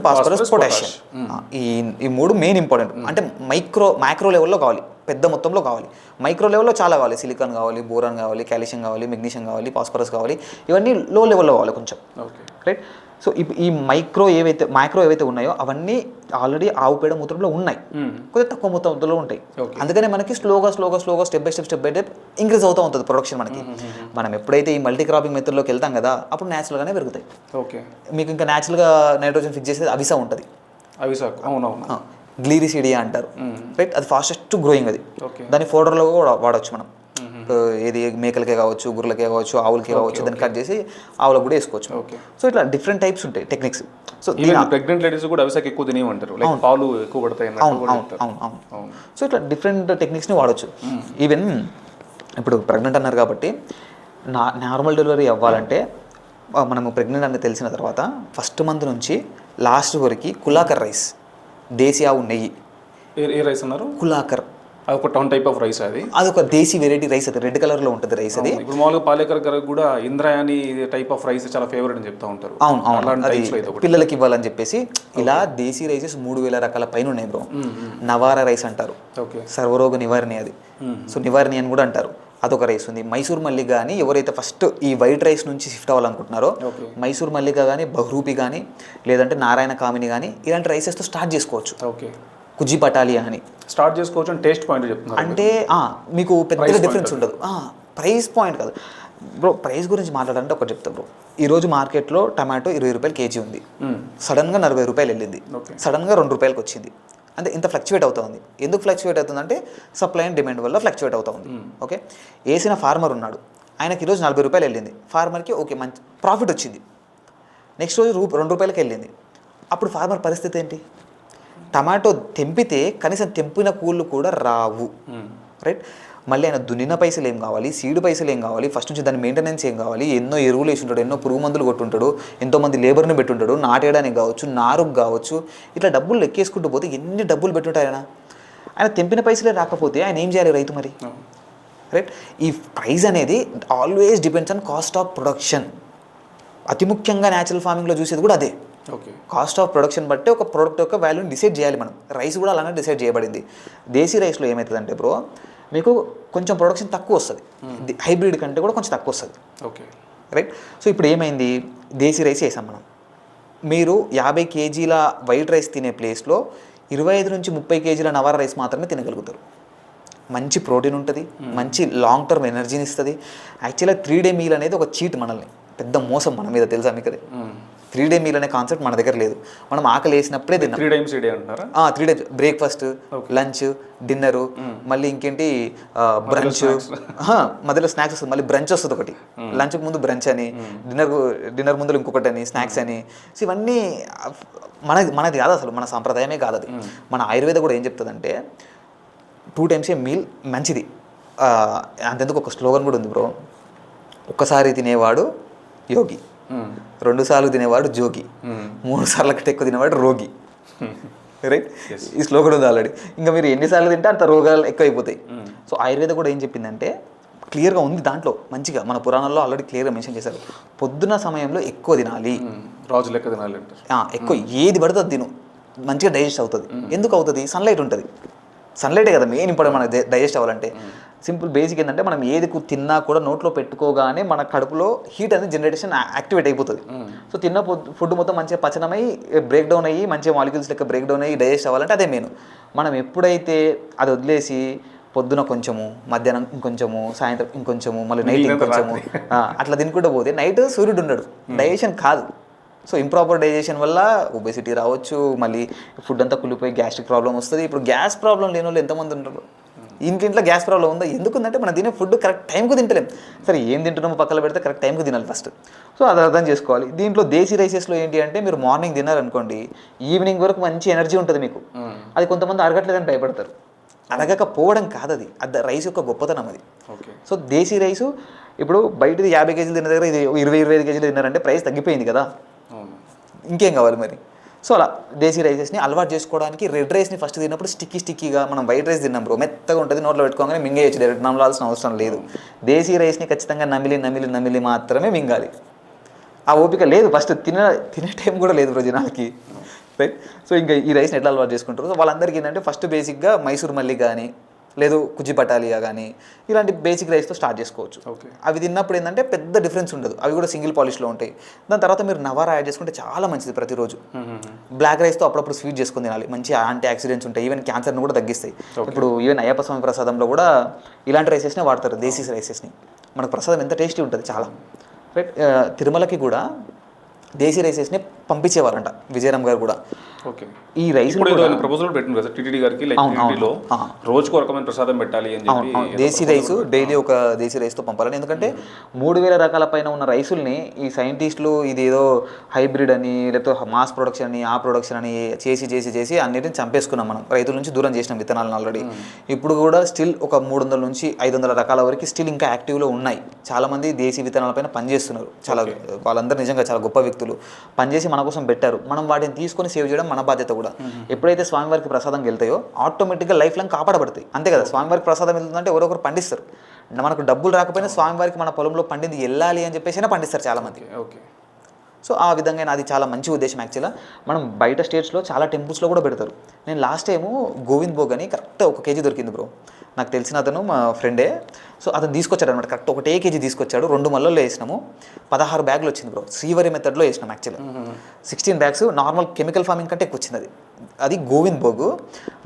ఫాస్ఫరస్, పొటాషియం. ఈ 3 మెయిన్ ఇంపార్టెంట్. అంటే మైక్రో లెవెల్లో కావాలి, పెద్ద మొత్తంలో కావాలి. మైక్రో లెవెల్లో చాలా కావాలి, సిలికాన్ కావాలి, బోరాన్ కావాలి, కాల్షియం కావాలి, మెగ్నీషియం కావాలి, ఫాస్ఫరస్ కావాలి. ఇవన్నీ లో లెవెల్లో కావాలి కొంచెం, రైట్? సో ఈ మైక్రో ఏవైతే ఉన్నాయో అవన్నీ ఆల్రెడీ ఆవు పేడ మూత్రంలో ఉన్నాయి, కొద్దిగా తక్కువ మొత్తంలో ఉంటాయి. అందుకనే మనకి స్లోగా స్టెప్ బై స్టెప్ ఇంక్రీజ్ అవుతూ ఉంటుంది ప్రొడక్షన్ మనకి. మనం ఎప్పుడైతే ఈ మల్టీ క్రాపింగ్ మెథడ్లోకి వెళ్తాం కదా, అప్పుడు న్యాచురల్గానే పెరుగుతాయి. ఓకే, మీకు ఇంకా న్యాచురల్గా నైట్రోజన్ ఫిక్స్ చేసేది అవిసా ఉంటుంది. గ్లీరిసిడియా అంటారు, రైట్? అది ఫాస్టెస్ట్ గ్రోయింగ్. అది దాన్ని ఫోడర్లో కూడా వాడచ్చు మనం. ఏది మేకలకే కావచ్చు, గుర్రెలకే కావచ్చు, ఆవులకే కావచ్చు, దాన్ని కట్ చేసి ఆవులకు కూడా వేసుకోవచ్చు. సో ఇట్లా డిఫరెంట్ టైప్స్ ఉంటాయి టెక్నిక్స్. సో ప్రెగ్నెంట్ లేడీస్ కూడా అవిసాకి ఎక్కువ తినేమంటారు, పాలు ఎక్కువ పడతాయి. అవును. సో ఇట్లా డిఫరెంట్ టెక్నిక్స్ని వాడచ్చు. ఈవెన్ ఇప్పుడు ప్రెగ్నెంట్ అన్నారు కాబట్టి నార్మల్ డెలివరీ అవ్వాలంటే మనము ప్రెగ్నెంట్ అని తెలిసిన తర్వాత ఫస్ట్ మంత్ నుంచి లాస్ట్ వరకు కులాకర్ రైస్, దేశీ ఆవు నెయ్యి. ఏ రైస్ అన్నారు? కులాకర్. అదొక టైప్ ఆఫ్ రైస్. అది ఒక దేశీ వెరైటీ రైస్. అది రెడ్ కలర్లో ఉంటుంది రైస్. అది ఇప్పుడు మామూలుగా పాలేకర్ గారు కూడా ఇంద్రాయణి టైప్ ఆఫ్ రైస్ చాలా ఫేవరెట్ అని చెప్తా ఉంటారు. అవును. అది పిల్లలకి ఇవ్వాలని చెప్పేసి ఇలా దేశీ రైసెస్ 3000 రకాల పైన ఉన్నాయి బ్రో. నవారా రైస్ అంటారు, సర్వరోగ నివారణి. అది సో నివారణి అని కూడా అంటారు. అదొక రైస్ ఉంది. మైసూర్ మల్లిక కానీ ఎవరైతే ఫస్ట్ ఈ వైట్ రైస్ నుంచి షిఫ్ట్ అవ్వాలనుకుంటున్నారో మైసూర్ మల్లిక కానీ, బహ్రూపి కానీ, లేదంటే నారాయణ కామిని కానీ ఇలాంటి రైసెస్తో స్టార్ట్ చేసుకోవచ్చు. ఓకే, కుజి పటాలియా అని స్టార్ట్ చేసుకోవచ్చు. అని టేస్ట్ పాయింట్ చెప్తున్నారు అంటే మీకు పెద్దగా డిఫరెన్స్ ఉండదు. ప్రైస్ పాయింట్ కాదు బ్రో. ప్రైస్ గురించి మాట్లాడాలంటే ఒకటి చెప్తా బ్రో. ఈరోజు మార్కెట్లో టమాటో 20 రూపాయలు కేజీ ఉంది. సడన్గా 40 రూపాయలు వెళ్ళింది, సడన్గా 2 రూపాయలకి వచ్చింది. అంటే ఇంత ఫ్లక్చువేట్ అవుతుంది. ఎందుకు ఫ్లక్చువేట్ అవుతుందంటే సప్లై అండ్ డిమాండ్ వల్ల ఫ్లక్చువేట్ అవుతుంది. ఓకే, వేసిన ఫార్మర్ ఉన్నాడు, ఆయనకి ఈరోజు 40 రూపాయలు వెళ్ళింది. ఫార్మర్కి ఓకే మంచి ప్రాఫిట్ వచ్చింది. నెక్స్ట్ రోజు 2 రూపాయలకి వెళ్ళింది. అప్పుడు ఫార్మర్ పరిస్థితి ఏంటి? టమాటో తెంపితే కనీసం తెంపిన కూళ్ళు కూడా రావు, రైట్? మళ్ళీ ఆయన దున్నిన పైసలు ఏం కావాలి, సీడ్ పైసలు ఏం కావాలి, ఫస్ట్ నుంచి దాని మెయింటెనెన్స్ ఏం కావాలి, ఎన్నో ఎరువులు వేసి ఉంటాడు, ఎన్నో పురుగు మందులు కొట్టుంటాడు, ఎంతోమంది లేబర్ని పెట్టుంటాడు, నాటేయడానికి కావచ్చు, నారుకు కావచ్చు, ఇట్లా డబ్బులు లెక్కేసుకుంటూ పోతే ఎన్ని డబ్బులు పెట్టుంటాయి ఆయన తెంపిన పైసలే రాకపోతే ఆయన ఏం చేయాలి రైతు మరి, రైట్? ఈ ప్రైస్ అనేది always depends on cost of production. అతి ముఖ్యంగా న్యాచురల్ ఫార్మింగ్లో చూసేది కూడా అదే. ఓకే, కాస్ట్ ఆఫ్ ప్రొడక్షన్ బట్టి ఒక ప్రోడక్ట్ యొక్క వాల్యూని డిసైడ్ చేయాలి మనం. రైస్ కూడా అలానే డిసైడ్ చేయబడింది. దేశీ రైస్లో ఏమవుతుందంటే బ్రో, మీకు కొంచెం ప్రొడక్షన్ తక్కువ వస్తుంది, హైబ్రిడ్ కంటే కూడా కొంచెం తక్కువ వస్తుంది. Okay, right? సో ఇప్పుడు ఏమైంది, దేశీ రైస్ వేసాం మనం. మీరు 50 కేజీల వైట్ రైస్ తినే ప్లేస్లో 25 నుంచి 30 కేజీల నవార రైస్ మాత్రమే తినగలుగుతారు. మంచి ప్రోటీన్ ఉంటుంది, మంచి లాంగ్ టర్మ్ ఎనర్జీని ఇస్తుంది. యాక్చువల్గా 3 డే మీల్ అనేది ఒక చీట్, మనల్ని పెద్ద మోసం మన మీద, తెలుసా మీకు అది? 3 డే మీల్ అనే కాన్సెప్ట్ మన దగ్గర లేదు. మనం ఆకలి వేసినప్పుడే తిన్నాం. 3 times a day అంటారా? 3 డేస్, బ్రేక్ఫాస్ట్, లంచ్, డిన్నరు, మళ్ళీ ఇంకేంటి బ్రంచ్, మధ్యలో స్నాక్స్ వస్తుంది, మళ్ళీ బ్రంచ్ వస్తుంది ఒకటి, లంచ్కి ముందు బ్రంచ్ అని, డిన్నర్ ముందు ఇంకొకటి అని, స్నాక్స్ అని. సో ఇవన్నీ మనది కాదు, అసలు మన సాంప్రదాయమే కాదు అది. మన ఆయుర్వేద కూడా ఏం చెప్తుందంటే 2 times a మీల్ మంచిది. అంతెందుకు ఒక స్లోగన్ కూడా ఉంది బ్రో, ఒక్కసారి తినేవాడు యోగి, 2 సార్లు తినేవాడు జోగి, 3 సార్ల కంటే ఎక్కువ తినేవాడు రోగి, రైట్? ఈ స్లోగన్ ఉంది ఆల్రెడీ. ఇంకా మీరు ఎన్నిసార్లు తింటే అంత రోగాలు ఎక్కువైపోతాయి. సో ఆయుర్వేద కూడా ఏం చెప్పిందంటే క్లియర్గా ఉంది దాంట్లో, మంచిగా మన పురాణాల్లో ఆల్రెడీ క్లియర్గా మెన్షన్ చేశారు. పొద్దున్న సమయంలో ఎక్కువ తినాలి, రాజు లెక్క తినాలి అంటారు. ఎక్కువ ఏది పడితే అది తిను, మంచిగా డైజెస్ట్ అవుతుంది. ఎందుకు అవుతుంది? సన్లైట్ ఉంటుంది. సన్లైటే కదా మెయిన్ ఇంపార్టెంట్ మనకి డైజెస్ట్ అవ్వాలంటే. సింపుల్ బేసిక్ ఏంటంటే మనం ఏది తిన్నా కూడా నోట్లో పెట్టుకోగానే మన కడుపులో హీట్ అనేది జనరేషన్ యాక్టివేట్ అయిపోతుంది. సో తిన్న ఫుడ్ మొత్తం మంచిగా పచనమై బ్రేక్ డౌన్ అయ్యి మంచిగా మాలిక్యూల్స్ లెక్క బ్రేక్ డౌన్ అయ్యి డైజెస్ట్ అవ్వాలంటే అదే మెయిన్. మనం ఎప్పుడైతే అది వదిలేసి పొద్దున కొంచెము, మధ్యాహ్నం ఇంకొంచెము, సాయంత్రం ఇంకొంచెము, మళ్ళీ నైట్ ఇంకొంచెము అట్లా తినుకుంటూ పోతే నైట్ సూర్యుడు ఉండడు, డైజెషన్ కాదు. సో ఇంప్రాపర్ డైజెషన్ వల్ల ఒబేసిటీ రావచ్చు, మళ్ళీ ఫుడ్ అంతా కుళ్ళిపోయి గ్యాస్ట్రిక్ ప్రాబ్లం వస్తుంది. ఇప్పుడు గ్యాస్ ప్రాబ్లం లేని వాళ్ళు ఎంతమంది ఉంటారు? ఇంట్లో గ్యాస్ ప్రాబ్లం ఉందా? ఎందుకుందంటే మనం తినే ఫుడ్ కరెక్ట్ టైంకు తింటలేం. సరే ఏం తింటున్నామో పక్కన పెడితే కరెక్ట్ టైంకు తినాలి ఫస్ట్. సో అది అర్థం చేసుకోవాలి. దీంట్లో దేశీ రైసెస్లో ఏంటి అంటే మీరు మార్నింగ్ తిన్నారనుకోండి, ఈవినింగ్ వరకు మంచి ఎనర్జీ ఉంటుంది మీకు. అది కొంతమంది అరగట్లేదని భయపడతారు. అరగకపోవడం కాదు, అది రైస్ యొక్క గొప్పతనం అది. సో దేశీ రైసు ఇప్పుడు బయటది 50 కేజీలు తిన్న దగ్గర ఇది 20-25 కేజీలు తిన్నారంటే ప్రైస్ తగ్గిపోయింది కదా, ఇంకేం కావాలి మరి? సో అలా దేశీ రైసెస్ని అలవాటు చేసుకోవడానికి రెడ్ రైస్ని ఫస్ట్ తిన్నప్పుడు స్టిక్కీగా, మనం వైట్ రైస్ తిన్నాం బ్రో, మెత్తగా ఉంటుంది, నోట్లో పెట్టుకోగానే మింగేయచ్చు, డైరెక్ట్ నమ్మలాల్సిన అవసరం లేదు. దేశీ రైస్ని ఖచ్చితంగా నమిలి మాత్రమే మింగాలి. ఆ ఓపిక లేదు, ఫస్ట్ తినే టైం కూడా లేదు బ్రో జనాలకి, రైట్? సో ఇంకా ఈ రైస్ని ఎట్లా అలవాటు చేసుకుంటారు? సో వాళ్ళందరికీ ఏంటంటే ఫస్ట్ బేసిక్గా మైసూర్ మల్లి కానీ, లేదు కుజ్జి పటాలియా కానీ, ఇలాంటి బేసిక్ రైస్తో స్టార్ట్ చేసుకోవచ్చు. అవి తిన్నప్పుడు ఏంటంటే పెద్ద డిఫరెన్స్ ఉండదు, అవి కూడా సింగిల్ పాలిష్లో ఉంటాయి. దాని తర్వాత మీరు నవారా యాడ్ చేసుకుంటే చాలా మంచిది ప్రతిరోజు. బ్లాక్ రైస్తో అప్పుడప్పుడు స్వీట్ చేసుకొని తినాలి, మంచి యాంటీ ఆక్సిడెంట్స్ ఉంటాయి, ఈవెన్ క్యాన్సర్ని కూడా తగ్గిస్తాయి. ఇప్పుడు ఈవెన్ అయ్యప్ప స్వామి ప్రసాదంలో కూడా ఇలాంటి రైసెస్నే వాడతారు, దేశీ రైసెస్ని. మనకు ప్రసాదం ఎంత టేస్టీ ఉంటుంది చాలా, రైట్? తిరుమలకి కూడా దేశీ రైసెస్ని పంపించేవారంట విజయరామ్ గారు కూడా. ఓకే, ఈ రైస్ ప్రపోజల్ పెట్టింది కదా టీటీడీ గారికి, రోజుకు ఒక రకమైన ప్రసాదం పెట్టాలి అని చెప్పి. దేశీ రైస్ డైలీ ఒక దేశీ రైస్తో పంపాలని. ఎందుకంటే 3000 రకాల పైన ఉన్న రైసుల్ని ఈ సైంటిస్టులు ఇది ఏదో హైబ్రిడ్ అని, లేకపోతే మాస్ ప్రొడక్షన్ అని, ఆ ప్రొడక్షన్ అని చేసి అన్నిటిని చంపేసుకున్నాం మనం, రైతుల నుంచి దూరం చేసినాం విత్తనాలను ఆల్రెడీ. ఇప్పుడు కూడా స్టిల్ ఒక 300 నుంచి 500 రకాల వరకు స్టిల్ ఇంకా యాక్టివ్లో ఉన్నాయి. చాలామంది దేశీ విత్తనాలపైన పనిచేస్తున్నారు, చాలా వాళ్ళందరూ నిజంగా చాలా గొప్ప వ్యక్తులు పనిచేసి మన కోసం పెట్టారు. మనం వాటిని తీసుకొని సేవ్ చేయడం మన బాధ్యత కూడా. ఎప్పుడైతే స్వామివారికి ప్రసాదం వెళ్తాయో ఆటోమేటిక్గా లైఫ్ లాంగ్ కాపాడబడతాయి, అంతే కదా? స్వామివారికి ప్రసాదం వెళ్తుందంటే ఎవరో ఒకరు పండిస్తారు. మనకు డబ్బులు రాకపోయినా స్వామివారికి మన పొలంలో పండింది వెళ్ళాలి అని చెప్పేసి పండిస్తారు చాలామంది. ఓకే, సో ఆ విధంగా అది చాలా మంచి ఉద్దేశం. యాక్చువల్గా మనం బయట స్టేట్స్లో చాలా టెంపుల్స్లో కూడా పెడతారు. నేను లాస్ట్ టైము గోవింద్ భోగ్ అని కరెక్ట్ 1 కేజీ దొరికింది బ్రో, నాకు తెలిసిన అతను మా ఫ్రెండే. సో అతను తీసుకొచ్చాడు అనమాట, కరెక్ట్ 1 కేజీ తీసుకొచ్చాడు. 2 మల్లల్లో వేసినాము, 16 బ్యాగులు వచ్చింది బ్రో. శ్రీవరి మెథడ్లో వేసినాం యాక్చువల్గా. 16 బ్యాగ్స్ నార్మల్ కెమికల్ ఫార్మింగ్ కంటే ఎక్కువ వచ్చింది అది. అది గోవింద్ భోగ్,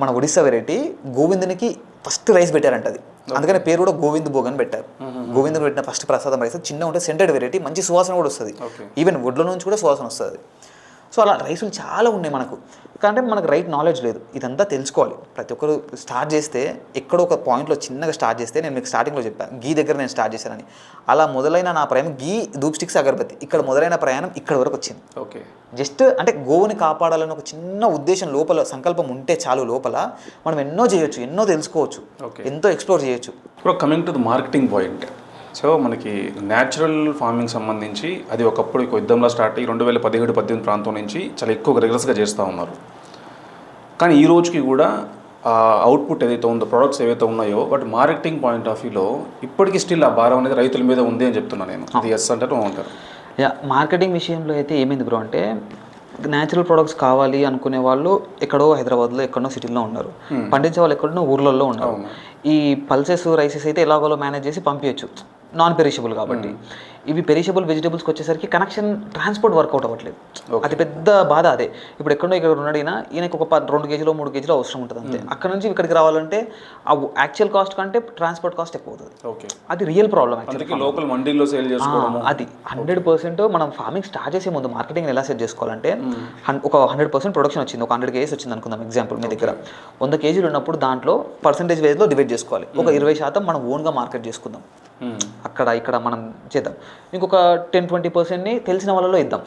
మన ఒడిస్సా వెరైటీ. గోవిందునికి ఫస్ట్ రైస్ పెట్టారంట అది, అందుకని పేరు కూడా గోవింద్ భోగ్ అని పెట్టారు. గోవిందుని పెట్టిన ఫస్ట్ ప్రసాదం రైస్ చిన్న ఉంటే సెంటెడ్ వెరైటీ, మంచి సువాసన కూడా వస్తుంది. ఈవెన్ వడ్ల నుంచి కూడా సువాసన వస్తుంది. సో అలా రైసులు చాలా ఉన్నాయి మనకు, కానీ మనకు రైట్ నాలెడ్జ్ లేదు. ఇదంతా తెలుసుకోవాలి ప్రతి ఒక్కరు. స్టార్ట్ చేస్తే ఎక్కడో ఒక పాయింట్లో చిన్నగా స్టార్ట్ చేస్తే, నేను మీకు స్టార్టింగ్లో చెప్పాను గీ దగ్గర నేను స్టార్ట్ చేశానని, అలా మొదలైన నా ప్రయాణం గీ, ధూప్ స్టిక్స్, అగరబత్తి, ఇక్కడ మొదలైన ప్రయాణం ఇక్కడ వరకు వచ్చింది. ఓకే, జస్ట్ అంటే గోవుని కాపాడాలని ఒక చిన్న ఉద్దేశం లోపల, సంకల్పం ఉంటే చాలు, లోపల మనం ఎన్నో చేయొచ్చు, ఎన్నో తెలుసుకోవచ్చు, ఎంతో ఎక్స్ప్లోర్ చేయొచ్చు. ఇప్పుడు coming to the marketing point, so మనకి న్యాచురల్ ఫార్మింగ్ సంబంధించి అది ఒకప్పుడు యుద్ధంలో స్టార్ట్ అయ్యి 2017-18 ప్రాంతం నుంచి చాలా ఎక్కువ రిగ్రెస్గా చేస్తూ ఉన్నారు. కానీ ఈ రోజుకి కూడా అవుట్పుట్ ఏదైతే ఉందో, ప్రొడక్ట్స్ ఏవైతే ఉన్నాయో వాటి మార్కెటింగ్ పాయింట్ ఆఫ్ వ్యూలో ఇప్పటికీ స్టిల్ ఆ భారం అనేది రైతుల మీద ఉంది అని చెప్తున్నాను నేను. అది ఎస్ అంటారు ఉంటారు. మార్కెటింగ్ విషయంలో అయితే ఏమైంది బ్రో అంటే, న్యాచురల్ ప్రొడక్ట్స్ కావాలి అనుకునే వాళ్ళు ఎక్కడో హైదరాబాద్లో, ఎక్కడో సిటీలో ఉన్నారు, పండించే వాళ్ళు ఎక్కడో ఊర్లలో ఉన్నారు. ఈ పల్సెస్, రైసెస్ అయితే ఎలాగోలో మేనేజ్ చేసి పంపించచ్చు, నాన్ పెరిషబుల్ కాబట్టి. ఇవి పెరిషబుల్ వెజిటబుల్స్కి వచ్చేసరికి కనెక్షన్, ట్రాన్స్పోర్ట్ వర్కౌట్ అవ్వట్లేదు. అది పెద్ద బాధ. అదే ఇప్పుడు ఎక్కడో ఇక్కడ ఉన్నాడినా ఈయనకి ఒక 2 కేజీలు 3 కేజీలు అవసరం ఉంటుంది అంతే. అక్కడ నుంచి ఇక్కడికి రావాలంటే ఆ యాక్చువల్ కాస్ట్ కంటే ట్రాన్స్పోర్ట్ కాస్ట్ ఎక్కువ అవుతుంది. అది రియల్ ప్రాబ్లం. లోకల్ మండీలో సేల్ చేసుకోవడం అది 100%. మనం ఫార్మింగ్ స్టార్ట్ చేసే ముందు మార్కెటింగ్ ఎలా సెట్ చేసుకోవాలంటే, ఒక 100% ప్రొడక్షన్ వచ్చింది, ఒక 100 కేజీస్ వచ్చింది అనుకుందాం ఎగ్జాంపుల్. మీ దగ్గర 100 కేజీలు ఉన్నప్పుడు దాంట్లో పర్సెంటేజ్ వేజ్లో డివైడ్ చేసుకోవాలి. ఒక 20% మనం ఓన్గా మార్కెట్ చేసుకుందాం, అక్కడ ఇక్కడ మనం చేద్దాం. ఇంకొక 10-20%ని తెలిసిన వాళ్ళలో ఇద్దాం.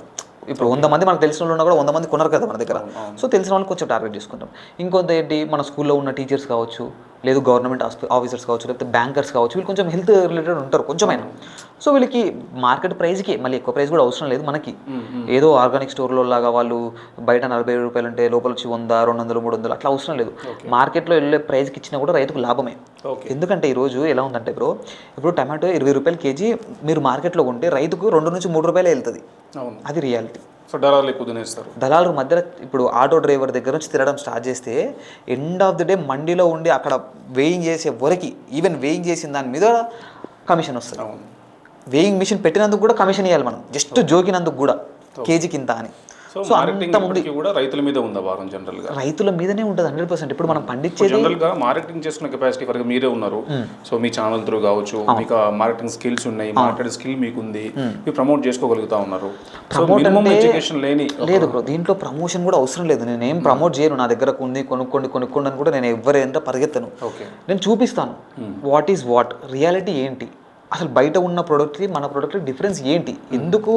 ఇప్పుడు 100 మంది మనకు తెలిసిన వాళ్ళు ఉన్నా కూడా 100 మంది కొన్నారు కదా మన దగ్గర, సో తెలిసిన వాళ్ళు కొంచెం టార్గెట్ చేసుకుంటాం. ఇంకొంత ఏంటి, మన స్కూల్లో ఉన్న టీచర్స్ కావచ్చు, లేదు గవర్నమెంట్ ఆఫీసర్స్ కావచ్చు, లేకపోతే బ్యాంకర్స్ కావచ్చు, వీళ్ళు కొంచెం హెల్త్ రిలేటెడ్ ఉంటారు కొంచెమైనా. సో వీళ్ళకి మార్కెట్ ప్రైస్కి మళ్ళీ ఎక్కువ ప్రైస్ కూడా అవసరం లేదు మనకి. ఏదో ఆర్గానిక్ స్టోర్లో లాగా వాళ్ళు బయట 40 రూపాయలు అంటే లోపల వచ్చి 100, 200, 300 అట్లా అవసరం లేదు. మార్కెట్లో వెళ్ళే ప్రైస్కి ఇచ్చినా కూడా రైతుకు లాభమే. ఎందుకంటే ఈరోజు ఎలా ఉందంటే బ్రో, ఇప్పుడు టమాటో 20 రూపాయలు కేజీ మీరు మార్కెట్లో కొంటే రైతుకు 2 నుంచి 3 రూపాయలే వెళ్తుంది. అది రియాలిటీ. సో దళాలు ఎక్కువ తినేస్తారు. దళాలు మధ్యలో ఇప్పుడు ఆటో డ్రైవర్ దగ్గర నుంచి తిరగడం స్టార్ట్ చేస్తే ఎండ్ ఆఫ్ ది డే మండీలో ఉండి అక్కడ వేయింగ్ చేసే వరకు, ఈవెన్ వేయింగ్ చేసిన దాని మీద కమిషన్ వస్తుంది. వేయింగ్ మిషన్ పెట్టినందుకు కూడా కమిషన్ ఇవ్వాలి మనం, జస్ట్ జోకినందుకు కూడా కేజీకి ఇంత అని. సో మార్కెటింగ్ కూడా రైతుల మీద ఉందా భారం? జనరల్గా రైతుల మీదనే ఉంటుంది 100%. ఇప్పుడు మనం పండించేది జనరల్గా మార్కెటింగ్ చేసుకునే కెపాసిటీ వరకు మీరే ఉన్నారు. సో మీ ఛానల్ త్రూ కావచ్చు, మీకు మార్కెటింగ్ స్కిల్స్ ఉన్నాయి, మార్కెటింగ్ స్కిల్ మీకు ఉంది, మీరు ప్రమోట్ చేసుకోగలుగుతా ఉన్నారు. ఎడ్యుకేషన్ లేదు బ్రో, దీంట్లో ప్రమోషన్ కూడా అవసరం లేదు. నేను ఏం ప్రమోట్ చేయను, నా దగ్గర ఉంది కొనుక్కోండి అని కూడా నేను ఎవరైనా పరిగెత్తను. నేను చూపిస్తాను వాట్ ఈజ్ వాట్, రియాలిటీ ఏంటి, అసలు బయట ఉన్న ప్రోడక్ట్కి మన ప్రోడక్ట్కి డిఫరెన్స్ ఏంటి, ఎందుకు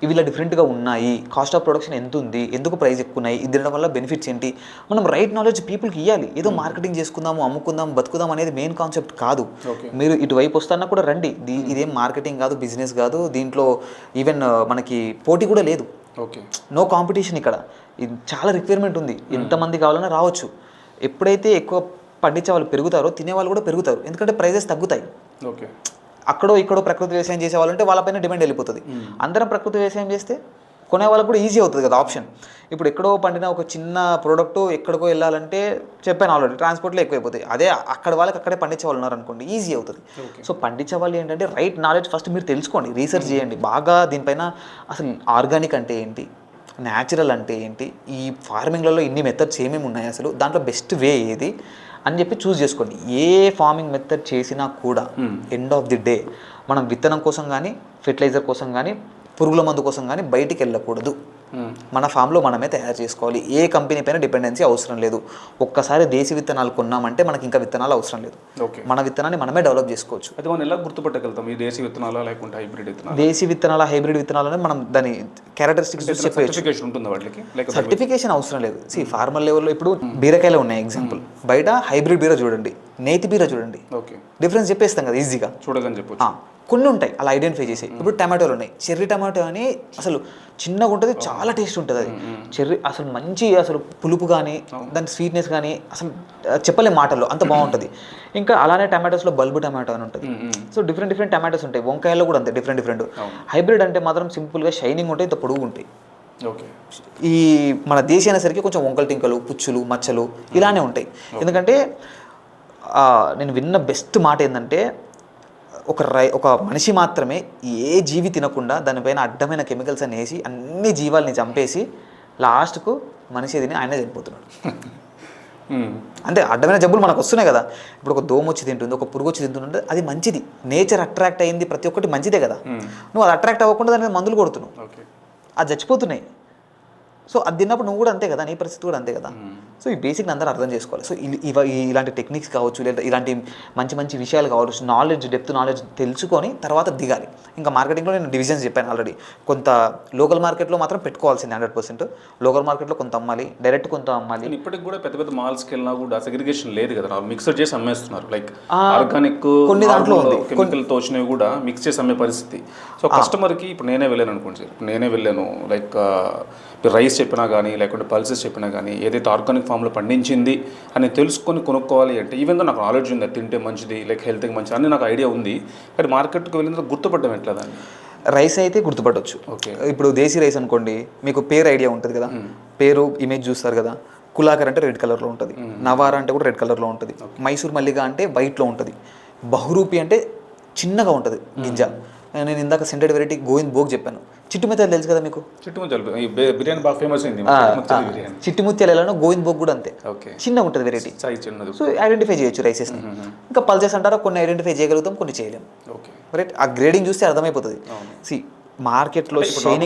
ఇవి ఇలా డిఫరెంట్గా ఉన్నాయి, కాస్ట్ ఆఫ్ ప్రొడక్షన్ ఎంత ఉంది, ఎందుకు ప్రైస్ ఎక్కువ ఉన్నాయి, ఇది తినడం వల్ల బెనిఫిట్స్ ఏంటి, మనం రైట్ నాలెడ్జ్ పీపుల్కి ఇవ్వాలి. ఏదో మార్కెటింగ్ చేసుకుందాము, అమ్ముకుందాం, బతుకుదాం అనేది మెయిన్ కాన్సెప్ట్ కాదు. మీరు ఇటువైపు వస్తానా కూడా రండి, ఇదేం మార్కెటింగ్ కాదు, బిజినెస్ కాదు, దీంట్లో ఈవెన్ మనకి పోటీ కూడా లేదు. No competition. ఇక్కడ చాలా రిక్వైర్మెంట్ ఉంది, ఎంతమంది కావాలన్నా రావచ్చు. ఎప్పుడైతే ఎక్కువ పండించే వాళ్ళు పెరుగుతారో తినేవాళ్ళు కూడా పెరుగుతారు, ఎందుకంటే ప్రైజెస్ తగ్గుతాయి. అక్కడో ఇక్కడో ప్రకృతి వ్యవసాయం చేసే వాళ్ళంటే వాళ్ళపైన డిమాండ్ వెళ్ళిపోతుంది. అందరం ప్రకృతి వ్యవసాయం చేస్తే కొనే వాళ్ళకు కూడా ఈజీ అవుతుంది కదా ఆప్షన్. ఇప్పుడు ఎక్కడో పండిన ఒక చిన్న ప్రోడక్ట్ ఎక్కడికో వెళ్ళాలంటే చెప్పాను ఆల్రెడీ, ట్రాన్స్పోర్ట్లో ఎక్కువైపోతాయి. అదే అక్కడ వాళ్ళకి అక్కడే పండించే వాళ్ళు ఉన్నారనుకోండి, ఈజీ అవుతుంది. సో పండించే వాళ్ళు ఏంటంటే రైట్ నాలెడ్జ్ ఫస్ట్ మీరు తెలుసుకోండి, రీసెర్చ్ చేయండి బాగా దీనిపైన. అసలు ఆర్గానిక్ అంటే ఏంటి, న్యాచురల్ అంటే ఏంటి, ఈ ఫార్మింగ్లలో ఇన్ని మెథడ్స్ ఏమేమి ఉన్నాయి, అసలు దాంట్లో బెస్ట్ వే ఏది అని చెప్పి చూస్ చేసుకోండి. ఏ ఫార్మింగ్ మెథడ్ చేసినా కూడా ఎండ్ ఆఫ్ ది డే మనం విత్తనం కోసం కానీ, ఫెర్టిలైజర్ కోసం కానీ, పురుగుల మందు కోసం కానీ బయటికి వెళ్ళకూడదు. మన ఫామ్లో మనమే తయారు చేసుకోవాలి. ఏ కంపెనీ పైన డిపెండెన్సీ అవసరం లేదు. ఒక్కసారి దేశీ విత్తనాలు కొన్నామంటే మనకి ఇంకా విత్తనాలు అవసరం లేదు. మన విత్తనాన్ని మనమే డెవలప్ చేసుకోవచ్చు. అయితే మనం ఎలా గుర్తుపట్టగలుగుతాం ఈ దేశీ విత్తనాలు లేకుంటే హైబ్రిడ్ విత్తనాలు? దేశీ విత్తనాల హైబ్రిడ్ విత్తనాలని మనం దాని క్యారెక్టరిస్టిక్స్ సర్టిఫికేషన్ ఉంటుంది వాటికి? సర్టిఫికేషన్ అవసరం లేదు. ఫార్మల్ లెవెల్లో ఇప్పుడు బీరకాయలు ఉన్నాయి ఎగ్జాంపుల్, బయట హైబ్రిడ్ బీర చూడండి, నేతి బీర చూడండి, డిఫరెన్స్ చెప్పేస్తాం కదా ఈజీగా, చూడదని చెప్పొచ్చు. కొన్ని ఉంటాయి అలా ఐడెంటిఫై చేసి. ఇప్పుడు టమాటోలు ఉన్నాయి, చెర్రీ టమాటో అని అసలు చిన్నగా ఉంటుంది, చాలా టేస్ట్ ఉంటుంది అది. చెర్రీ అసలు మంచి, అసలు పులుపు కానీ దాని స్వీట్నెస్ కానీ అసలు చెప్పలే మాటల్లో, అంత బాగుంటుంది. ఇంకా అలానే టమాటోస్లో బల్బు టమాటో అని ఉంటుంది. సో డిఫరెంట్ టమాటోస్ ఉంటాయి. వంకాయల్లో కూడా అంతే డిఫరెంట్. హైబ్రిడ్ అంటే మాత్రం సింపుల్గా షైనింగ్ ఉంటాయి, ఇంత పొడుగు ఉంటాయి. ఈ మన దేశీ అనేసరికి కొంచెం వంకలు టింకలు, పుచ్చులు, మచ్చలు ఇలానే ఉంటాయి. ఎందుకంటే నేను విన్న బెస్ట్ మాట ఏంటంటే, ఒక మనిషి మాత్రమే ఏ జీవి తినకుండా దానిపైన అడ్డమైన కెమికల్స్ అని వేసి అన్ని జీవాల్ని చంపేసి లాస్ట్కు మనిషి తిని ఆయనే చనిపోతున్నాడు. అంటే అడ్డమైన జబ్బులు మనకు వస్తున్నాయి కదా. ఇప్పుడు ఒక దోమ వచ్చి తింటుంది, ఒక పురుగు వచ్చి తింటుంటే అది మంచిది, నేచర్ అట్రాక్ట్ అయింది, ప్రతి ఒక్కటి మంచిదే కదా. నువ్వు అది అట్రాక్ట్ అవ్వకుండా దాని మీద మందులు కొడుతున్నావు, అది చచ్చిపోతున్నాయి. సో అది తిన్నప్పుడు నువ్వు కూడా అంతే కదా, నీ పరిస్థితి కూడా అంతే కదా. సో ఈ బేసిక్ని అందరూ అర్థం చేసుకోవాలి. సో ఇలాంటి టెక్నిక్స్ కావచ్చు, లేదా ఇలాంటి మంచి మంచి విషయాలు కావచ్చు, నాలెడ్జ్ డెప్త్ నాలెడ్జ్ తెలుసుకొని తర్వాత దిగాలి. ఇంకా మార్కెటింగ్లో నేను డివిజన్స్ చెప్పాను ఆల్రెడీ. కొంత లోకల్ మార్కెట్లో మాత్రం పెట్టుకోవాల్సింది 100%. లోకల్ మార్కెట్లో కొంత అమ్మాలి, డైరెక్ట్ కొంత అమ్మాలి. ఇప్పటికి కూడా పెద్ద పెద్ద మాల్స్కి వెళ్ళినా కూడా సెగ్రిగేషన్ లేదు కదా, మిక్సర్ చేసి అమ్మేస్తున్నారు. లైక్ ఆర్గానిక్ కొన్ని దాంట్లో ఉంది, కెమికల్తో వచ్చినవి కూడా మిక్స్ చేసి అమ్మే పరిస్థితి. సో కస్టమర్కి ఇప్పుడు నేనే వెళ్ళాను అనుకోండి సార్, నేనే వెళ్ళాను లైక్ రైస్ చెప్పినా కానీ లేకుంటే పల్సెస్ చెప్పినా కానీ ఏదైతే ఆర్గానిక్ ఫామ్లో పండించింది అని తెలుసుకొని కొనుక్కోవాలి అంటే ఈవెన్ దో నాకు నాలెడ్జ్ ఉంది, తింటే మంచిది లైక్ హెల్త్కి మంచిది అని నాకు ఐడియా ఉంది. కానీ మార్కెట్కి వెళ్ళిన తర్వాత గుర్తుపట్టడం ఎట్లా దాన్ని? రైస్ అయితే గుర్తుపట్టవచ్చు. ఓకే, ఇప్పుడు దేశీ రైస్ అనుకోండి, మీకు పేరు ఐడియా ఉంటుంది కదా, పేరు ఇమేజ్ చూస్తారు కదా. కులాకర్ అంటే రెడ్ కలర్లో ఉంటుంది, నవారా అంటే కూడా రెడ్ కలర్లో ఉంటుంది, మైసూర్ మల్లిగా అంటే వైట్లో ఉంటుంది, బహురూపి అంటే చిన్నగా ఉంటుంది గింజ. నేను ఇందాక సెంటెడ్ వెరైటీ గోవింద్ భోగ్ చెప్పాను. చిట్టుముత్యాలు తెలుసు కదా మీకు, బిర్యానీ బాగా ఫేమస్ అయింది. చిట్టుముత్యాలలో గోవింద్ భోగ్ కూడా అంతే, చిన్నగా ఉంటుంది వెరైటీ. సో ఐడెంటిఫై చేయొచ్చు రైసెస్ని. ఇంకా పల్సెస్ అంటారా, కొన్ని ఐడెంటిఫై చేయగలుగుతాం, కొన్ని చేయలేము. రైట్, ఆ గ్రేడింగ్ చూస్తే అర్థమైపోతుంది. సి మార్కెట్లో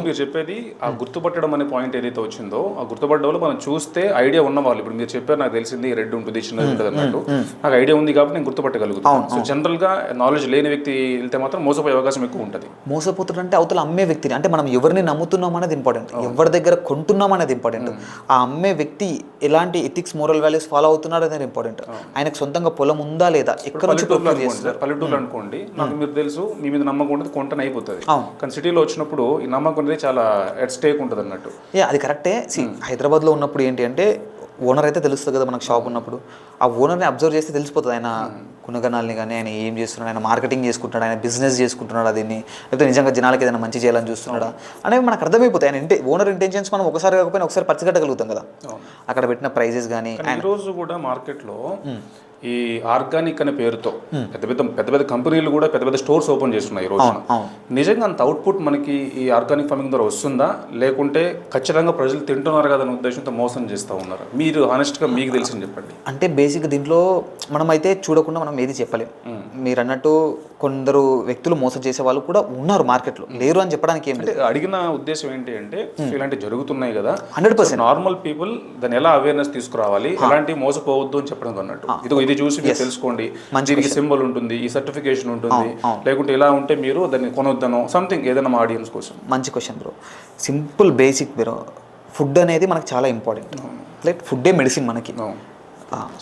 మీరు చెప్పేది ఆ గుర్తుపట్టడం అనే పాయింట్ ఏదైతే వచ్చిందో, ఆ గుర్తుపట్టడంలో మనం చూస్తే ఐడియా ఉన్న వాళ్ళు, ఇప్పుడు మీరు చెప్పారు నాకు తెలిసింది రెడ్ ఉంటుంది చిన్నది ఉంటుంది అన్నట్టు, నాకు ఐడియా ఉంది కాబట్టి నేను గుర్తుపట్టగలుగుతాను. సో జనరల్గా నాలెడ్జ్ లేని వ్యక్తి వెళ్తే మాత్రం మోసపోయే అవకాశం ఎక్కువ ఉంటుంది. మోసపోతుందంటే అవతల అమ్మే వ్యక్తిని, అంటే మనం ఎవరిని నమ్ముతున్నాం అనేది ఇంపార్టెంట్, ఎవరి దగ్గర కొంటున్నాం అనేది ఇంపార్టెంట్. ఆ అమ్మే వ్యక్తి ఎలాంటి ఎథిక్స్ మోరల్ వాల్యూస్ ఫాలో అవుతున్నాడు అనేది ఇంపార్టెంట్. ఆయనకు సొంతంగా పొలం ఉందా లేదా, ఎక్కడ నుంచి పల్లెటూరు అనుకోండి, నాకు మీరు తెలుసు మీ మీద నమ్మకం ఉంటుంది, కొంటనే అయిపోతుంది. కానీ సిటీలో వచ్చినప్పుడు ఈ నమ్మకం అనేది చాలా ఎట్ స్టేక్ ఉంటుంది అన్నట్టు. అది కరెక్టే. హైదరాబాద్లో ఉన్నప్పుడు ఏంటి అంటే ఓనర్ అయితే తెలుస్తుంది కదా మనకు, షాప్ ఉన్నప్పుడు ఆ ఓనర్ని అబ్జర్వ్ చేస్తే తెలిసిపోతుంది ఆయన గుణగణాలని కానీ, ఆయన ఏం చేస్తున్నాడు, ఆయన మార్కెటింగ్ చేసుకుంటున్నాడు, ఆయన బిజినెస్ చేసుకుంటున్నాడు, దీన్ని లేకపోతే నిజంగా జనాలకి ఏదైనా మంచి చేయాలని చూస్తున్నాడా అనేవి మనకు అర్థమైపోతాయి. ఆయన ఓనర్ ఇంటెన్షన్స్ మనం ఒకసారి కాకపోయినా ఒకసారి పచ్చిగట్టగలుగుతాం కదా, అక్కడ పెట్టిన ప్రైజెస్ కానీ. ఈరోజు కూడా మార్కెట్లో ఈ ఆర్గానిక్ అనే పేరుతో పెద్ద పెద్ద కంపెనీలు కూడా పెద్ద పెద్ద స్టోర్స్ ఓపెన్ చేస్తున్నాయి ఈ రోజున. నిజంగా అంత అవుట్పుట్ మనకి ఈ ఆర్గానిక్ ఫార్మింగ్ ద్వారా వస్తుందా, లేకుంటే ఖచ్చితంగా ప్రజలు తింటున్నారు కదా అనే ఉద్దేశంతో మోసం చేస్తూ ఉన్నారు? మీరు హానెస్ట్గా మీకు తెలిసింది చెప్పండి. అంటే బేసిక్ దీంట్లో మనం అయితే చూడకుండా మనం ఏది చెప్పలేం. మీరు అన్నట్టు కొందరు వ్యక్తులు మోసం చేసే వాళ్ళు కూడా ఉన్నారు మార్కెట్లో, లేరు అని చెప్పడానికి ఏం లేదు. అడిగిన ఉద్దేశం ఏంటి అంటే ఇలాంటివి జరుగుతున్నాయి కదా, 100% నార్మల్ పీపుల్ దాన్ని ఎలా అవేర్నెస్ తీసుకురావాలి, ఎలాంటి మోసపోవద్దు అని చెప్పడం అన్నట్టు. ఇది చూసి మీరు తెలుసుకోండి, దీనికి సింబల్ ఉంటుంది, ఈ సర్టిఫికేషన్ ఉంటుంది, లేకుంటే ఇలా ఉంటే మీరు దాన్ని కొనొద్దనో సంథింగ్ ఏదైనా మా ఆడియన్స్ కోసం. మంచి question bro. Simple basic bro, food అనేది మనకు చాలా ఇంపార్టెంట్. లైక్ ఫుడ్డే మెడిసిన్ మనకి.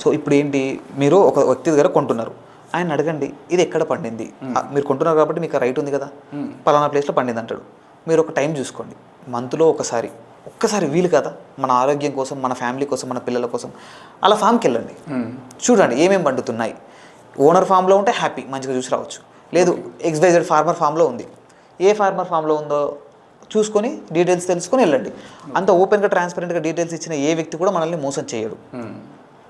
సో ఇప్పుడు ఏంటి, మీరు ఒక వ్యక్తి దగ్గర కొంటున్నారు, ఆయన అడగండి ఇది ఎక్కడ పండింది, మీరు కొంటున్నారు కాబట్టి మీకు రైట్ ఉంది కదా, పలానా ప్లేస్లో పండింది అంటాడు. మీరు ఒక టైం చూసుకోండి, మంత్లో ఒక్కసారి వీలు కదా, మన ఆరోగ్యం కోసం, మన ఫ్యామిలీ కోసం, మన పిల్లల కోసం అలా ఫామ్కి వెళ్ళండి, చూడండి ఏమేమి పండుతున్నాయి. ఓనర్ ఫామ్లో ఉంటే హ్యాపీ, మంచిగా చూసి రావచ్చు. లేదు XYZ ఫార్మర్ ఫామ్లో ఉంది, ఏ ఫార్మర్ ఫామ్లో ఉందో చూసుకొని డీటెయిల్స్ తెలుసుకొని వెళ్ళండి. అంత ఓపెన్గా ట్రాన్స్పరెంట్గా డీటెయిల్స్ ఇచ్చిన ఏ వ్యక్తి కూడా మనల్ని మోసం చేయడు.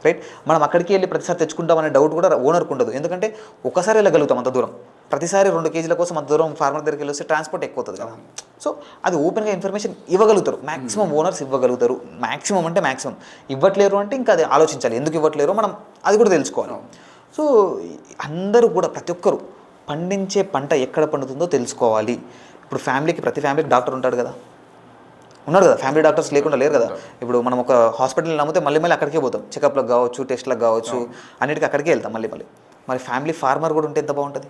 రైట్, మనం అక్కడికి వెళ్ళి ప్రతిసారి తెచ్చుకుంటామనే డౌట్ కూడా ఓనర్కి ఉండదు, ఎందుకంటే ఒకసారి వెళ్ళగలుగుతాం అంత దూరం. ప్రతిసారి 2 కేజీల కోసం అంత దూరం ఫార్మర్ దగ్గరికి వెళ్ళి వస్తే ట్రాన్స్పోర్ట్ ఎక్కువ అవుతుంది కదా. సో అది ఓపెన్గా ఇన్ఫర్మేషన్ ఇవ్వగలుగుతారు, మ్యాక్సిమం ఓనర్స్ ఇవ్వగలుగుతారు. మ్యాక్సిమం అంటే మ్యాక్సిమం ఇవ్వట్లేరు అంటే ఇంకా అది ఆలోచించాలి, ఎందుకు ఇవ్వట్లేరో మనం అది కూడా తెలుసుకోవాలి. సో అందరూ కూడా ప్రతి ఒక్కరు పండించే పంట ఎక్కడ పండుతుందో తెలుసుకోవాలి. ఇప్పుడు ప్రతి ఫ్యామిలీకి డాక్టర్ ఉంటాడు కదా, ఉన్నారు కదా, ఫ్యామిలీ డాక్టర్స్ లేకుండా లేరు కదా. ఇప్పుడు మనం ఒక హాస్పిటల్ నమ్మితే మళ్ళీ అక్కడికే పోతాం, చెకప్లకు కావచ్చు, టెస్ట్లకు కావచ్చు, అన్నిటికీ అక్కడికే వెళ్తాం మళ్ళీ. మరి ఫ్యామిలీ ఫార్మర్ కూడా ఉంటే ఎంత బాగుంటుంది.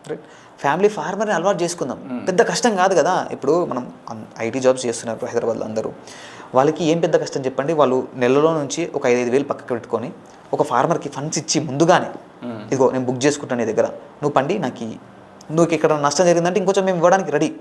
రైట్, ఫ్యామిలీ ఫార్మర్ని అలవాటు చేసుకుందాం, పెద్ద కష్టం కాదు కదా. ఇప్పుడు మనం ఐటీ జాబ్స్ చేస్తున్నారు హైదరాబాద్లో అందరూ, వాళ్ళకి ఏం పెద్ద కష్టం చెప్పండి. వాళ్ళు నెలలో నుంచి ఒక 5-5 వేలు పక్కకు పెట్టుకొని ఒక ఫార్మర్కి ఫండ్స్ ఇచ్చి ముందుగానే, ఇదిగో నేను బుక్ చేసుకుంటాను నీ దగ్గర, నువ్వు పండి నాకు నువ్వు ఇక్కడ నష్టం జరిగిందంటే ఇంకొంచెం మేము ఇవ్వడానికి రెడీ,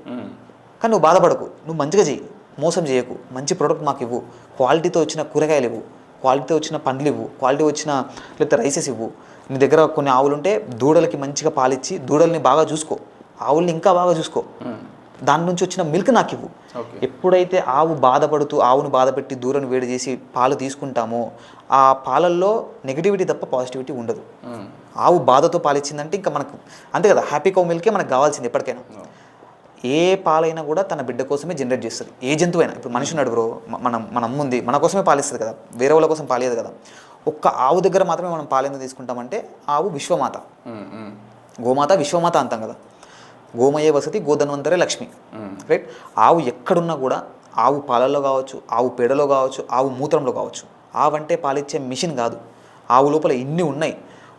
కానీ నువ్వు బాధపడకు, నువ్వు మంచిగా చెయ్యి, మోసం చేయకు, మంచి ప్రోడక్ట్ మాకు ఇవ్వు, క్వాలిటీతో వచ్చిన కూరగాయలు ఇవ్వు, క్వాలిటీతో వచ్చిన పండ్లు ఇవ్వు, క్వాలిటీ వచ్చిన లేకపోతే రైసెస్ ఇవ్వు. నీ దగ్గర కొన్ని ఆవులు ఉంటే దూడలకి మంచిగా పాలిచ్చి దూడల్ని బాగా చూసుకో, ఆవుల్ని ఇంకా బాగా చూసుకో, దాని నుంచి వచ్చిన మిల్క్ నాకు ఇవ్వు. ఎప్పుడైతే ఆవును బాధపెట్టి దూడను వేడి చేసి పాలు తీసుకుంటామో ఆ పాలల్లో నెగిటివిటీ తప్ప పాజిటివిటీ ఉండదు. ఆవు బాధతో పాలిచ్చిందంటే ఇంకా మనకు అంతే కదా, హ్యాపీ కౌ మిల్కే మనకు కావాల్సింది ఎప్పటికైనా. ఏ పాలైనా కూడా తన బిడ్డ కోసమే జనరేట్ చేస్తుంది, ఏ జంతువైనా. ఇప్పుడు మనిషి ఉన్నాడు బ్రో, మన అమ్మ ఉంది, మన కోసమే పాలిస్తుంది కదా, వేరే వాళ్ళ కోసం పాలేదు కదా. ఒక్క ఆవు దగ్గర మాత్రమే మనం పాలెందుకు తీసుకుంటామంటే ఆవు విశ్వమాత, గోమాత విశ్వమాత అంటాం కదా. గోమయే వసతి గోధన్వంతరే లక్ష్మి. రైట్, ఆవు ఎక్కడున్నా కూడా ఆవు పాలల్లో కావచ్చు, ఆవు పేడలో కావచ్చు, ఆవు మూత్రంలో కావచ్చు. ఆవంటే పాలిచ్చే మిషన్ కాదు. ఆవు లోపల ఇన్ని ఉన్నాయి.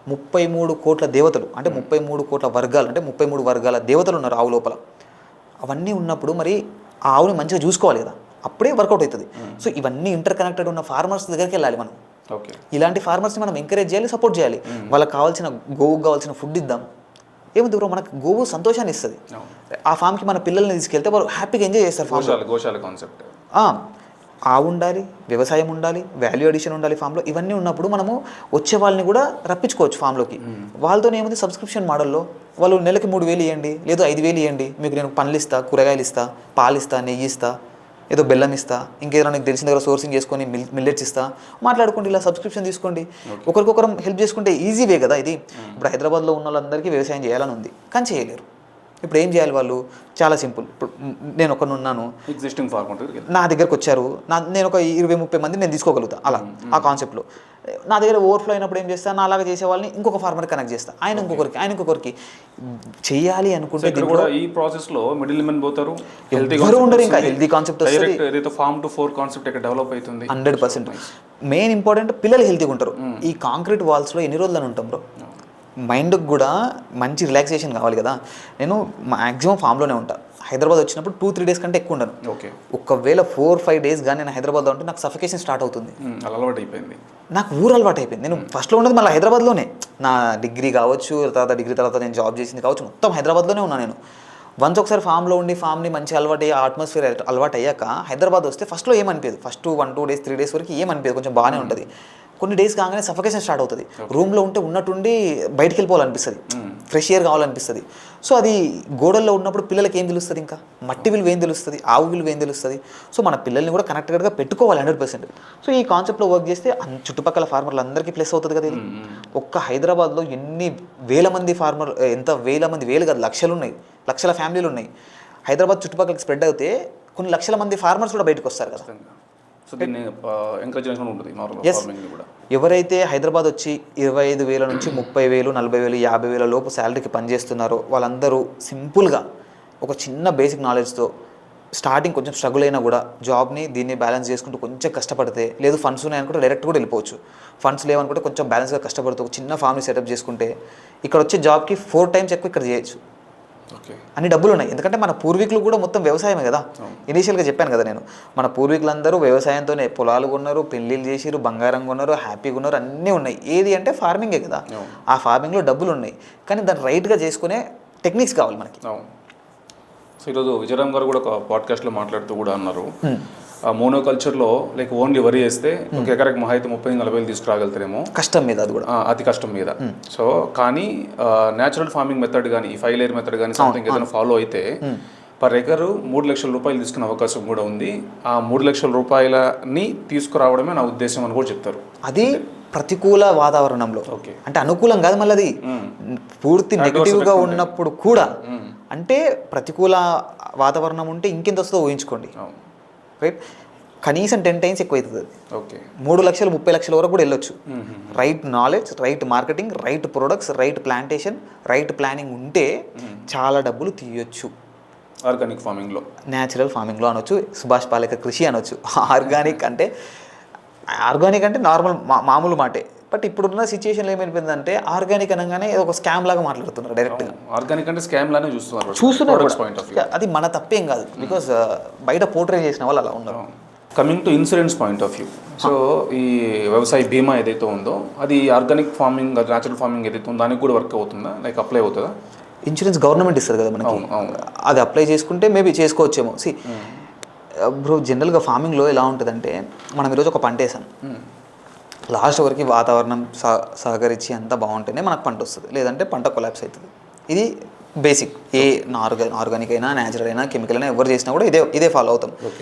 33 కోట్ల దేవతలు, అంటే 33 కోట్ల వర్గాలు, అంటే 33 వర్గాల దేవతలు ఉన్నారు ఆవు లోపల. అవన్నీ ఉన్నప్పుడు మరి ఆ ఆవుని మంచిగా చూసుకోవాలి కదా, అప్పుడే వర్కౌట్ అవుతుంది. సో ఇవన్నీ ఇంటర్ కనెక్టెడ్ ఉన్న ఫార్మర్స్ దగ్గరికి వెళ్ళాలి మనం. ఓకే, ఇలాంటి ఫార్మర్స్ని మనం ఎంకరేజ్ చేయాలి, సపోర్ట్ చేయాలి. వాళ్ళకి కావాల్సిన గోవుకు కావాల్సిన ఫుడ్ ఇద్దాం. ఏముంది బ్రో, మనకు గోవు సంతోషాన్ని ఇస్తుంది. ఆ ఫామ్కి మన పిల్లల్ని తీసుకెళ్తే వాళ్ళు హ్యాపీగా ఎంజాయ్ చేస్తారు. గోశాల కాన్సెప్ట్. ఆవు ఉండాలి, వ్యవసాయం ఉండాలి, వాల్యూ అడిషన్ ఉండాలి ఫామ్లో. ఇవన్నీ ఉన్నప్పుడు మనము వచ్చే వాళ్ళని కూడా రప్పించుకోవచ్చు ఫామ్లోకి. వాళ్ళతో ఏముంది, సబ్స్క్రిప్షన్ మోడల్లో వాళ్ళు నెలకి 3,000 ఇవ్వండి, లేదు 5,000 ఇవ్వండి, మీకు నేను పండ్లు ఇస్తా, కూరగాయలు ఇస్తా, పాలు ఇస్తా, నెయ్యి ఇస్తా, ఏదో బెల్లం ఇస్తా, ఇంకేదైనా నీకు తెలిసిన దగ్గర సోర్సింగ్ చేసుకొని మిల్లెట్స్ ఇస్తా, మాట్లాడుకోండి, ఇలా సబ్స్క్రిప్షన్ తీసుకోండి. ఒకరికొకరం హెల్ప్ చేసుకుంటే ఈజీ వే కదా ఇది. ఇప్పుడు హైదరాబాద్లో ఉన్న వాళ్ళందరికీ వ్యవసాయం చేయాలని ఉంది, కానీ చేయలేరు. ఇప్పుడు ఏం చేయాలి వాళ్ళు? చాలా సింపుల్. ఇప్పుడు నేను ఒకరిని ఉన్నాను, ఎగ్జిస్టింగ్ ఫార్మర్ నా దగ్గరకు వచ్చారు, నేను ఒక 20-30 మంది నేను తీసుకోగలుగుతా అలా ఆ కాన్సెప్ట్లో. నా దగ్గర ఓవర్ఫ్లో అయినప్పుడు ఏం చేస్తాను, నా అలాగా చేసే వాళ్ళని ఇంకొక ఫార్మర్ కనెక్ట్ చేస్తా, ఆయన ఇంకొకరికి చేయాలి అనుకుంటే. కూడా ఈ ప్రాసెస్లో మిడిల్ మెన్ పోతారు, ఎవరు ఉండరు. ఇంకా హెల్తీ కాన్సెప్ట్ వస్తుంది, ఫార్మ్ టు ఫోర్ కాన్సెప్ట్ ఇక్కడ డెవలప్ అవుతుంది 100%. మెయిన్ ఇంపార్టెంట్ పిల్లలు హెల్తీగా ఉంటారు. ఈ కాంక్రీట్ వాల్స్లో ఎన్ని రోజులు అని ఉంటాం బ్రో? మైండ్కి కూడా మంచి రిలాక్సేషన్ కావాలి కదా. నేను మ్యాక్సిమం ఫామ్లోనే ఉంటాను. హైదరాబాద్ వచ్చినప్పుడు 2-3 డేస్ కంటే ఎక్కువ ఉండను. ఓకే, ఒకవేళ 4-5 డేస్ కానీ నేను హైదరాబాద్లో ఉంటే నాకు సఫికేషన్ స్టార్ట్ అవుతుంది. అలవాటు అయిపోయింది, నాకు ఊరు అలవాటు అయిపోయింది. నేను ఫస్ట్లో ఉన్నది మళ్ళీ హైదరాబాద్లోనే, నా డిగ్రీ కావచ్చు, డిగ్రీ తర్వాత నేను జాబ్ చేసింది కావచ్చు, మొత్తం హైదరాబాద్లోనే ఉన్నాను నేను. వన్స్ ఒకసారి ఫామ్లో ఉండి ఫామ్ని మంచి అలవాటు అయ్యి అట్మాస్ఫియర్ అలవాటు అయ్యాక హైదరాబాద్ వస్తే ఫస్ట్లో ఏమనిపించదు. ఫస్ట్ 1-2 డేస్ 3 డేస్ వరకు ఏమనిపించదు, కొంచెం బాగానే ఉంటుంది. కొన్ని డేస్ కాగానే సఫికేషన్ స్టార్ట్ అవుతుంది. రూమ్లో ఉంటే ఉన్నట్టుండి బయటికి వెళ్ళిపోవాలనిపిస్తుంది, ఫ్రెష్ ఎయిర్ కావాలనిపిస్తుంది. సో అది గోడల్లో ఉన్నప్పుడు పిల్లలకి ఏం తెలుస్తుంది, ఇంకా మట్టి విలువ ఏం తెలుస్తుంది, ఆవు విలువ ఏం తెలుస్తుంది. సో మన పిల్లల్ని కూడా కనెక్టెడ్గా పెట్టుకోవాలి 100%. సో ఈ కాన్సెప్ట్లో వర్క్ చేస్తే చుట్టుపక్కల ఫార్మర్లు అందరికీ ప్లస్ అవుతుంది కదా ఇది. ఒక్క హైదరాబాద్లో ఎన్ని వేల మంది ఫార్మర్, ఎంత వేలు కాదు, లక్షలు ఉన్నాయి, లక్షల ఫ్యామిలీలు ఉన్నాయి. హైదరాబాద్ చుట్టుపక్కలకి స్ప్రెడ్ అవుతే కొన్ని లక్షల మంది ఫార్మర్స్ కూడా బయటకు వస్తారు కదా. సో దీన్ని ఎంకరేజ్ ఉంటుంది నార్మల్ ఫార్మింగ్ కూడా. ఎవరైతే హైదరాబాద్ వచ్చి 25,000 నుంచి 30,000, 40,000, 50,000 లోపు శాలరీకి పనిచేస్తున్నారో వాళ్ళందరూ సింపుల్గా ఒక చిన్న బేసిక్ నాలెడ్జ్తో స్టార్టింగ్ కొంచెం స్ట్రగుల్ అయినా కూడా జాబ్ని దీన్ని బ్యాలెన్స్ చేసుకుంటూ కొంచెం కష్టపడితే, లేదు ఫండ్స్ ఉన్నాయనుకుంటే డైరెక్ట్ కూడా వెళ్ళిపోవచ్చు. ఫండ్స్ లేవనుకుంటే కొంచెం బ్యాలెన్స్గా కష్టపడుతూ ఒక చిన్న ఫామ్ని సెటప్ చేసుకుంటే ఇక్కడ వచ్చే జాబ్కి 4 times ఎక్కువ ఇక్కడ చేయొచ్చు. అన్ని డబ్బులు ఉన్నాయి. ఎందుకంటే మన పూర్వీకులు కూడా మొత్తం వ్యవసాయమే కదా. ఇనీషియల్గా చెప్పాను కదా నేను, మన పూర్వీకులందరూ వ్యవసాయంతోనే పొలాలు కొన్నారు, పెళ్ళిళ్ళు చేసిరు, బంగారం కొన్నారు, హ్యాపీగా ఉన్నారు, అన్నీ ఉన్నాయి. ఏది అంటే ఫార్మింగే కదా. ఆ ఫార్మింగ్లో డబ్బులు ఉన్నాయి, కానీ దాన్ని రైట్గా చేసుకునే టెక్నిక్స్ కావాలి మనకి. సో ఈరోజు విజయరామ్ గారు కూడా ఒక పాడ్కాస్ట్లో మాట్లాడుతూ కూడా అన్నారు, మోనోకల్చర్లో లైక్ ఓన్లీ వరి వేస్తే ఒక ఎకరాకి మహా అయితే 30-40 తీసుకురాగలుగుతారేమో, కష్టం మీద, అది కూడా అతి కష్టం మీద. సో కానీ న్యాచురల్ ఫార్మింగ్ మెథడ్ కానీ, ఈ 5 లేయర్ మెథడ్ కానీ సంథింగ్ ఏదైనా ఫాలో అయితే పర్ ఎకరు 3 లక్షల రూపాయలు తీసుకునే అవకాశం కూడా ఉంది. ఆ 3 లక్షల రూపాయలని తీసుకురావడమే నా ఉద్దేశం అని కూడా చెప్తారు. అది ప్రతికూల వాతావరణంలో, అంటే అనుకూలం కాదు, మళ్ళీ అది పూర్తి నెగిటివ్గా ఉన్నప్పుడు కూడా. అంటే ప్రతికూల వాతావరణం ఉంటే ఇంకెంత వస్తుందో ఊహించుకోండి, రైట్? కనీసం 10 times ఎక్కువ అవుతుంది. ఓకే, 3 లక్షలు 30 లక్షల వరకు కూడా వెళ్ళొచ్చు. Right knowledge, right marketing, right products, right plantation, right planning ఉంటే చాలా డబ్బులు తీయొచ్చు. ఆర్గానిక్ ఫార్మింగ్లో, న్యాచురల్ ఫార్మింగ్లో అనొచ్చు, సుభాష్ పాలేకర్ కృషి అనొచ్చు. ఆర్గానిక్ అంటే నార్మల్ మామూలు మాటే. బట్ ఇప్పుడున్న సిచ్యువేషన్లో ఏమైపోయిందంటే ఆర్గానిక్ అనగానే ఒక స్కామ్ లాగా మాట్లాడుతున్నారు డైరెక్ట్గా. ఆర్గానిక్ అంటే స్కామ్ లానే చూస్తున్నారు. అది మన తప్పేం కాదు, బికాస్ బయట పోర్ట్రే చేసిన వాళ్ళు అలా ఉన్నారు. Coming to insurance point of view, so ఈ వ్యవసాయ బీమా ఏదైతే ఉందో అది ఆర్గానిక్ ఫార్మింగ్, న్యాచురల్ ఫార్మింగ్ ఏదైతే ఉందో దానికి కూడా వర్క్ అవుతుందా, లైక్ అప్లై అవుతుందా? ఇన్సూరెన్స్ గవర్నమెంట్ ఇస్తుంది కదా మనకి, అది అప్లై చేసుకుంటే మేబీ చేసుకోవచ్చేమో. బ్రో జనరల్గా ఫార్మింగ్లో ఎలా ఉంటుందంటే, మనం ఈరోజు ఒక పంట వేసాం, లాస్ట్ వరకు వాతావరణం సహకరించి అంతా బాగుంటేనే మనకు పంట వస్తుంది, లేదంటే పంట కొలాప్స్ అవుతుంది. ఇది బేసిక్. ఏ ఆర్గానిక్ అయినా, న్యాచురల్ అయినా, కెమికల్ అయినా ఎవరు చేసినా కూడా ఇదే ఫాలో అవుతాం.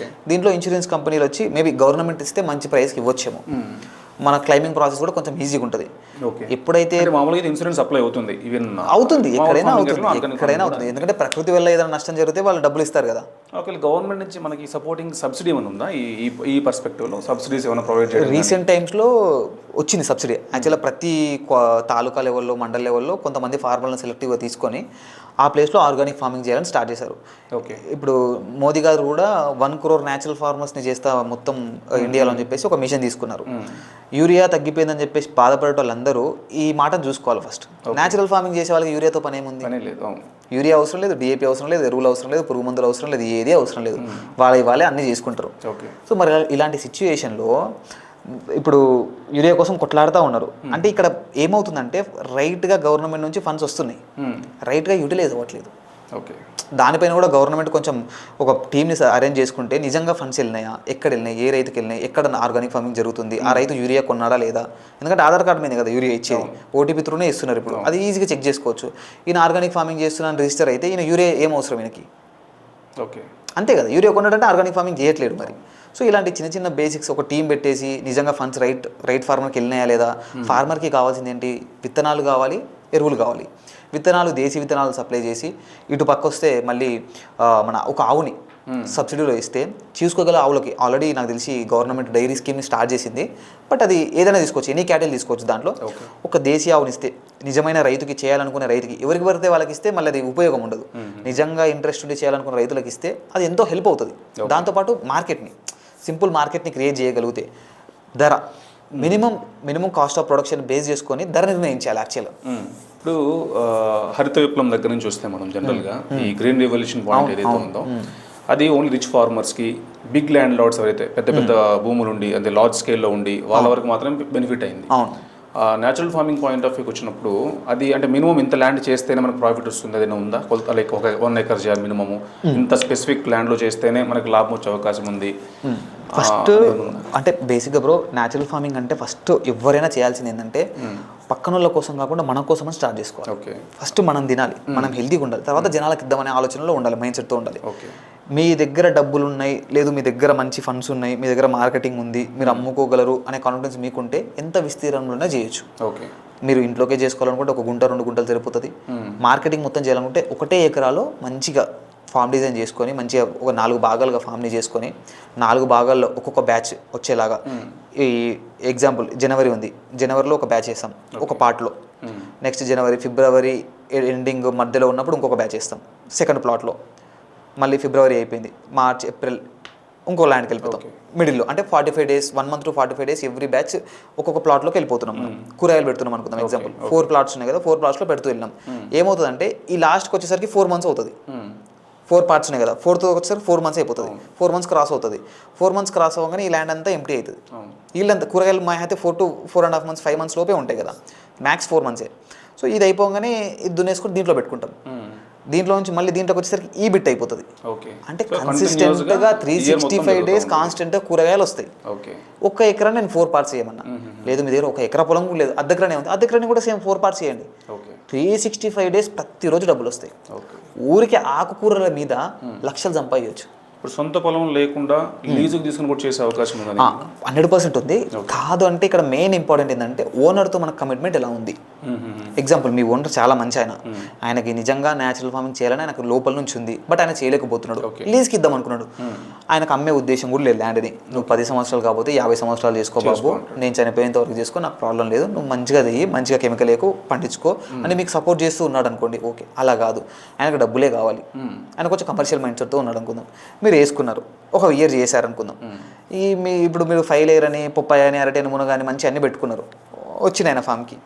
దీంట్లో ఇన్సూరెన్స్ కంపెనీలు వచ్చి మేబీ గవర్నమెంట్ ఇస్తే మంచి ప్రైస్కి ఇవ్వచ్చేమో. మన క్లైమింగ్ ప్రాసెస్ కూడా కొంచెం ఈజీగా ఉంటుంది. ఎప్పుడైతే మామూలుగా ఇన్సూరెన్స్ అప్లై అవుతుంది, అవుతుంది ఎక్కడైనా అవుతుంది, ఎందుకంటే ప్రకృతి వల్ల ఏదైనా నష్టం జరిగితే వాళ్ళు డబ్బులు ఇస్తారు కదా. ఒకవేళ గవర్నమెంట్ నుంచి మనకి సపోర్టింగ్ సబ్సిడీ ఏమైనా ఉందా ఈ పర్స్పెక్టివ్లో సబ్సిడీస్ ఏమైనా ప్రొవైడ్ చేయడం? రీసెంట్ టైమ్స్లో వచ్చింది సబ్సిడీ. యాక్చువల్గా ప్రతి తాలూకా లెవెల్లో మండల్ లెవెల్లో కొంతమంది ఫార్మర్లను సెలెక్టివ్గా తీసుకొని ఆ ప్లేస్లో ఆర్గానిక్ ఫార్మింగ్ చేయాలని స్టార్ట్ చేశారు. ఓకే. ఇప్పుడు మోదీ గారు కూడా 1 crore న్యాచురల్ ఫార్మర్స్ని చేస్తా మొత్తం ఇండియాలో అని చెప్పేసి ఒక మిషన్ తీసుకున్నారు. యూరియా తగ్గిపోయిందని చెప్పేసి బాధపడే వాళ్ళందరూ ఈ మాటను చూసుకోవాలి. ఫస్ట్ న్యాచురల్ ఫార్మింగ్ చేసే వాళ్ళకి యూరియాతో పని ఏముంది? యూరియా అవసరం లేదు, డిఏపీ అవసరం లేదు, ఎరువులు అవసరం లేదు, పురుగు మందులు అవసరం లేదు, ఏది అవసరం లేదు. వాళ్ళే అన్నీ చేసుకుంటారు. సో మరి ఇలాంటి సిచ్యుయేషన్లో ఇప్పుడు యూరియా కోసం కొట్లాడుతూ ఉన్నారు. అంటే ఇక్కడ ఏమవుతుందంటే రైట్గా గవర్నమెంట్ నుంచి ఫండ్స్ వస్తున్నాయి, రైట్గా యూటిలైజ్ అవ్వట్లేదు. ఓకే. దానిపైన కూడా గవర్నమెంట్ కొంచెం ఒక టీమ్ని అరేంజ్ చేసుకుంటే నిజంగా ఫండ్స్ వెళ్ళినాయా, ఎక్కడ వెళ్ళినాయి, ఏ రైతుకి వెళ్ళినాయి, ఎక్కడ ఆర్గానిక్ ఫార్మింగ్ జరుగుతుంది, ఆ రైతు యూరియా కొన్నాడా లేదా? ఎందుకంటే ఆధార్ కార్డు మీద కదా యూరియా ఇచ్చేది, ఓటీపీ త్రూనే ఇస్తున్నారు. ఇప్పుడు అది ఈజీగా చెక్ చేసుకోవచ్చు. ఈయన ఆర్గానిక్ ఫార్మింగ్ చేస్తున్నాను రిజిస్టర్ అయితే ఈయన యూరియా ఏం అవసరం ఈయనకి? ఓకే. అంతే కదా, యూరియా కొన్నాడంటే ఆర్గానిక్ ఫార్మింగ్ చేయట్లేదు. మరి సో ఇలాంటి చిన్న చిన్న బేసిక్స్ ఒక టీం పెట్టేసి నిజంగా ఫండ్స్ రైట్ ఫార్మర్కి వెళ్ళినాయా లేదా? ఫార్మర్కి కావాల్సింది ఏంటి? విత్తనాలు కావాలి, ఎరువులు కావాలి. విత్తనాలు దేశీ విత్తనాలు సప్లై చేసి ఇటు పక్క వస్తే మళ్ళీ మన ఒక ఆవుని సబ్సిడీలో ఇస్తే చూసుకోగల ఆవులకి ఆల్రెడీ నాకు తెలిసి గవర్నమెంట్ డైరీ స్కీమ్ని స్టార్ట్ చేసింది. బట్ అది ఏదైనా తీసుకోవచ్చు, ఎనీ క్యాటిల్ తీసుకోవచ్చు. దాంట్లో ఒక దేశీ ఆవుని ఇస్తే నిజమైన రైతుకి చేయాలనుకునే రైతుకి ఎవరికి పడితే వాళ్ళకి ఇస్తే మళ్ళీ అది ఉపయోగం ఉండదు. నిజంగా ఇంట్రెస్ట్ ఉండి చేయాలనుకున్న రైతులకు ఇస్తే అది ఎంతో హెల్ప్ అవుతుంది. దాంతోపాటు మార్కెట్ని సింపుల్ మార్కెట్ని క్రియేట్ చేయగలిగితే ధర minimum cost of production base చేసుకొని ధర నిర్ణయించాలి. యాక్చువల్గా ఇప్పుడు హరిత విప్లవం దగ్గర నుంచి వస్తే మనం జనరల్గా ఈ గ్రీన్ రెవల్యూషన్ పాయింట్ ఏదైతే ఉందో అది ఓన్లీ రిచ్ ఫార్మర్స్కి, బిగ్ ల్యాండ్ లార్డ్స్ ఎవరైతే పెద్ద పెద్ద భూములు ఉండి అంటే లార్జ్ స్కేల్లో ఉండి వాళ్ళ వరకు మాత్రమే బెనిఫిట్ అయింది. న్యాచురల్ ఫార్మింగ్ పాయింట్ ఆఫ్ వ్యూకి వచ్చినప్పుడు అది అంటే మినిమం ఇంత ల్యాండ్ చేస్తేనే మనకు ప్రాఫిట్ వస్తుంది, అదేనా ఉందా? లైక్ ఒక 1 acre చేయాలి మినిమము, ఇంత స్పెసిఫిక్ ల్యాండ్లో చేస్తేనే మనకి లాభం వచ్చే అవకాశం ఉంది. ఫస్ట్ అంటే బేసిక్గా బ్రో న్యాచురల్ ఫార్మింగ్ అంటే ఫస్ట్ ఎవరైనా చేయాల్సింది ఏంటంటే పక్కన వాళ్ళ కోసం కాకుండా మన కోసం స్టార్ట్ చేసుకోవాలి. ఓకే. ఫస్ట్ మనం తినాలి, మనం హెల్తీగా ఉండాలి, తర్వాత జనాలకు ఇద్దామనే ఆలోచనలో ఉండాలి, మైండ్ సెట్తో ఉండాలి. ఓకే. మీ దగ్గర డబ్బులు ఉన్నాయి, లేదు మీ దగ్గర మంచి ఫండ్స్ ఉన్నాయి, మీ దగ్గర మార్కెటింగ్ ఉంది, మీరు అమ్ముకోగలరు అనే కాన్ఫిడెన్స్ మీకుంటే ఎంత విస్తీర్ణంలోనే చేయొచ్చు. ఓకే. మీరు ఇంట్లోకే చేసుకోవాలనుకుంటే 1 గుంట 2 గుంటలు సరిపోతుంది. మార్కెటింగ్ మొత్తం చేయాలనుకుంటే 1 ఎకరాలో మంచిగా ఫామ్ డిజైన్ చేసుకొని మంచిగా ఒక 4 భాగాలుగా ఫామ్ని చేసుకొని 4 భాగాల్లో ఒక్కొక్క బ్యాచ్ వచ్చేలాగా. ఈ ఎగ్జాంపుల్ జనవరి ఉంది, జనవరిలో ఒక బ్యాచ్ వేస్తాం ఒక పార్ట్లో, నెక్స్ట్ జనవరి ఫిబ్రవరి ఎండింగ్ మధ్యలో ఉన్నప్పుడు ఇంకొక బ్యాచ్ వేస్తాం సెకండ్ ప్లాట్లో, మళ్ళీ ఫిబ్రవరి అయిపోయింది మార్చ్ ఏప్రిల్ ఇంకో ల్యాండ్కి వెళ్ళిపోతాం మిడిల్లో. అంటే 45 days 1 month to 45 days every batch ఒక్కొక్క ప్లాట్లోకి వెళ్ళిపోతున్నాం. కూరగాయలు పెడుతున్నాం అనుకుందాం ఎగ్జాంపుల్, 4 plots ఉన్నాయి కదా, 4 plotsలో పెడుతూ వెళ్ళినాం. ఏమవుతుందంటే ఈ లాస్ట్కి వచ్చేసరికి 4 months అవుతుంది. 4 parts ఉన్నాయి కదా, 4th వచ్చేసరికి 4 months అయిపోతుంది. 4 months క్రాస్ అవుతుంది. 4 months క్రాస్ అవ్వగానే ఈ ల్యాండ్ అంతా ఎంప్టీ అవుతుంది. వీళ్ళంతా కూరగాయలు మా అయితే 4 to 4.5 months 5 months లోపే ఉంటాయి కదా, మ్యాక్స్ 4 months. సో ఇది అయిపోగానే ఇది దున్నేసుకొని దీంట్లో పెట్టుకుంటాం. దీంట్లో నుంచి మళ్ళీ దీంట్లోకి వచ్చేసరికి ఈ బిట్ అయిపోతుంది. అంటే కన్సిస్టెంట్గా 365 days కాన్స్టెంట్గా కూరగాయలు వస్తాయి. 1 ఎకరా నేను 4 parts చేయమన్నా, లేదు మీ దగ్గర 1 ఎకరా పొలం కూడా లేదు, అర్ధ ఎకరానే ఉంది, అర్ధ ఎకరాని కూడా సేమ్ 4 parts చేయండి. 365 days ప్రతిరోజు డబ్బులు వస్తాయి. ఊరికి ఆకుకూరల మీద లక్షలు సంపాదించవచ్చు. ఇప్పుడు సొంత పొలం లేకుండా లీజుకు తీసుకుని కూడా చేసే అవకాశం ఉంది. 100% ఉంది. కాదు అంటే ఇక్కడ మెయిన్ ఇంపార్టెంట్ ఏంటంటే ఓనర్తో మన కమిట్మెంట్ ఎలా ఉంది. ఎగ్జాంపుల్ మీ ఓనర్ చాలా మంచి ఆయనకి నిజంగా న్యాచురల్ ఫార్మింగ్ చేయాలని ఆయనకు లోపల నుంచి ఉంది, బట్ ఆయన చేయలేకపోతున్నాడు, లీజ్కి ఇద్దాం అనుకున్నాడు. ఆయనకు అమ్మే ఉద్దేశం కూడా లేదు ల్యాండ్ని. నువ్వు 10 సంవత్సరాలు కాకపోతే 50 సంవత్సరాలు చేసుకో బాబు, నేను చనిపోయేంత వరకు చేసుకో, నాకు ప్రాబ్లం లేదు, నువ్వు మంచిగా దిగి మంచిగా కెమికల్ వేయకు పండించుకో అని మీకు సపోర్ట్ చేస్తూ ఉన్నాడు అనుకోండి, ఓకే. అలా కాదు, ఆయనకు డబ్బులే కావాలి, ఆయన కొంచెం కమర్షియల్ మైండ్ సెట్తో ఉన్నాడు అనుకుందాం, మీరు వేసుకున్నారు, 1 year చేశారనుకుందాం. ఇప్పుడు మీరు 5 layer అని పొప్పాయ అని అరటి మునగ అని మంచి అన్ని పెట్టుకున్నారు, వచ్చింది ఆయన ఫామ్కి.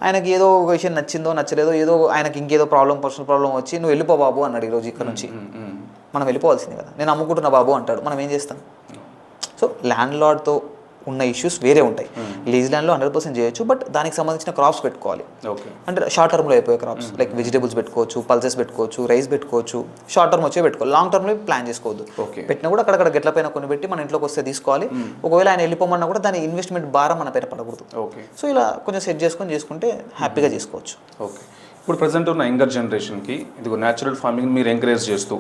ఆయనకి ఏదో ఒక విషయం నచ్చిందో నచ్చలేదో, ఏదో ఆయనకి ఇంకేదో పర్సనల్ ప్రాబ్లం వచ్చి నువ్వు వెళ్ళిపో బాబు అన్నాడు ఈరోజు ఇక్కడ నుంచి. మనం వెళ్ళిపోవాల్సింది కదా, నేను అమ్ముకుంటున్నా బాబు అంటాడు, మనం ఏం చేస్తాం? సో ల్యాండ్ లార్డ్తో ఉన్న ఇష్యూస్ వేరే ఉంటాయి. లీజ్ ల్యాండ్లో 100% చేయొచ్చు, బట్ దానికి సంబంధించిన క్రాప్స్ పెట్టుకోవాలి. అంటే షార్ట్ టర్మ్లో అయిపోయే క్రాప్స్ లైక్ వెజిటేబుల్స్ పెట్టుకోవచ్చు, పల్సెస్ పెట్టుకోవచ్చు, రైస్ పెట్టుకోవచ్చు, షార్ట్ టర్మ్ వచ్చే పెట్టుకోవాలి. లాంగ్ టర్మ్లో ప్లాన్ చేసుకోవద్దు. పెట్టినా కూడా అక్కడక్కడ గెట్ల పైన కొన్ని పెట్టి మన ఇంట్లోకి వస్తే తీసుకోవాలి. ఒకవేళ ఆయన వెళ్ళిపోమన్నా కూడా దాని ఇన్వెస్ట్మెంట్ భారం మన పైన పడకూడదు. సో ఇలా కొంచెం సెట్ చేసుకుంటే హ్యాపీగా చేసుకోవచ్చు. ఓకే. ఇప్పుడు ప్రజెంట్ ఉన్న యంగర్ జనరేషన్కి ఇదిగో న్యాచురల్ ఫార్మింగ్ మీరు ఎంకరేజ్ చేస్తూ,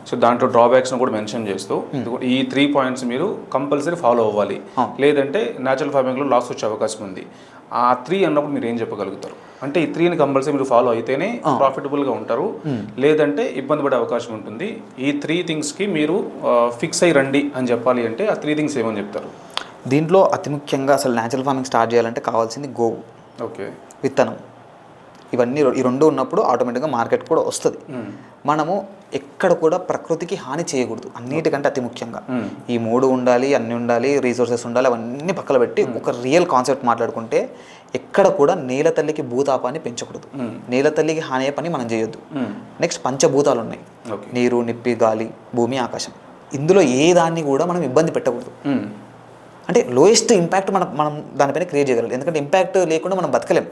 సో దాంట్లో డ్రాబ్యాక్స్ని కూడా మెన్షన్ చేస్తూ ఈ 3 points మీరు కంపల్సరీ ఫాలో అవ్వాలి, లేదంటే న్యాచురల్ ఫార్మింగ్లో లాస్ వచ్చే అవకాశం ఉంది. ఆ 3 అన్నప్పుడు మీరు ఏం చెప్పగలుగుతారు? అంటే ఈ 3ని కంపల్సరీ మీరు ఫాలో అయితేనే ప్రాఫిటబుల్గా ఉంటారు, లేదంటే ఇబ్బంది పడే అవకాశం ఉంటుంది. ఈ 3 థింగ్స్కి మీరు ఫిక్స్ అయ్యి రండి అని చెప్పాలి అంటే ఆ 3 థింగ్స్ ఏమని చెప్తారు? దీంట్లో అతి ముఖ్యంగా అసలు న్యాచురల్ ఫార్మింగ్ స్టార్ట్ చేయాలంటే కావాల్సింది గోవు, ఓకే, విత్తనం. ఇవన్నీ ఈ రెండు ఉన్నప్పుడు ఆటోమేటిక్గా మార్కెట్ కూడా వస్తుంది. మనము ఎక్కడ కూడా ప్రకృతికి హాని చేయకూడదు, అన్నిటికంటే అతి ముఖ్యంగా ఈ 3 ఉండాలి, అన్నీ ఉండాలి, రీసోర్సెస్ ఉండాలి, అవన్నీ పక్కన పెట్టి ఒక రియల్ కాన్సెప్ట్ మాట్లాడుకుంటే ఎక్కడ కూడా నేల తల్లికి భూతాపాన్ని పెంచకూడదు, నేల తల్లికి హాని అయ్యే పని మనం చేయొద్దు. నెక్స్ట్ పంచభూతాలు ఉన్నాయి, నీరు, నిప్పి, గాలి, భూమి, ఆకాశం. ఇందులో ఏ దాన్ని కూడా మనం ఇబ్బంది పెట్టకూడదు. అంటే లోయెస్ట్ ఇంపాక్ట్ మనం దానిపైన క్రియేట్ చేయగలం. ఎందుకంటే ఇంపాక్ట్ లేకుండా మనం బతకలేం.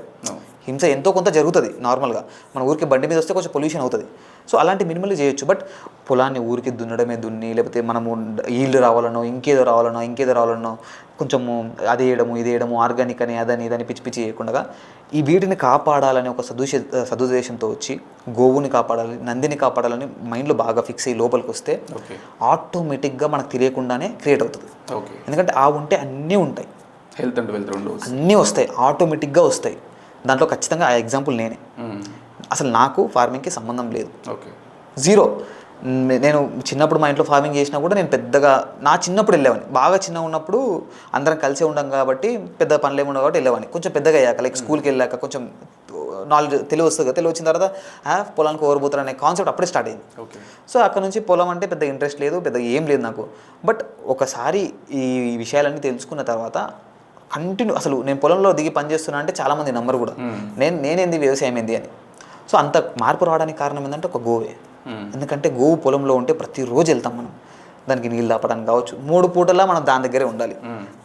హింస ఎంతో కొంత జరుగుతుంది నార్మల్గా, మన ఊరికి బండి మీద వస్తే కొంచెం పొల్యూషన్ అవుతుంది. సో అలాంటి మినిమల్ చేయొచ్చు. బట్ పొలాన్ని ఊరికి దున్నడమే దున్ని, లేకపోతే మనము ఈల్డ్ రావాలనో ఇంకేదో రావాలనో కొంచెము అది వేయడము ఇది వేయడము ఆర్గానిక్ అని అదని ఇదని పిచ్చి పిచ్చి చేయకుండా ఈ వీటిని కాపాడాలని ఒక సదుద్దేశంతో వచ్చి గోవుని కాపాడాలి, నందిని కాపాడాలని మైండ్లో బాగా ఫిక్స్ అయ్యి లోపలికి వస్తే ఆటోమేటిక్గా మనకు తెలియకుండానే క్రియేట్ అవుతుంది. ఎందుకంటే ఆ ఉంటే అన్నీ ఉంటాయి, హెల్త్ అండ్ వెల్త్ అన్నీ వస్తాయి, ఆటోమేటిక్గా వస్తాయి. దాంట్లో ఖచ్చితంగా ఆ ఎగ్జాంపుల్ నేనే. అసలు నాకు ఫార్మింగ్కి సంబంధం లేదు, జీరో. నేను చిన్నప్పుడు మా ఇంట్లో ఫార్మింగ్ చేసినా కూడా నేను పెద్దగా నా చిన్నప్పుడు వెళ్ళేవాడిని. బాగా చిన్నగా ఉన్నప్పుడు అందరం కలిసే ఉండం కాబట్టి పెద్ద పనులు ఏమి ఉండవు కాబట్టి వెళ్ళేవాడిని. కొంచెం పెద్దగా అయ్యాక లైక్ స్కూల్కి వెళ్ళాక కొంచెం నాలెడ్జ్ తెలివి వస్తుంది కదా, తెలివి వచ్చిన తర్వాత పొలానికి ఓవరబోతారు అనే కాన్సెప్ట్ అప్పుడే స్టార్ట్ అయింది. సో అక్కడ నుంచి పొలం అంటే పెద్ద ఇంట్రెస్ట్ లేదు, పెద్ద ఏం లేదు నాకు. బట్ ఒకసారి ఈ విషయాలన్నీ తెలుసుకున్న తర్వాత కంటిన్యూ అసలు నేను పొలంలో దిగి పనిచేస్తున్నా అంటే చాలామంది నమ్మరు కూడా, నేనేంది వ్యవసాయం ఏంది అని. సో అంత మార్పు రావడానికి కారణం ఏంటంటే ఒక గోవే. ఎందుకంటే గోవు పొలంలో ఉంటే ప్రతిరోజు వెళ్తాం మనం, దానికి నీళ్ళు దాపడానికి కావచ్చు, 3 పూటలా మనం దాని దగ్గరే ఉండాలి.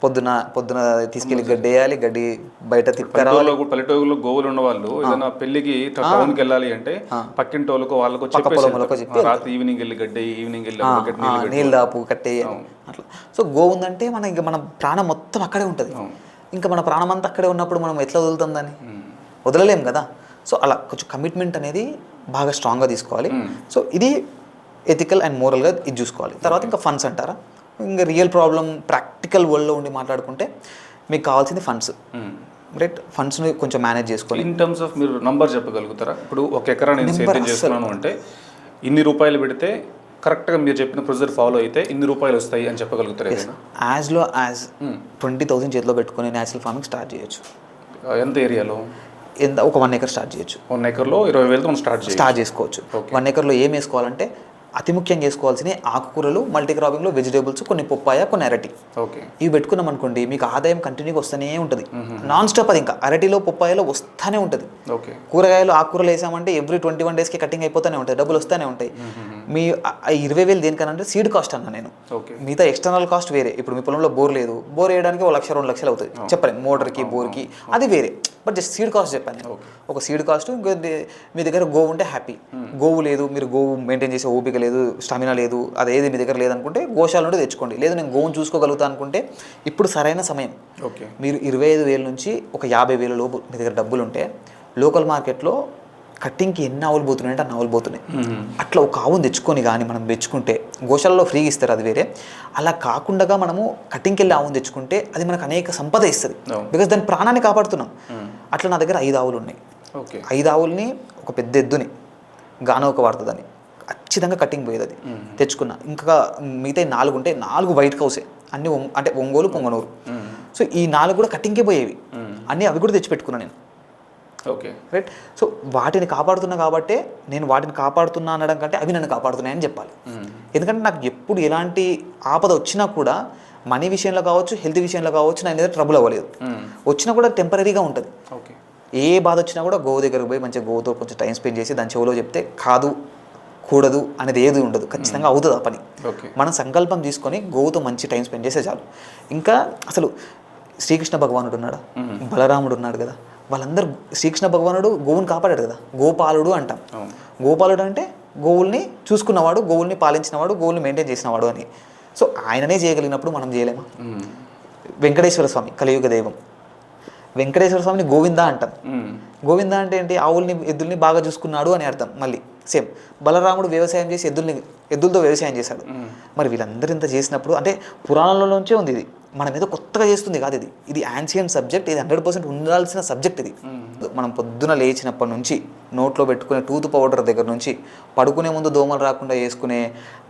పొద్దున తీసుకెళ్ళి గడ్డి వేయాలి, గడ్డి బయట తిప్పరావాలి. పల్లెటూరులో గోవులు ఉన్న వాళ్ళు ఏదైనా పెళ్లికి టౌన్కి వెళ్ళాలి అంటే పక్కింటి వాళ్ళకు పక్క పొలంలోకి చెప్పి రాత్రి ఈవినింగ్ వెళ్ళి గడ్డి నీళ్ళు దాపు కట్టేయాలి అట్లా. సో గోవు ఉందంటే మన ప్రాణం మొత్తం అక్కడే ఉంటుంది. ఇంకా మన ప్రాణం అంతా అక్కడే ఉన్నప్పుడు మనం ఎట్లా వదులుతాం దాన్ని? వదలలేం కదా. సో అలా కొంచెం కమిట్మెంట్ అనేది బాగా స్ట్రాంగ్గా తీసుకోవాలి. సో ఇది ఎథికల్ అండ్ మోరల్గా ఇది చూసుకోవాలి. తర్వాత ఇంకా ఫండ్స్ అంటారా, ఇంకా రియల్ ప్రాబ్లం ప్రాక్టికల్ వరల్డ్లో ఉండి మాట్లాడుకుంటే మీకు కావాల్సింది ఫండ్స్. రైట్, ఫండ్స్ని కొంచెం మేనేజ్ చేసుకోవాలి. ఇన్ టర్మ్స్ ఆఫ్ మీరు నంబర్ చెప్పగలుగుతారా? ఇప్పుడు 1 ఎకరా నేను సేద్యం చేస్తున్నాను అంటే ఇన్ని రూపాయలు పెడితే కరెక్ట్గా మీరు చెప్పిన ప్రొసీజర్ ఫాలో అయితే ఇన్ని రూపాయలు వస్తాయి అని చెప్పగలుగుతారు? యాజ్ లో యాజ్ 20,000 చేతిలో పెట్టుకుని న్యాచురల్ ఫార్మింగ్ స్టార్ట్ చేయొచ్చు. ఎంత ఏరియాలో? ఒక 1 ఎకర్ స్టార్ట్ చేయొచ్చు. 1 ఎకర్లో 20,000తో స్టార్ట్ చేసుకోవచ్చు. 1 ఎకర్లో ఏం వేసుకోవాలంటే అతి ముఖ్యంగా వేసుకోవాల్సిన ఆకుకూరలు, మల్టీ క్రాపింగ్లో వెజిటేబుల్స్, కొన్ని పప్పాయ, కొన్ని అరటి. ఇవి పెట్టుకున్నాం అనుకోండి మీకు ఆదాయం కంటిన్యూగా వస్తూనే ఉంటుంది, నాన్ స్టాప్. అది ఇంకా అరటిలో పప్పాయలో వస్తూనే ఉంటుంది. కూరగాయలు ఆకుకూరలు వేసామంటే ఎవ్రీ 21 డేస్కి కటింగ్ అయిపోతూనే ఉంటుంది, డబ్బులు వస్తూనే ఉంటాయి. మీ 20,000 దేనికనంటే సీడ్ కాస్ట్ అన్న నేను, మిగతా ఎక్స్టర్నల్ కాస్ట్ వేరే. ఇప్పుడు మీ పొలంలో బోర్ లేదు, బోర్ వేయడానికి 1 లక్ష 2 లక్షలు అవుతుంది చెప్పండి, మోటార్కి బోర్కి, అది వేరే. బట్ జస్ట్ సీడ్ కాస్ట్ చెప్పాను నేను. ఒక సీడ్ కాస్ట్. ఇంకో మీ దగ్గర గోవు ఉంటే హ్యాపీ, గోవు లేదు, మీరు గోవు మెయింటైన్ చేసే ఓపిక లేదు, స్టామినా లేదు, అదేది మీ దగ్గర లేదనుకుంటే గోశాల నుండి తెచ్చుకోండి. లేదు నేను గోవును చూసుకోగలుగుతా అనుకుంటే ఇప్పుడు సరైన సమయం. మీరు 25,000 నుంచి ఒక 50,000 లోపు మీ దగ్గర డబ్బులు ఉంటే లోకల్ మార్కెట్లో కట్టింగ్కి ఎన్ని ఆవులు పోతున్నాయి అంటే అన్ని ఆవులు పోతున్నాయి. అట్లా ఒక ఆవును తెచ్చుకొని కానీ మనం తెచ్చుకుంటే గోశాలలో ఫ్రీగా ఇస్తారు, అది వేరే. అలా కాకుండా మనము కట్టింగ్కి వెళ్ళి ఆవును తెచ్చుకుంటే అది మనకు అనేక సంపద ఇస్తుంది, బికాస్ దాని ప్రాణాన్ని కాపాడుతున్నాం. అట్లా నా దగ్గర 5 ఆవులు ఉన్నాయి. 5 ఆవుల్ని ఒక పెద్ద ఎద్దుని గానవక వాడుతుందని ఖచ్చితంగా కట్టింగ్ పోయేది, అది తెచ్చుకున్నా. ఇంకా మిగతా 4 ఉంటే 4 వైట్ కౌసే, అన్ని అంటే ఒంగోలు, పొంగనూరు. సో ఈ 4 కూడా కట్టింగ్కే పోయేవి అన్నీ, అవి కూడా తెచ్చిపెట్టుకున్నాను నేను. రైట్. సో వాటిని కాపాడుతున్నా కాబట్టే నేను వాటిని కాపాడుతున్నా అనడం కంటే అవి నన్ను కాపాడుతున్నాయని చెప్పాలి. ఎందుకంటే నాకు ఎప్పుడు ఎలాంటి ఆపద వచ్చినా కూడా మనీ విషయంలో కావచ్చు, హెల్త్ విషయంలో కావచ్చు, నా మీద ట్రబుల్ అవ్వలేదు. వచ్చినా కూడా టెంపరీగా ఉంటుంది. ఏ బాధ వచ్చినా కూడా గోవు దగ్గరకు పోయి మంచిగా గోవుతో కొంచెం టైం స్పెండ్ చేసి దాని చెవులో చెప్తే కాదు కూడదు అనేది ఏది ఉండదు, ఖచ్చితంగా అవుతుంది ఆ పని. మనం సంకల్పం తీసుకొని గోవుతో మంచి టైం స్పెండ్ చేస్తే చాలు. ఇంకా అసలు శ్రీకృష్ణ భగవానుడు ఉన్నాడు, బలరాముడు ఉన్నాడు కదా, వాళ్ళందరూ శ్రీకృష్ణ భగవానుడు గోవుని కాపాడాడు కదా, గోపాలుడు అంటాం. గోపాలుడు అంటే గోవుల్ని చూసుకున్నవాడు, గోవుల్ని పాలించినవాడు, గోవుల్ని మెయింటైన్ చేసినవాడు అని. సో ఆయననే చేయగలిగినప్పుడు మనం చేయలేమా? వెంకటేశ్వర స్వామి కలియుగ దైవం, వెంకటేశ్వర స్వామిని గోవిందా అంటాం. గోవిందా అంటే ఏంటి? ఆవుల్ని ఎద్దుల్ని బాగా చూసుకున్నాడు అని అర్థం. మళ్ళీ సేమ్ బలరాముడు వ్యవసాయం చేసి ఎద్దులతో వ్యవసాయం చేశాడు. మరి వీళ్ళందరూ ఇంత చేసినప్పుడు అంటే పురాణంలోంచే ఉంది ఇది, మన మీద కొత్తగా చేస్తుంది కాదు ఇది. ఇది యాన్షియంట్ సబ్జెక్ట్, ఇది 100% ఉండాల్సిన సబ్జెక్ట్ ఇది. మనం పొద్దున లేచినప్పటి నుంచి నోట్లో పెట్టుకునే టూత్ పౌడర్ దగ్గర నుంచి పడుకునే ముందు దోమలు రాకుండా వేసుకునే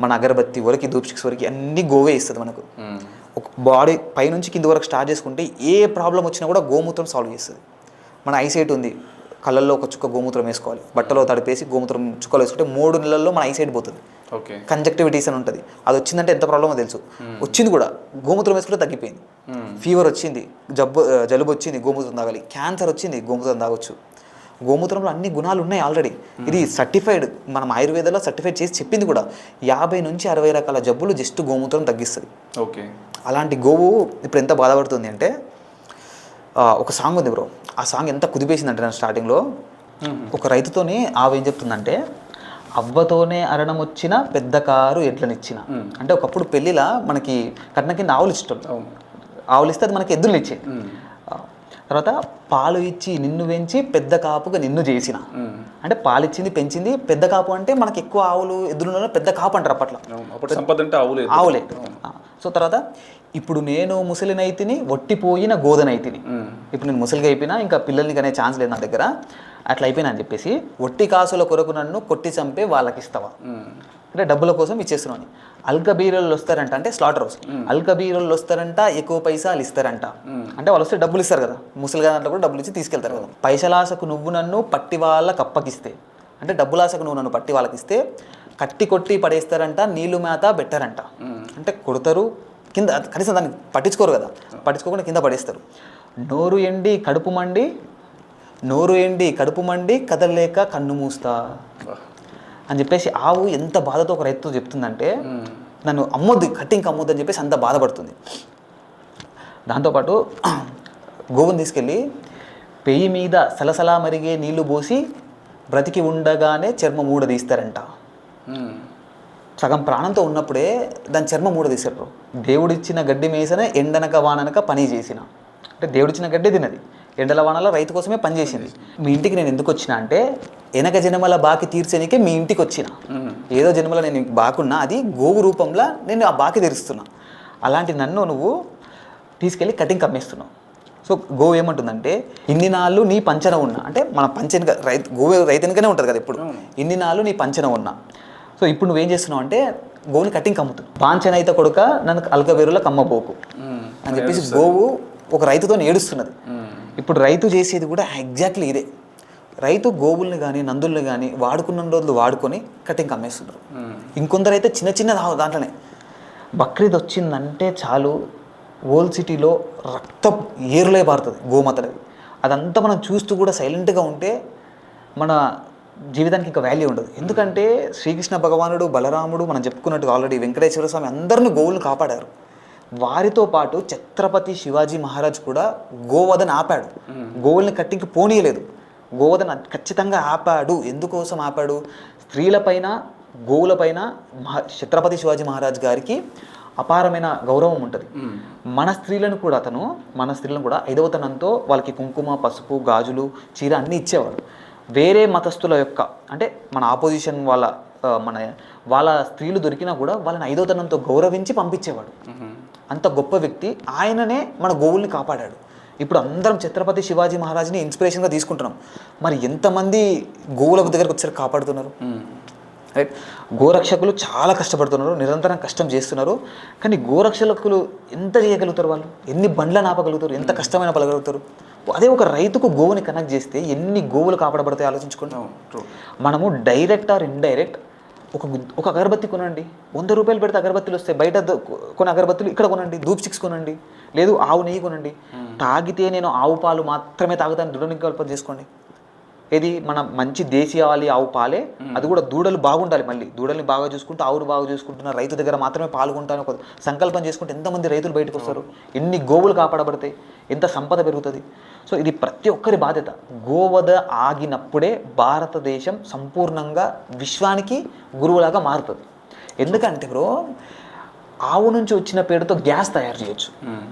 మన అగరబత్తి వరకు ధూప్ స్టిక్స్ వరకు అన్నీ గోవే ఇస్తుంది మనకు. ఒక బాడీ పైనుంచి కింది వరకు స్టార్ట్ చేసుకుంటే ఏ ప్రాబ్లం వచ్చినా కూడా గోమూత్రం సాల్వ్ చేస్తుంది. మన ఐసైట్ ఉంది, కళ్ళల్లో ఒక చుక్క గోమూత్రం వేసుకోవాలి, బట్టలో తడిపేసి గోమూత్రం చుక్కలు వేసుకుంటే 3 నెలల్లో మన ఐసైట్ పోతుంది. ఓకే, కంజక్టివిటీస్ అని ఉంటుంది, అది వచ్చిందంటే ఎంత ప్రాబ్లమో తెలుసు. వచ్చింది కూడా గోమూత్రం వేసుకుంటే తగ్గిపోయింది. ఫీవర్ వచ్చింది, జలుబు వచ్చింది, గోమూత్రం తాగాలి. క్యాన్సర్ వచ్చింది, గోమూత్రం తాగొచ్చు. గోమూత్రంలో అన్ని గుణాలు ఉన్నాయి ఆల్రెడీ. ఇది సర్టిఫైడ్, మనం ఆయుర్వేదంలో సర్టిఫైడ్ చేసి చెప్పింది కూడా. 50 నుంచి 60 రకాల జబ్బులు జస్ట్ గోమూత్రం తగ్గిస్తుంది. ఓకే, అలాంటి గోవు ఇప్పుడు ఎంత బాధపడుతుంది అంటే, ఒక సాంగ్ ఉంది బ్రో, ఆ సాంగ్ ఎంత కుదిపేసిందంటే నేను స్టార్టింగ్లో ఒక రైతుతోనే ఆవు ఏం చెప్తుందంటే, అవ్వతోనే అరణం వచ్చిన పెద్ద కారు ఎడ్లనిచ్చిన. అంటే ఒకప్పుడు పెళ్ళిలా మనకి కట్నం కింద ఆవులు ఇష్టం, ఆవులు ఇస్తే అది మనకి ఎద్దులు ఇచ్చే. తర్వాత పాలు ఇచ్చి నిన్ను పెంచి పెద్ద కాపుగా నిన్ను చేసిన. అంటే పాలు ఇచ్చింది, పెంచింది, పెద్ద కాపు అంటే మనకి ఎక్కువ ఆవులు ఎద్దులు పెద్ద కాపు అంటారు అప్పట్లో, ఆవులే. సో తర్వాత ఇప్పుడు నేను ముసలినైతిని ఒట్టిపోయిన గోదనైతిని. ఇప్పుడు నేను ముసలిగా అయిపోయినా, ఇంకా పిల్లల్ని కనే ఛాన్స్ లేదు నా దగ్గర, అట్లా అయిపోయినా అని చెప్పేసి ఒట్టి కాసుల కొరకు నన్ను కొట్టి చంపే వాళ్ళకి ఇస్తావా అంటే డబ్బుల కోసం ఇచ్చేస్తున్నాను. అల్కబీరోళ్ళు వస్తారంట, అంటే స్లాటర్ హౌస్. అల్కబీరోళ్ళు వస్తారంట, ఎక్కువ పైసలు ఇస్తారంట. అంటే వాళ్ళు వస్తే డబ్బులు ఇస్తారు కదా, ముసలిగా దాంట్లో కూడా డబ్బులు ఇచ్చి తీసుకెళ్తారు కదా. పైసలాసకు నువ్వు నన్ను పట్టి వాళ్ళకి అప్పగిస్తే, అంటే డబ్బులాసకు నువ్వు నన్ను పట్టి వాళ్ళకి ఇస్తే కట్టి కొట్టి పడేస్తారంట, నీళ్ళు మేత బెట్టరంట. అంటే కొడతారు కింద, కనీసం దాన్ని పట్టించుకోరు కదా, పట్టించుకోకుండా కింద పడేస్తారు. నోరు ఎండి కడుపు మండి, నోరు ఎండి కడుపు మండి కదలలేక కన్ను మూస్తా అని చెప్పేసి ఆవు ఎంత బాధతో ఒక రైతుతో చెప్తుందంటే, నన్ను అమ్మొద్దు, కట్టింగ్ అమ్మొద్దు అని చెప్పేసి అంత బాధపడుతుంది. దాంతోపాటు గోవుని తీసుకెళ్ళి పెయ్యి మీద సలసలా మరిగే నీళ్లు పోసి బ్రతికి ఉండగానే చర్మం ఊడదీస్తారంట. సగం ప్రాణంతో ఉన్నప్పుడే దాని చర్మం ఊడదీశారు. దేవుడిచ్చిన గడ్డి మేసన ఎండనక వాననక పని చేసిన. అంటే దేవుడిచ్చిన గడ్డి తిన్నది, ఎండల వానలో రైతు కోసమే పనిచేసింది. మీ ఇంటికి నేను ఎందుకు వచ్చిన అంటే, వెనక జన్మల బాకి తీర్చనికే మీ ఇంటికి వచ్చిన. ఏదో జన్మలో నేను బాకున్నా, అది గోవు రూపంలో నేను ఆ బాకి తీరుస్తున్నా. అలాంటి నన్ను నువ్వు తీసుకెళ్ళి కటింగ్ కమ్మేస్తున్నావు. సో గోవు ఏమంటుందంటే, ఇన్ని నాళ్ళు నీ పంచన ఉన్నా, అంటే మన పంచన గోవు రైతునికనే ఉంటుంది కదా ఇప్పుడు, ఇన్ని నాళ్ళు నీ పంచన ఉన్నా. సో ఇప్పుడు నువ్వేం చేస్తున్నావు అంటే గోవుని కటింగ్ కమ్ముతున్నావు. పాంచనైతే కొడుక నన్ను అల్కబేరులో కమ్మబోకు అని చెప్పేసి గోవు ఒక రైతుతో ఏడుస్తున్నది. ఇప్పుడు రైతు చేసేది కూడా ఎగ్జాక్ట్లీ ఇదే. రైతు గోవుల్ని కానీ నందుల్ని కానీ వాడుకున్న రోజులు వాడుకొని కటింగ్ అమ్మేస్తున్నారు. ఇంకొందరు అయితే చిన్న చిన్న దాంట్లోనే బక్రీద్ వచ్చిందంటే చాలు, ఓల్డ్ సిటీలో రక్తం ఏరులే పారుతుంది గోమాతలది. అదంతా మనం చూస్తూ కూడా సైలెంట్గా ఉంటే మన జీవితానికి ఇంకా వాల్యూ ఉండదు. ఎందుకంటే శ్రీకృష్ణ భగవానుడు, బలరాముడు, మనం చెప్పుకున్నట్టు ఆల్రెడీ వెంకటేశ్వర స్వామి అందరినీ గోవులను కాపాడారు. వారితో పాటు ఛత్రపతి శివాజీ మహారాజ్ కూడా గోవధన ఆపాడు, గోవుల్ని కట్టింకి పోనీయలేదు. గోవధన ఖచ్చితంగా ఆపాడు. ఎందుకోసం ఆపాడు? స్త్రీలపైన, గోవులపైన ఛత్రపతి శివాజీ మహారాజ్ గారికి అపారమైన గౌరవం ఉంటుంది. మన స్త్రీలను కూడా 5వ తనంతో వాళ్ళకి కుంకుమ, పసుపు, గాజులు, చీర అన్నీ ఇచ్చేవాడు. వేరే మతస్థుల యొక్క, అంటే మన ఆపోజిషన్ వాళ్ళ స్త్రీలు దొరికినా కూడా వాళ్ళని 5వ తనంతో గౌరవించి పంపించేవాడు. అంత గొప్ప వ్యక్తి ఆయననే మన గోవుల్ని కాపాడాడు. ఇప్పుడు అందరం ఛత్రపతి శివాజీ మహారాజ్ని ఇన్స్పిరేషన్గా తీసుకుంటున్నాం. మరి ఎంతమంది గోవుల దగ్గరకు వచ్చారు కాపాడుతున్నారు? రైట్. గోరక్షకులు చాలా కష్టపడుతున్నారు, నిరంతరం కష్టం చేస్తున్నారు. కానీ గోరక్షకులు ఎంత చేయగలుగుతారు? వాళ్ళు ఎన్ని బండ్లను ఆపగలుగుతారు? ఎంత కష్టమైన పలగలుగుతారు? అదే ఒక రైతుకు గోవుని కనెక్ట్ చేస్తే ఎన్ని గోవులు కాపాడబడతాయి ఆలోచించుకుంటాం. మనము డైరెక్ట్ ఆర్ ఇండైరెక్ట్ ఒక అగరబత్తి కొనండి, 100 రూపాయలు పెడితే అగరబత్తులు వస్తాయి. బయట కొన్ని అగరబత్తులు ఇక్కడ కొనండి, ధూప్ స్టిక్స్ కొనండి, లేదు ఆవు నెయ్యి కొనండి. తాగితే నేను ఆవు పాలు మాత్రమే తాగుతాను దృఢ నికల్పన చేసుకోండి. ఇది మన మంచి దేశీయాలి ఆవు పాలే, అది కూడా దూడలు బాగుండాలి. మళ్ళీ దూడల్ని బాగా చూసుకుంటూ ఆవును బాగా చూసుకుంటున్న రైతు దగ్గర మాత్రమే పాల్గొంటాను ఒక సంకల్పం చేసుకుంటే ఎంతమంది రైతులు బయటకు వస్తారు, ఎన్ని గోవులు కాపాడబడతాయి, ఎంత సంపద పెరుగుతుంది. సో ఇది ప్రతి ఒక్కరి బాధ్యత. గోవధ ఆగినప్పుడే భారతదేశం సంపూర్ణంగా విశ్వానికి గురువులాగా మారుతుంది. ఎందుకంటే బ్రో, ఆవు నుంచి వచ్చిన పేరుతో గ్యాస్ తయారు చేయొచ్చు.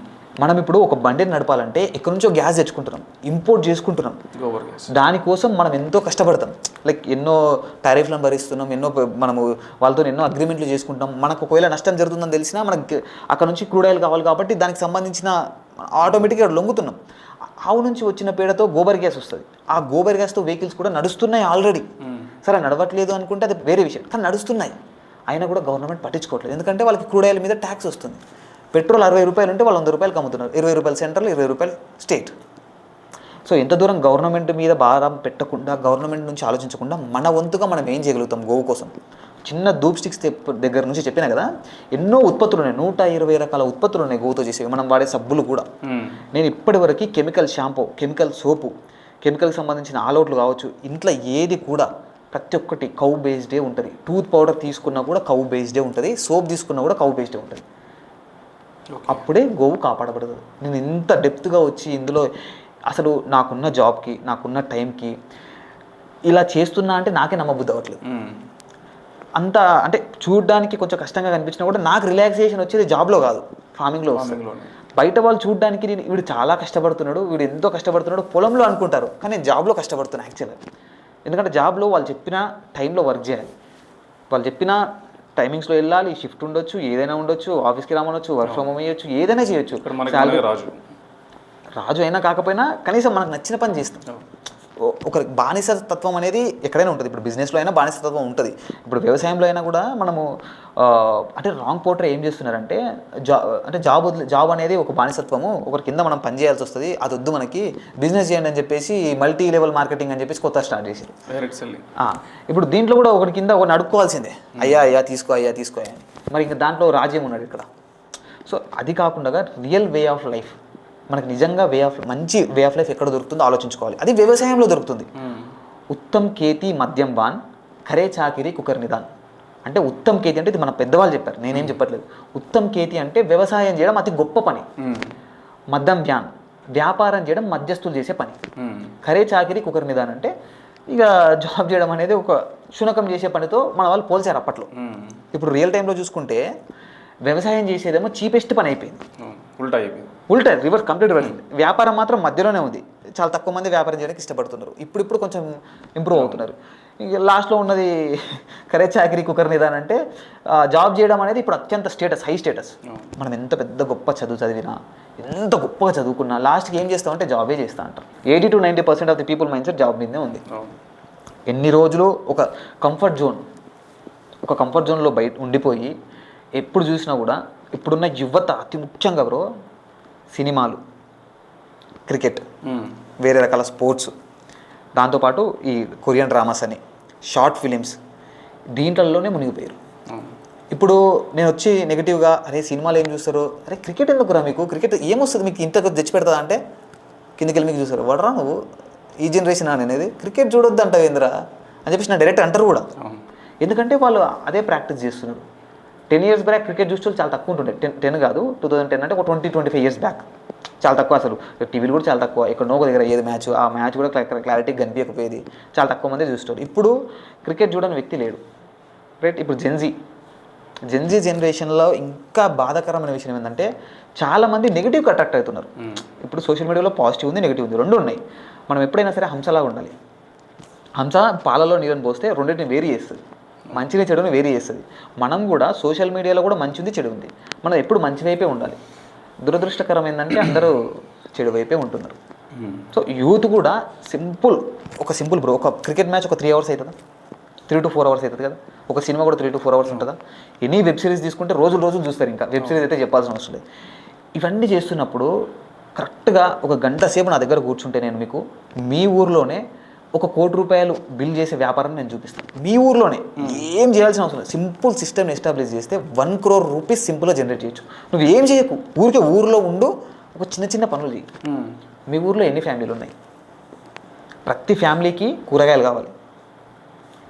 మనం ఇప్పుడు ఒక బండిని నడపాలంటే ఎక్కడి నుంచో గ్యాస్ తెచ్చుకుంటున్నాం, ఇంపోర్ట్ చేసుకుంటున్నాం. దానికోసం మనం ఎంతో కష్టపడతాం. లైక్ ఎన్నో టారిఫ్లను భరిస్తున్నాం, మనము వాళ్ళతో ఎన్నో అగ్రిమెంట్లు చేసుకుంటాం. మనకు ఒకవేళ నష్టం జరుగుతుందని తెలిసినా మనకి అక్కడ నుంచి క్రూడ్ ఆయిల్ కావాలి కాబట్టి దానికి సంబంధించిన ఆటోమేటిక్గా లొంగుతున్నాం. ఆవు నుంచి వచ్చిన పేడతో గోబర్ గ్యాస్ వస్తుంది. ఆ గోబర్ గ్యాస్తో వెహికల్స్ కూడా నడుస్తున్నాయి ఆల్రెడీ. సరే నడవట్లేదు అనుకుంటే అది వేరే విషయం, కానీ నడుస్తున్నాయి. అయినా కూడా గవర్నమెంట్ పట్టించుకోవట్లేదు. ఎందుకంటే వాళ్ళకి క్రూడ్ ఆయిల్ మీద ట్యాక్స్ వస్తుంది. పెట్రోల్ 60 రూపాయలు ఉంటే వాళ్ళు 100 రూపాయలకి అమ్ముతున్నారు. 20 రూపాయలు సెంట్రల్, 20 రూపాయలు స్టేట్. సో ఎంత దూరం గవర్నమెంట్ మీద భారం పెట్టకుండా, గవర్నమెంట్ నుంచి ఆలోచించకుండా మన వంతుగా మనం ఏం చేయగలుగుతాం గోవు కోసం. చిన్న ధూప్ స్టిక్స్ దగ్గర నుంచి చెప్పినా కదా, ఎన్నో ఉత్పత్తులు ఉన్నాయి. 120 రకాల ఉత్పత్తులు ఉన్నాయి గోవుతో చేసేవి. మనం వాడే సబ్బులు కూడా. నేను ఇప్పటివరకు కెమికల్ షాంపూ, కెమికల్ సోపు, కెమికల్కి సంబంధించిన ఆల్అవుట్లు కావచ్చు, ఇంట్లో ఏది కూడా ప్రతి ఒక్కటి కౌ బేస్డే ఉంటుంది. టూత్ పౌడర్ తీసుకున్నా కూడా కౌ బేస్డే ఉంటుంది. సోప్ తీసుకున్నా కూడా కౌ బేస్డే ఉంటుంది. అప్పుడే గోవు కాపాడబడదు. నేను ఇంత డెప్త్గా వచ్చి ఇందులో అసలు నాకున్న జాబ్కి, నాకున్న టైంకి ఇలా చేస్తున్నా అంటే నాకే నమ్మబుద్ధి అవ్వట్లేదు. అంత అంటే చూడడానికి కొంచెం కష్టంగా కనిపించినా కూడా నాకు రిలాక్సేషన్ వచ్చేది జాబ్లో కాదు, ఫార్మింగ్లో వస్తుంది. బయట వాళ్ళు చూడడానికి వీడు చాలా కష్టపడుతున్నాడు, వీడు ఎంతో కష్టపడుతున్నాడు పొలంలో అనుకుంటారు, కానీ నేను జాబ్లో కష్టపడుతున్నాను యాక్చువల్గా. ఎందుకంటే జాబ్లో వాళ్ళు చెప్పిన టైంలో వర్క్ చేయాలి, వాళ్ళు చెప్పిన టైమింగ్స్లో వెళ్ళాలి, షిఫ్ట్ ఉండొచ్చు, ఏదైనా ఉండొచ్చు, ఆఫీస్కి రామనొచ్చు, వర్క్ ఫ్రమ్ హోమ్ చేయొచ్చు, ఏదైనా చేయొచ్చు. రాజు అయినా కాకపోయినా కనీసం మనకు నచ్చిన పని చేస్తాం. ఒక బానిస తత్వం అనేది ఎక్కడైనా ఉంటుంది. ఇప్పుడు బిజినెస్లో అయినా బానిస తత్వం ఉంటుంది. ఇప్పుడు వ్యవసాయంలో అయినా కూడా మనము అంటే రాంగ్ పోర్ట్రే ఏం చేస్తున్నారంటే జాబ్ అనేది ఒక బానిసత్వము, ఒకరి కింద మనం పని చేయాల్సి వస్తుంది, అది వద్దు మనకి, బిజినెస్ చేయండి అని చెప్పేసి మల్టీ లెవెల్ మార్కెటింగ్ అని చెప్పేసి కొత్త స్టార్ట్ చేశారు. ఇప్పుడు దీంట్లో కూడా ఒకరి కింద ఒకరిని అడుక్కోవాల్సిందే, అయ్యా తీసుకో అని. మరి ఇంకా దాంట్లో రాజ్యం ఉన్నాడు ఇక్కడ. సో అది కాకుండా రియల్ వే ఆఫ్ లైఫ్, మనకు నిజంగా మంచి వే ఆఫ్ లైఫ్ ఎక్కడ దొరుకుతుందో ఆలోచించుకోవాలి. అది వ్యవసాయంలో దొరుకుతుంది. ఉత్తమ్ కేతి మద్యం వాన్, ఖరే చాకిరి కుకర్ నిదాన్. అంటే ఉత్తమ్ కేతి అంటే ఇది మన పెద్దవాళ్ళు చెప్పారు, నేనేం చెప్పట్లేదు. ఉత్తమ్ కేతి అంటే వ్యవసాయం చేయడం అతి గొప్ప పని. మద్యం వ్యాన్ వ్యాపారం చేయడం మధ్యస్థులు చేసే పని. ఖరే చాకిరి కుకర్ నిదాన్ అంటే ఇక జాబ్ చేయడం అనేది ఒక శునకం చేసే పనితో మన వాళ్ళు పోల్చారు అప్పట్లో. ఇప్పుడు రియల్ టైంలో చూసుకుంటే వ్యవసాయం చేసేదేమో చీపెస్ట్ పని అయిపోయింది, ఉల్టా రివర్స్, కంప్లీట్ రివర్స్. వ్యాపారం మాత్రం మధ్యలోనే ఉంది. చాలా తక్కువ మంది వ్యాపారం చేయడానికి ఇష్టపడుతున్నారు. ఇప్పుడు కొంచెం ఇంప్రూవ్ అవుతున్నారు. ఇక లాస్ట్లో ఉన్నది ఖరే చాకిరీ కుకర్ నిదాన్ అంటే జాబ్ చేయడం అనేది ఇప్పుడు అత్యంత హై స్టేటస్. మనం ఎంత పెద్ద గొప్ప చదివినా, ఎంత గొప్పగా చదువుకున్నా లాస్ట్కి ఏం చేస్తామంటే జాబే చేస్తా అంటారు. 80 to 90% of the people mind set job మీదే ఉంది. ఎన్ని రోజులు ఒక కంఫర్ట్ జోన్లో బయట ఉండిపోయి ఎప్పుడు చూసినా కూడా ఇప్పుడున్న యువత అతి ముఖ్యంగా బ్రో సినిమాలు, క్రికెట్, వేరే రకాల స్పోర్ట్స్, దాంతోపాటు ఈ కొరియన్ డ్రామాస్ అని, షార్ట్ ఫిలిమ్స్, దీంట్లలోనే మునిగిపోయారు. ఇప్పుడు నేను వచ్చి నెగిటివ్గా అరే సినిమాలు ఏం చూస్తారు, అరే క్రికెట్ ఎందుకురా మీకు, క్రికెట్ ఏమొస్తుంది మీకు, ఇంత తెచ్చి పెడతా అంటే కిందకి వెళ్ళి మీకు చూస్తారు, వాడరా నువ్వు ఈ జనరేషన్ అనేది క్రికెట్ చూడొద్దు అంటావు ఏందిరా అని చెప్పేసి నా డైరెక్ట్ అంటారు కూడా. ఎందుకంటే వాళ్ళు అదే ప్రాక్టీస్ చేస్తున్నారు. 10 years బ్యాక్ క్రికెట్ చూస్తే చాలా తక్కువ ఉంటుండే. 10 కాదు 2010 అంటే ఒక 20-25 years బ్యాక్ చాలా తక్కువ. అసలు టీవీలు కూడా చాలా తక్కువ. ఇక్కడ నోక దగ్గర ఏది మ్యాచ్, ఆ మ్యాచ్ కూడా క్లారిటీగా కనిపించకపోయేది. చాలా తక్కువ మంది చూస్తారు. ఇప్పుడు క్రికెట్ చూడని వ్యక్తి లేడు, రైట్. ఇప్పుడు జెన్జీ జనరేషన్లో ఇంకా బాధాకరమైన విషయం ఏంటంటే చాలామంది నెగిటివ్కి అట్రాక్ట్ అవుతున్నారు. ఇప్పుడు సోషల్ మీడియాలో పాజిటివ్ ఉంది, నెగిటివ్ ఉంది, రెండు ఉన్నాయి. మనం ఎప్పుడైనా సరే హంసలాగా ఉండాలి. హంస పాలలో నీళ్ళని పోస్తే రెండింటిని వేరు చేస్తుంది, మంచిని చెడుని వేరు చేస్తుంది. మనం కూడా సోషల్ మీడియాలో కూడా మంచి ఉంది, చెడు ఉంది. మనం ఎప్పుడు మంచి వైపే ఉండాలి. దురదృష్టకరం ఏంటంటే అందరూ చెడు వైపే ఉంటున్నారు. సో యూత్ కూడా సింపుల్ బ్రో, ఒక క్రికెట్ మ్యాచ్ ఒక 3 hours అవుతుందా, 3 to 4 hours అవుతుంది కదా. ఒక సినిమా కూడా 3 to 4 hours ఉంటుందా. ఎనీ వెబ్ సిరీస్ తీసుకుంటే రోజులు చూస్తారు. ఇంకా వెబ్ సిరీస్ అయితే చెప్పాల్సిన అవసరం లేదు. ఇవన్నీ చేస్తున్నప్పుడు కరెక్ట్గా ఒక గంట సేపు నా దగ్గర కూర్చుంటే నేను మీకు మీ ఊర్లోనే ₹1 కోటి బిల్ చేసే వ్యాపారం నేను చూపిస్తాను. మీ ఊర్లోనే ఏం చేయాల్సిన అవసరం లేదు. సింపుల్ సిస్టమ్ని ఎస్టాబ్లిష్ చేస్తే ₹1 crore సింపుల్గా జనరేట్ చేయొచ్చు. నువ్వు ఏం చేయకు, ఊర్లో ఉండు, ఒక చిన్న పనులు చేయి. మీ ఊర్లో ఎన్ని ఫ్యామిలీలు ఉన్నాయి? ప్రతి ఫ్యామిలీకి కూరగాయలు కావాలి.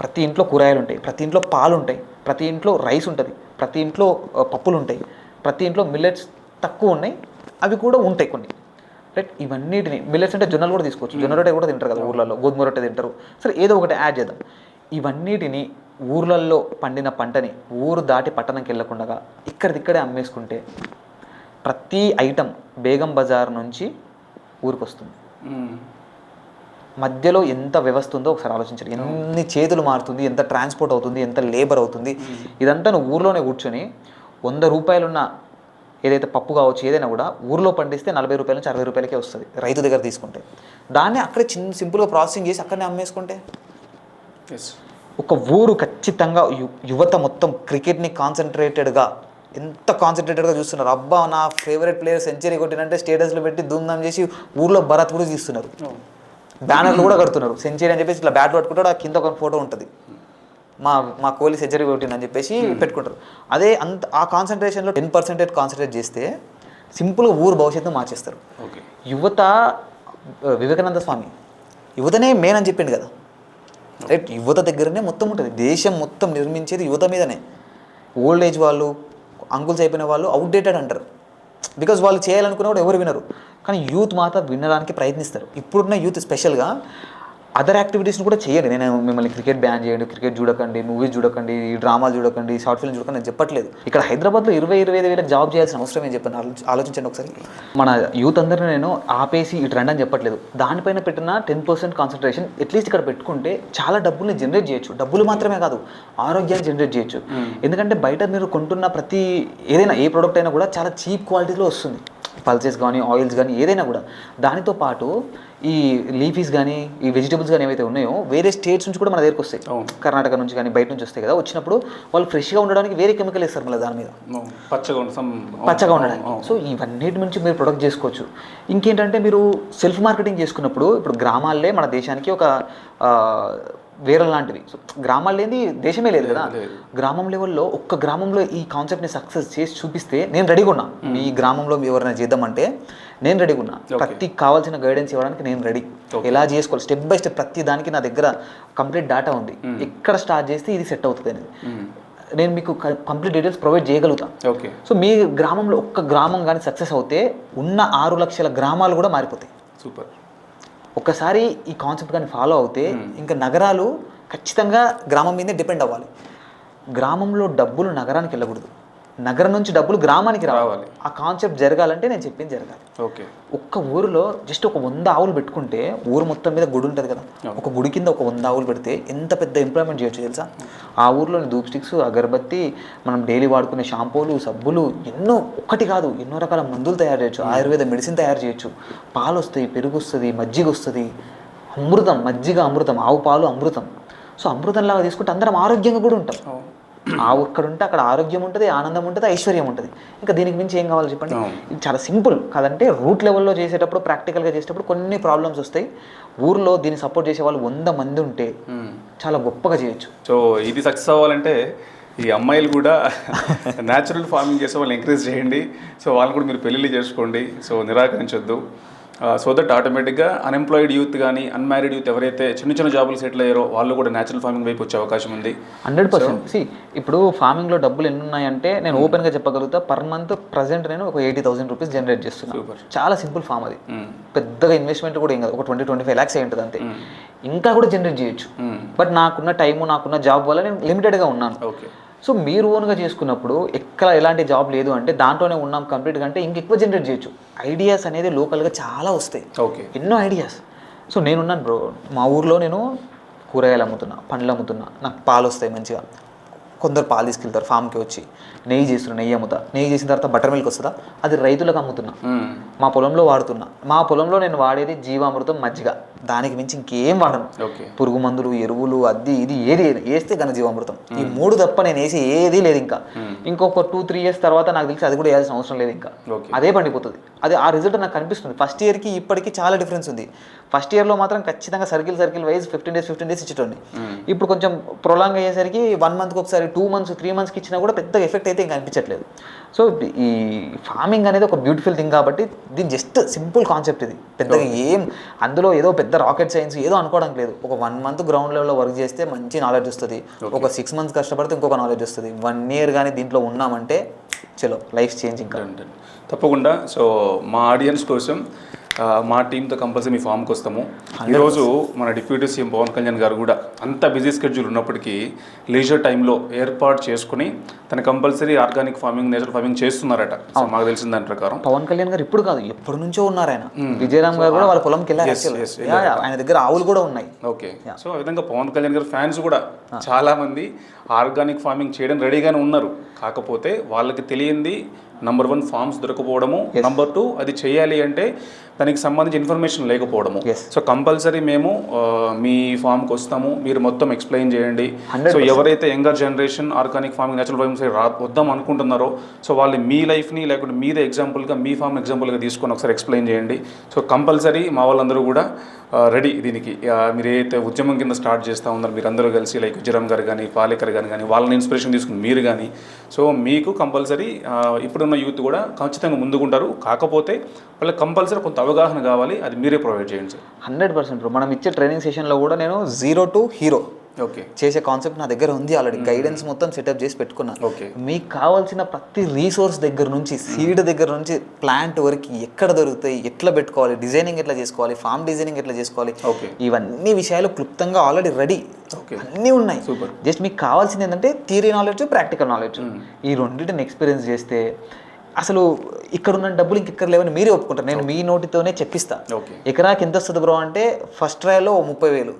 ప్రతి ఇంట్లో కూరగాయలు ఉంటాయి, ప్రతి ఇంట్లో పాలు ఉంటాయి, ప్రతి ఇంట్లో రైస్ ఉంటుంది, ప్రతి ఇంట్లో పప్పులు ఉంటాయి, ప్రతి ఇంట్లో మిల్లెట్స్ తక్కువ ఉన్నాయి, అవి కూడా ఉంటాయి కొన్ని, రైట్. ఇవన్నిటిని మిల్లెట్స్ అంటే జొన్నలు కూడా తీసుకోవచ్చు, జొన్న రొట్టె కూడా తింటారు కదా ఊర్లలో, గోధుమ రొట్టె తింటారు. సరే ఏదో ఒకటి యాడ్ చేద్దాం. ఇవన్నిటిని ఊర్లలో పండిన పంటని ఊరు దాటి పట్టణంకి వెళ్ళకుండా ఇక్కడిక్కడే అమ్మేసుకుంటే ప్రతి ఐటమ్ బేగం బజార్ నుంచి ఊరికి వస్తుంది. మధ్యలో ఎంత వ్యవస్థ ఉందో ఒకసారి ఆలోచించాలి. ఎన్ని చేతులు మారుతుంది, ఎంత ట్రాన్స్పోర్ట్ అవుతుంది, ఎంత లేబర్ అవుతుంది. ఇదంతా నువ్వు ఊర్లోనే కూర్చొని ₹100 ఉన్న ఏదైతే పప్పు కావచ్చు ఏదైనా కూడా ఊర్లో పండిస్తే 40 రూపాయల నుంచి 60 రూపాయలకే వస్తుంది రైతు దగ్గర తీసుకుంటే. దాన్ని అక్కడే సింపుల్గా ప్రాసెసింగ్ చేసి అక్కడనే అమ్మేసుకుంటే ఒక ఊరు ఖచ్చితంగా యువత మొత్తం క్రికెట్ని కాన్సన్ట్రేటెడ్గా ఎంత కాన్సన్ట్రేటెడ్గా చూస్తున్నారు. అబ్బా నా ఫేవరెట్ ప్లేయర్ సెంచరీ కొట్టినంటే స్టేటస్లో పెట్టి ధూమ్ధామ్ చేసి ఊర్లో భరత్ కూడా తీస్తున్నారు, బ్యానర్లు కూడా కడుతున్నారు. సెంచరీ అని చెప్పేసి ఇట్లా బ్యాట్ పట్టుకుంటాడు, ఆ కింద ఒక ఫోటో ఉంటుంది, మా కోహ్లీ సెంచరీ కొట్టిందని చెప్పేసి పెట్టుకుంటారు. అదే ఆ కాన్సన్ట్రేషన్లో 10% కాన్సన్ట్రేట్ చేస్తే సింపుల్గా ఊరు భవిష్యత్తు మార్చేస్తారు. యువత వివేకానంద స్వామి యువతనే మెయిన్ అని చెప్పిండు కదా, రైట్? యువత దగ్గరనే మొత్తం ఉంటుంది, దేశం మొత్తం నిర్మించేది యువత మీదనే. ఓల్డ్ ఏజ్ వాళ్ళు అంకుల్స్ అయిపోయిన వాళ్ళు అవుట్డేటెడ్ అంటారు, బికాజ్ వాళ్ళు చేయాలనుకున్న కూడా ఎవరు వినరు. కానీ యూత్ మాత్రం వినడానికి ప్రయత్నిస్తారు. ఇప్పుడున్న యూత్ స్పెషల్గా అదర్ యాక్టివిటీస్ని కూడా చేయండి. నేను మిమ్మల్ని క్రికెట్ బ్యాన్ చేయండి, క్రికెట్ చూడకండి, మూవీస్ చూడకండి, డ్రామాలు చూడకండి, షార్ట్ ఫిల్మ్ చూడకండి నేను చెప్పట్లేదు. ఇక్కడ హైదరాబాద్లో 20-25 వేలకు జాబ్ చేయాల్సిన అవసరం ఏం చెప్పాను ఆలోచించండి ఒకసారి. మన యూత్ అందరినీ నేను ఆపేసి ఇటు రండి అని చెప్పట్లేదు. దానిపైన పెట్టిన 10% కాన్సన్ట్రేషన్ అట్లీస్ట్ ఇక్కడ పెట్టుకుంటే చాలా డబ్బుల్ని జనరేట్ చేయొచ్చు. డబ్బులు మాత్రమే కాదు, ఆరోగ్యాన్ని జనరేట్ చేయొచ్చు. ఎందుకంటే బయట మీరు కొంటున్న ప్రతి ఏదైనా ఏ ప్రోడక్ట్ అయినా కూడా చాలా చీప్ క్వాలిటీలో వస్తుంది. పల్సెస్ కానీ ఆయిల్స్ కానీ ఏదైనా కూడా. దానితో పాటు ఈ లీఫీస్ కానీ ఈ వెజిటబుల్స్ కానీ ఏవైతే ఉన్నాయో వేరే స్టేట్స్ నుంచి కూడా మన దగ్గరికి వస్తాయి, కర్ణాటక నుంచి కానీ బయట నుంచి వస్తాయి కదా. వచ్చినప్పుడు వాళ్ళు ఫ్రెష్గా ఉండడానికి వేరే కెమికల్ వేస్తారు మళ్ళీ దాని మీద, పచ్చగా ఉండడానికి. సో ఇవన్నిటి నుంచి మీరు ప్రొడక్ట్ చేసుకోవచ్చు. ఇంకేంటంటే మీరు సెల్ఫ్ మార్కెటింగ్ చేసుకున్నప్పుడు ఇప్పుడు గ్రామాలే మన దేశానికి ఒక వేరే లాంటివి. సో గ్రామాలు లేని దేశమే లేదు కదా. గ్రామం లెవెల్లో ఒక్క గ్రామంలో ఈ కాన్సెప్ట్ని సక్సెస్ చేసి చూపిస్తే నేను రెడీగా ఉన్నా. మీ గ్రామంలో ఎవరైనా చేద్దామంటే నేను రెడీగా ఉన్నా. ప్రతి కావాల్సిన గైడెన్స్ ఇవ్వడానికి నేను రెడీ. ఎలా చేసుకోవాలి స్టెప్ బై స్టెప్ ప్రతి దానికి నా దగ్గర కంప్లీట్ డేటా ఉంది. ఎక్కడ స్టార్ట్ చేస్తే ఇది సెట్ అవుతుంది అనేది నేను మీకు కంప్లీట్ డీటెయిల్స్ ప్రొవైడ్ చేయగలుగుతాను. సో మీ గ్రామంలో ఒక్క గ్రామం కానీ సక్సెస్ అవుతే ఉన్న 6 లక్షల గ్రామాలు కూడా మారిపోతాయి. సూపర్. ఒక్కసారి ఈ కాన్సెప్ట్ కానీ ఫాలో అవుతే ఇంకా నగరాలు ఖచ్చితంగా గ్రామం మీదే డిపెండ్ అవ్వాలి. గ్రామంలో డబ్బులు నగరానికి వెళ్ళకూడదు, నగరం నుంచి డబ్బులు గ్రామానికి రావాలి. ఆ కాన్సెప్ట్ జరగాలంటే నేను చెప్పింది జరగాలి. ఒక్క ఊరిలో జస్ట్ ఒక 100 ఆవులు పెట్టుకుంటే ఊరు మొత్తం మీద గుడి ఉంటుంది కదా, ఒక గుడి కింద ఒక 100 ఆవులు పెడితే ఎంత పెద్ద ఎంప్లాయ్మెంట్ చేయొచ్చు తెలుసా. ఆ ఊరిలోని ధూప్ స్టిక్స్, అగరబత్తి, మనం డైలీ వాడుకునే షాంపూలు, సబ్బులు, ఒకటి కాదు ఎన్నో రకాల మందులు తయారు చేయొచ్చు, ఆయుర్వేద మెడిసిన్ తయారు చేయొచ్చు. పాలు వస్తాయి, పెరుగు వస్తుంది, మజ్జిగ వస్తుంది, అమృతం, మజ్జిగ అమృతం, ఆవు పాలు అమృతం. సో అమృతంలాగా తీసుకుంటే అందరం ఆరోగ్యంగా కూడా ఉంటాం. ఆవు అక్కడ ఉంటే అక్కడ ఆరోగ్యం ఉంటుంది, ఆనందం ఉంటుంది, ఐశ్వర్యం ఉంటుంది. ఇంకా దీనికి మించి ఏం కావాలి చెప్పండి. ఇది చాలా సింపుల్ కాదంటే రూట్ లెవెల్లో చేసేటప్పుడు ప్రాక్టికల్గా చేసేటప్పుడు కొన్ని ప్రాబ్లమ్స్ వస్తాయి. ఊర్లో దీన్ని సపోర్ట్ చేసే వాళ్ళు 100 మంది ఉంటే చాలా గొప్పగా చేయొచ్చు. సో ఇది సక్సెస్ అవ్వాలంటే ఈ అమ్మాయిలు కూడా న్యాచురల్ ఫార్మింగ్ చేసే వాళ్ళని ఎంకరేజ్ చేయండి. సో వాళ్ళని కూడా మీరు పెళ్ళిళ్ళు చేసుకోండి. సో నిరాకరించొద్దు. సో దట్ ఆటోమేటిక్గా అన్ఎంప్లాయిడ్ యూత్ కానీ అన్మ్యారీడ్ యూత్ ఎవరైతే చిన్న చిన్న జాబులు సెటిల్ అయ్యారో వాళ్ళు కూడా న్యాచురల్ ఫార్మింగ్ వైపు వచ్చే అవకాశం ఉంది. 100%. ఇప్పుడు ఫార్మింగ్లో డబ్బులు ఎన్ని ఉన్నాయంటే నేను ఓపెన్గా చెప్పగలుగుతా. పర్ మంత్ ప్రజెంట్ నేను ఒక 80,000 రూపీస్ జనరేట్ చేస్తున్నాను. చాలా సింపుల్ ఫామ్ అది, పెద్దగా ఇన్వెస్ట్మెంట్ కూడా ఏం కాదు, ఒక 20-25 lakhs అయి ఉంటుంది అంతే. ఇంకా కూడా జనరేట్ చేయొచ్చు. బట్ నాకున్న టైము నాకున్న జాబ్ వల్ల నేను లిమిటెడ్గా ఉన్నాను. సో మీరు ఓన్గా చేసుకున్నప్పుడు ఎక్కడ ఎలాంటి జాబ్ లేదు అంటే దాంట్లోనే ఉన్నాం కంప్లీట్గా అంటే ఇంకెక్కువ జనరేట్ చేయొచ్చు. ఐడియాస్ అనేది లోకల్గా చాలా వస్తాయి, ఎన్నో ఐడియాస్. సో నేనున్నాను బ్రో, మా ఊర్లో నేను కూరగాయలు అమ్ముతున్నా, పండ్లు అమ్ముతున్నా, నాకు పాలు వస్తాయి మంచిగా. కొందరు పాలు తీసుకెళ్తారు ఫామ్కి వచ్చి, నెయ్యి చేస్తున్నా, నెయ్యి అమ్ముతా. నెయ్యి చేసిన తర్వాత బటర్ మిల్క్ వస్తుందా, అది రైతులకు అమ్ముతున్నా, మా పొలంలో వాడుతున్నా. మా పొలంలో నేను వాడేది జీవామృతం, మజ్జిగ, దానికి మించి ఇంకేం వాడను. పురుగు మందులు, ఎరువులు, అది ఇది ఏది వేస్తే ఘన జీవామృతం, ఈ 3 తప్ప నేను వేసి ఏదీ లేదు. ఇంకా ఇంకొక 2-3 years తర్వాత నాకు తెలిసి అది కూడా వేయాల్సిన అవసరం లేదు. ఇంకా అదే పండిపోతుంది. అది ఆ రిజల్ట్ నాకు కనిపిస్తుంది. ఫస్ట్ ఇయర్కి ఇప్పటికి చాలా డిఫరెన్స్ ఉంది. ఫస్ట్ ఇయర్లో మాత్రం ఖచ్చితంగా సర్కిల్ వైజ్ 15 days ఇచ్చేటోని. ఇప్పుడు కొంచెం ప్రొలాంగ్ అయ్యేసరికి 1 monthకి ఒకసారి, 2 months 3 monthsకి ఇచ్చినా కూడా పెద్దగా ఎఫెక్ట్ అయితే ఇంకా అనిపించట్లేదు. సో ఈ ఫార్మింగ్ అనేది ఒక బ్యూటిఫుల్ థింగ్ కాబట్టి దీని జస్ట్ సింపుల్ కాన్సెప్ట్. ఇది పెద్దగా ఏం అందులో ఏదో పెద్ద రాకెట్ సైన్స్ ఏదో అనుకోవడానికి లేదు. ఒక 1 month గ్రౌండ్ లెవెల్లో వర్క్ చేస్తే మంచి నాలెడ్జ్ వస్తుంది. ఒక 6 months కష్టపడితే ఇంకొక నాలెడ్జ్ వస్తుంది. 1 year కానీ దీంట్లో ఉన్నామంటే చలో లైఫ్ చేంజ్ ఇంకా తప్పకుండా. సో మా ఆడియన్స్ కోసం మా టీంతో కంపల్సరీ మీ ఫామ్కి వస్తాము. ఈరోజు మన డిప్యూటీ సీఎం పవన్ కళ్యాణ్ గారు కూడా అంత బిజీ స్కెడ్యూల్ ఉన్నప్పటికీ లీజర్ టైంలో ఏర్పాటు చేసుకుని తన compulsory organic farming, natural farming చేస్తున్నారట. సో మాకు తెలిసిన దాని ప్రకారం పవన్ కళ్యాణ్ గారు ఇప్పుడు కాదు ఎప్పటి నుంచో ఉన్నారు. ఆయన విజయరామ్ గారు కూడా వాళ్ళ పొలంకి వెళ్ళారు. ఆయన దగ్గర ఆవులు కూడా ఉన్నాయి. ఓకే. సో ఆ విధంగా పవన్ కళ్యాణ్ గారు ఫ్యాన్స్ కూడా చాలా మంది ఆర్గానిక్ ఫార్మింగ్ చేయడం రెడీగానే ఉన్నారు. కాకపోతే వాళ్ళకి తెలియంది నంబర్ 1 ఫార్మ్స్ దొరకపోవడము, నంబర్ 2 అది చేయాలి అంటే దానికి సంబంధించి ఇన్ఫర్మేషన్ లేకపోవడము. సో కంపల్సరీ మేము మీ ఫామ్కి వస్తాము, మీరు మొత్తం ఎక్స్ప్లెయిన్ చేయండి. సో ఎవరైతే younger generation organic farming natural farming వద్దాం అనుకుంటున్నారో సో వాళ్ళు మీ లైఫ్ని లేకుంటే మీదే ఎగ్జాంపుల్గా మీ ఫామ్ ఎగ్జాంపుల్గా తీసుకొని ఒకసారి ఎక్స్ప్లెయిన్ చేయండి. సో కంపల్సరీ మా వాళ్ళందరూ కూడా రెడీ దీనికి. మీరు ఏదైతే ఉద్యమం కింద స్టార్ట్ చేస్తూ ఉన్నారో మీరందరూ కలిసి లైక్ విజయరామ్ గారు కానీ పాలేకర్ గారు కానీ వాళ్ళని ఇన్స్పిరేషన్ తీసుకుని మీరు కానీ సో మీకు కంపల్సరీ ఇప్పుడున్న యూత్ కూడా ఖచ్చితంగా ముందుకుంటారు. కాకపోతే వాళ్ళకి కంపల్సరీ కొంత అవగాహన కావాలి, అది మీరే ప్రొవైడ్ చేయండి సార్. 100% బ్రో. మనం ఇచ్చే ట్రైనింగ్ సెషన్లో కూడా నేను 0 to hero ఓకే చేసే కాన్సెప్ట్ నా దగ్గర ఉంది ఆల్రెడీ. గైడెన్స్ మొత్తం సెటప్ చేసి పెట్టుకున్నాను. ఓకే, మీకు కావాల్సిన ప్రతి రీసోర్స్ దగ్గర నుంచి సీడ్ దగ్గర నుంచి ప్లాంట్ వరకు ఎక్కడ దొరుకుతాయి, ఎట్లా పెట్టుకోవాలి, డిజైనింగ్ ఎట్లా చేసుకోవాలి, ఫామ్ డిజైనింగ్ ఎట్లా చేసుకోవాలి, ఇవన్నీ విషయాలు క్లుప్తంగా ఆల్రెడీ రెడీ అన్నీ ఉన్నాయి. జస్ట్ మీకు కావాల్సింది ఏంటంటే థియరీ నాలెడ్జ్, ప్రాక్టికల్ నాలెడ్జ్. ఈ రెండింటిని ఎక్స్పీరియన్స్ చేస్తే అసలు ఇక్కడ ఉన్న డబ్బులు ఇంకెక్కడ లేవని మీరే ఒప్పుకుంటారు. నేను మీ నోటితోనే చెప్పిస్తా. ఎకరాకి ఎంత వస్తుంది బ్రో అంటే ఫస్ట్ ట్రయల్లో 30,000,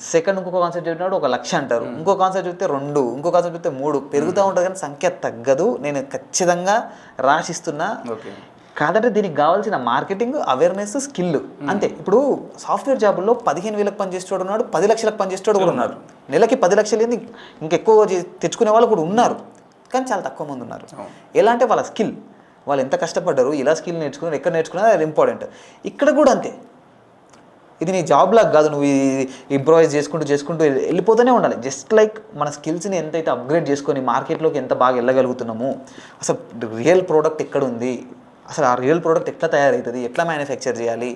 సెకండ్ ఇంకొక కాన్సెప్ట్ చెప్పినప్పుడు 1,00,000 అంటారు, ఇంకో కాన్సెప్ట్ చెప్తే 2, ఇంకో కాన్సెప్ట్ చెప్తే 3 పెరుగుతూ ఉంటుంది కానీ సంఖ్య తగ్గదు. నేను ఖచ్చితంగా రాసిస్తున్నా. కాదంటే దీనికి కావాల్సిన మార్కెటింగ్, అవేర్నెస్, స్కిల్ అంతే. ఇప్పుడు సాఫ్ట్వేర్ జాబుల్లో 15,000 పనిచేసేవాడు ఉన్నాడు, 10 లక్షలకు పనిచేసేవాడు కూడా ఉన్నాడు. నెలకి 10 లక్షలు ఇంకెక్కువ తెచ్చుకునే వాళ్ళు కూడా ఉన్నారు, కానీ చాలా తక్కువ మంది ఉన్నారు. ఎలా అంటే వాళ్ళ స్కిల్, వాళ్ళు ఎంత కష్టపడ్డారు, ఇలా స్కిల్ నేర్చుకున్నారు, ఎక్కడ నేర్చుకున్నారు, అది ఇంపార్టెంట్. ఇక్కడ కూడా అంతే. ఇది నీ జాబ్ లాగా కాదు, నువ్వు ఇంప్రూవైజ్ చేసుకుంటూ వెళ్ళిపోతూనే ఉండాలి. జస్ట్ లైక్ మన స్కిల్స్ని ఎంతైతే అప్గ్రేడ్ చేసుకొని మార్కెట్లోకి ఎంత బాగా వెళ్ళగలుగుతున్నాము, అసలు రియల్ ప్రోడక్ట్ ఎక్కడ ఉంది, అసలు ఆ రియల్ ప్రోడక్ట్ ఎట్లా తయారవుతుంది, ఎట్లా మ్యానుఫ్యాక్చర్ చేయాలి,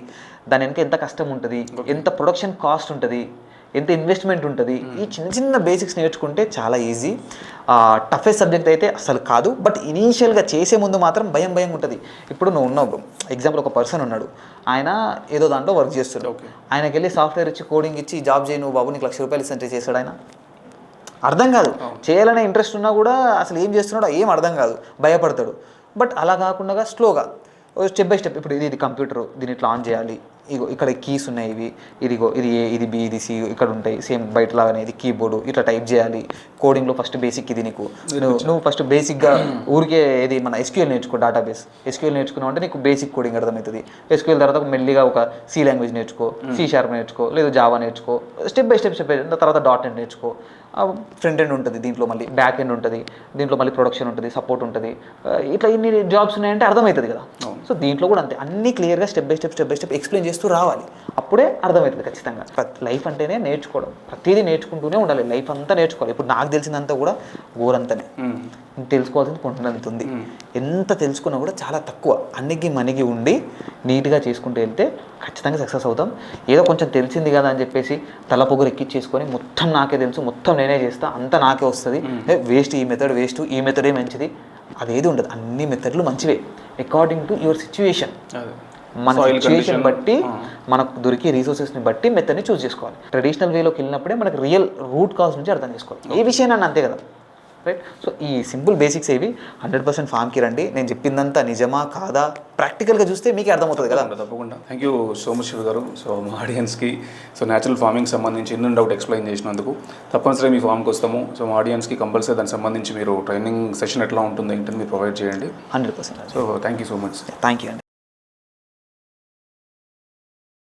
దాని వెనక ఎంత కష్టం ఉంటుంది, ఎంత ప్రొడక్షన్ కాస్ట్ ఉంటుంది, ఎంత ఇన్వెస్ట్మెంట్ ఉంటుంది, ఈ చిన్న చిన్న బేసిక్స్ నేర్చుకుంటే చాలా ఈజీ. టఫెస్ట్ సబ్జెక్ట్ అయితే అసలు కాదు, బట్ ఇనీషియల్గా చేసే ముందు మాత్రం భయం ఉంటుంది. ఇప్పుడు నువ్వు ఉన్నావు, ఎగ్జాంపుల్ ఒక పర్సన్ ఉన్నాడు, ఆయన ఏదో దాంట్లో వర్క్ చేస్తున్నాడు, ఆయనకి వెళ్ళి సాఫ్ట్వేర్ ఇచ్చి కోడింగ్ ఇచ్చి జాబ్ చేయి నువ్వు బాబు నీకు ₹1,00,000 ఇస్తుంటే చేశాడు ఆయన? అర్థం కాదు. చేయాలనే ఇంట్రెస్ట్ ఉన్నా కూడా అసలు ఏం చేస్తున్నాడో ఏం అర్థం కాదు, భయపడతాడు. బట్ అలా కాకుండా స్లోగా స్టెప్ బై స్టెప్, ఇప్పుడు ఇది కంప్యూటర్, దీన్ని ఇట్లా ఆన్ చేయాలి, ఇగో ఇక్కడ కీస్ ఉన్నాయి, ఇదిగో ఇది ఏ, ఇది బి, ఇది సి, ఇక్కడ ఉంటాయి సేమ్ బయట లాగానే. ఇది కీబోర్డు, ఇట్లా టైప్ చేయాలి. కోడింగ్లో ఫస్ట్ బేసిక్ ఇది. నువ్వు ఫస్ట్ బేసిక్గా ఊరికే ఇది మన SQL నేర్చుకో, డేటాబేస్ SQL నేర్చుకున్నావు అంటే నీకు బేసిక్ కోడింగ్ అర్థమవుతుంది. SQL తర్వాత మెల్లిగా ఒక C లాంగ్వేజ్ నేర్చుకో, C# నేర్చుకో, లేదా జావా నేర్చుకో, స్టెప్ బై స్టెప్ తర్వాత .NET నేర్చుకో. ఫ్రంట్ ఎండ్ ఉంటుంది, దీంట్లో మళ్ళీ బ్యాక్ ఎండ్ ఉంటుంది, దీంట్లో మళ్ళీ ప్రొడక్షన్ ఉంటుంది, సపోర్ట్ ఉంటుంది. ఇట్లా ఇన్ని జాబ్స్ ఉన్నాయంటే అర్థమవుతుంది కదా. సో దీంట్లో కూడా అంతే, అన్నీ క్లియర్గా స్టెప్ బై స్టెప్ ఎక్స్ప్లెయిన్ చేస్తూ రావాలి, అప్పుడే అర్థమవుతుంది ఖచ్చితంగా. లైఫ్ అంటేనే నేర్చుకోవడం, ప్రతిదీ నేర్చుకుంటూనే ఉండాలి, లైఫ్ అంతా నేర్చుకోవాలి. ఇప్పుడు నాకు తెలిసిందంతా కూడా ఊరంతనే, తెలుసుకోవాల్సింది కొంటున్నంత ఉంది. ఎంత తెలుసుకున్నా కూడా చాలా తక్కువ. అన్నిగి మనిగి ఉండి నీట్గా చేసుకుంటూ వెళ్తే ఖచ్చితంగా సక్సెస్ అవుతాం. ఏదో కొంచెం తెలిసింది కదా అని చెప్పేసి తల పొగరు ఎక్కిచ్చేసుకొని మొత్తం నాకే తెలుసు, మొత్తం నేనే చేస్తా, అంతా నాకే వస్తుంది, వేస్ట్, ఈ మెథడ్ వేస్ట్, ఈ మెథడే మంచిది, అదేది ఉండదు. అన్ని మెథడ్లు మంచివే అకార్డింగ్ టు యువర్ సిచ్యువేషన్. మన సిచ్యువేషన్ బట్టి, మనకు దొరికే రీసోర్సెస్ని బట్టి మెథడ్ని చూస్ చేసుకోవాలి. ట్రెడిషనల్ వేలోకి వెళ్ళినప్పుడే మనకు రియల్ రూట్ కాజ్ నుంచి అర్థం చేసుకోవాలి. ఏ విషయాన్ని అంతే కదా, రైట్? సో ఈ సింపుల్ బేసిక్స్ ఏవి 100% ఫామ్కి రండి. నేను చెప్పిందంతా నిజమా కాదా ప్రాక్టికల్గా చూస్తే మీకే అర్థమవుతుంది కదా. తప్పకుండా. Thank you so much Shiva గారు. సో మా ఆడియన్స్కి న్యాచురల్ ఫార్మింగ్ సంబంధించి ఎన్నో డౌట్ ఎక్స్ప్లెయిన్ చేసినందుకు. తప్పనిసరిగా మీ ఫామ్కి వస్తాము. సో మా ఆడియన్స్కి కంపల్సరీ దానికి సంబంధించి మీరు ట్రైనింగ్ సెషన్ ఎట్లా ఉంటుంది ఏంటని మీరు ప్రొవైడ్ చేయండి. 100%. So thank you so much. Thank you అండి.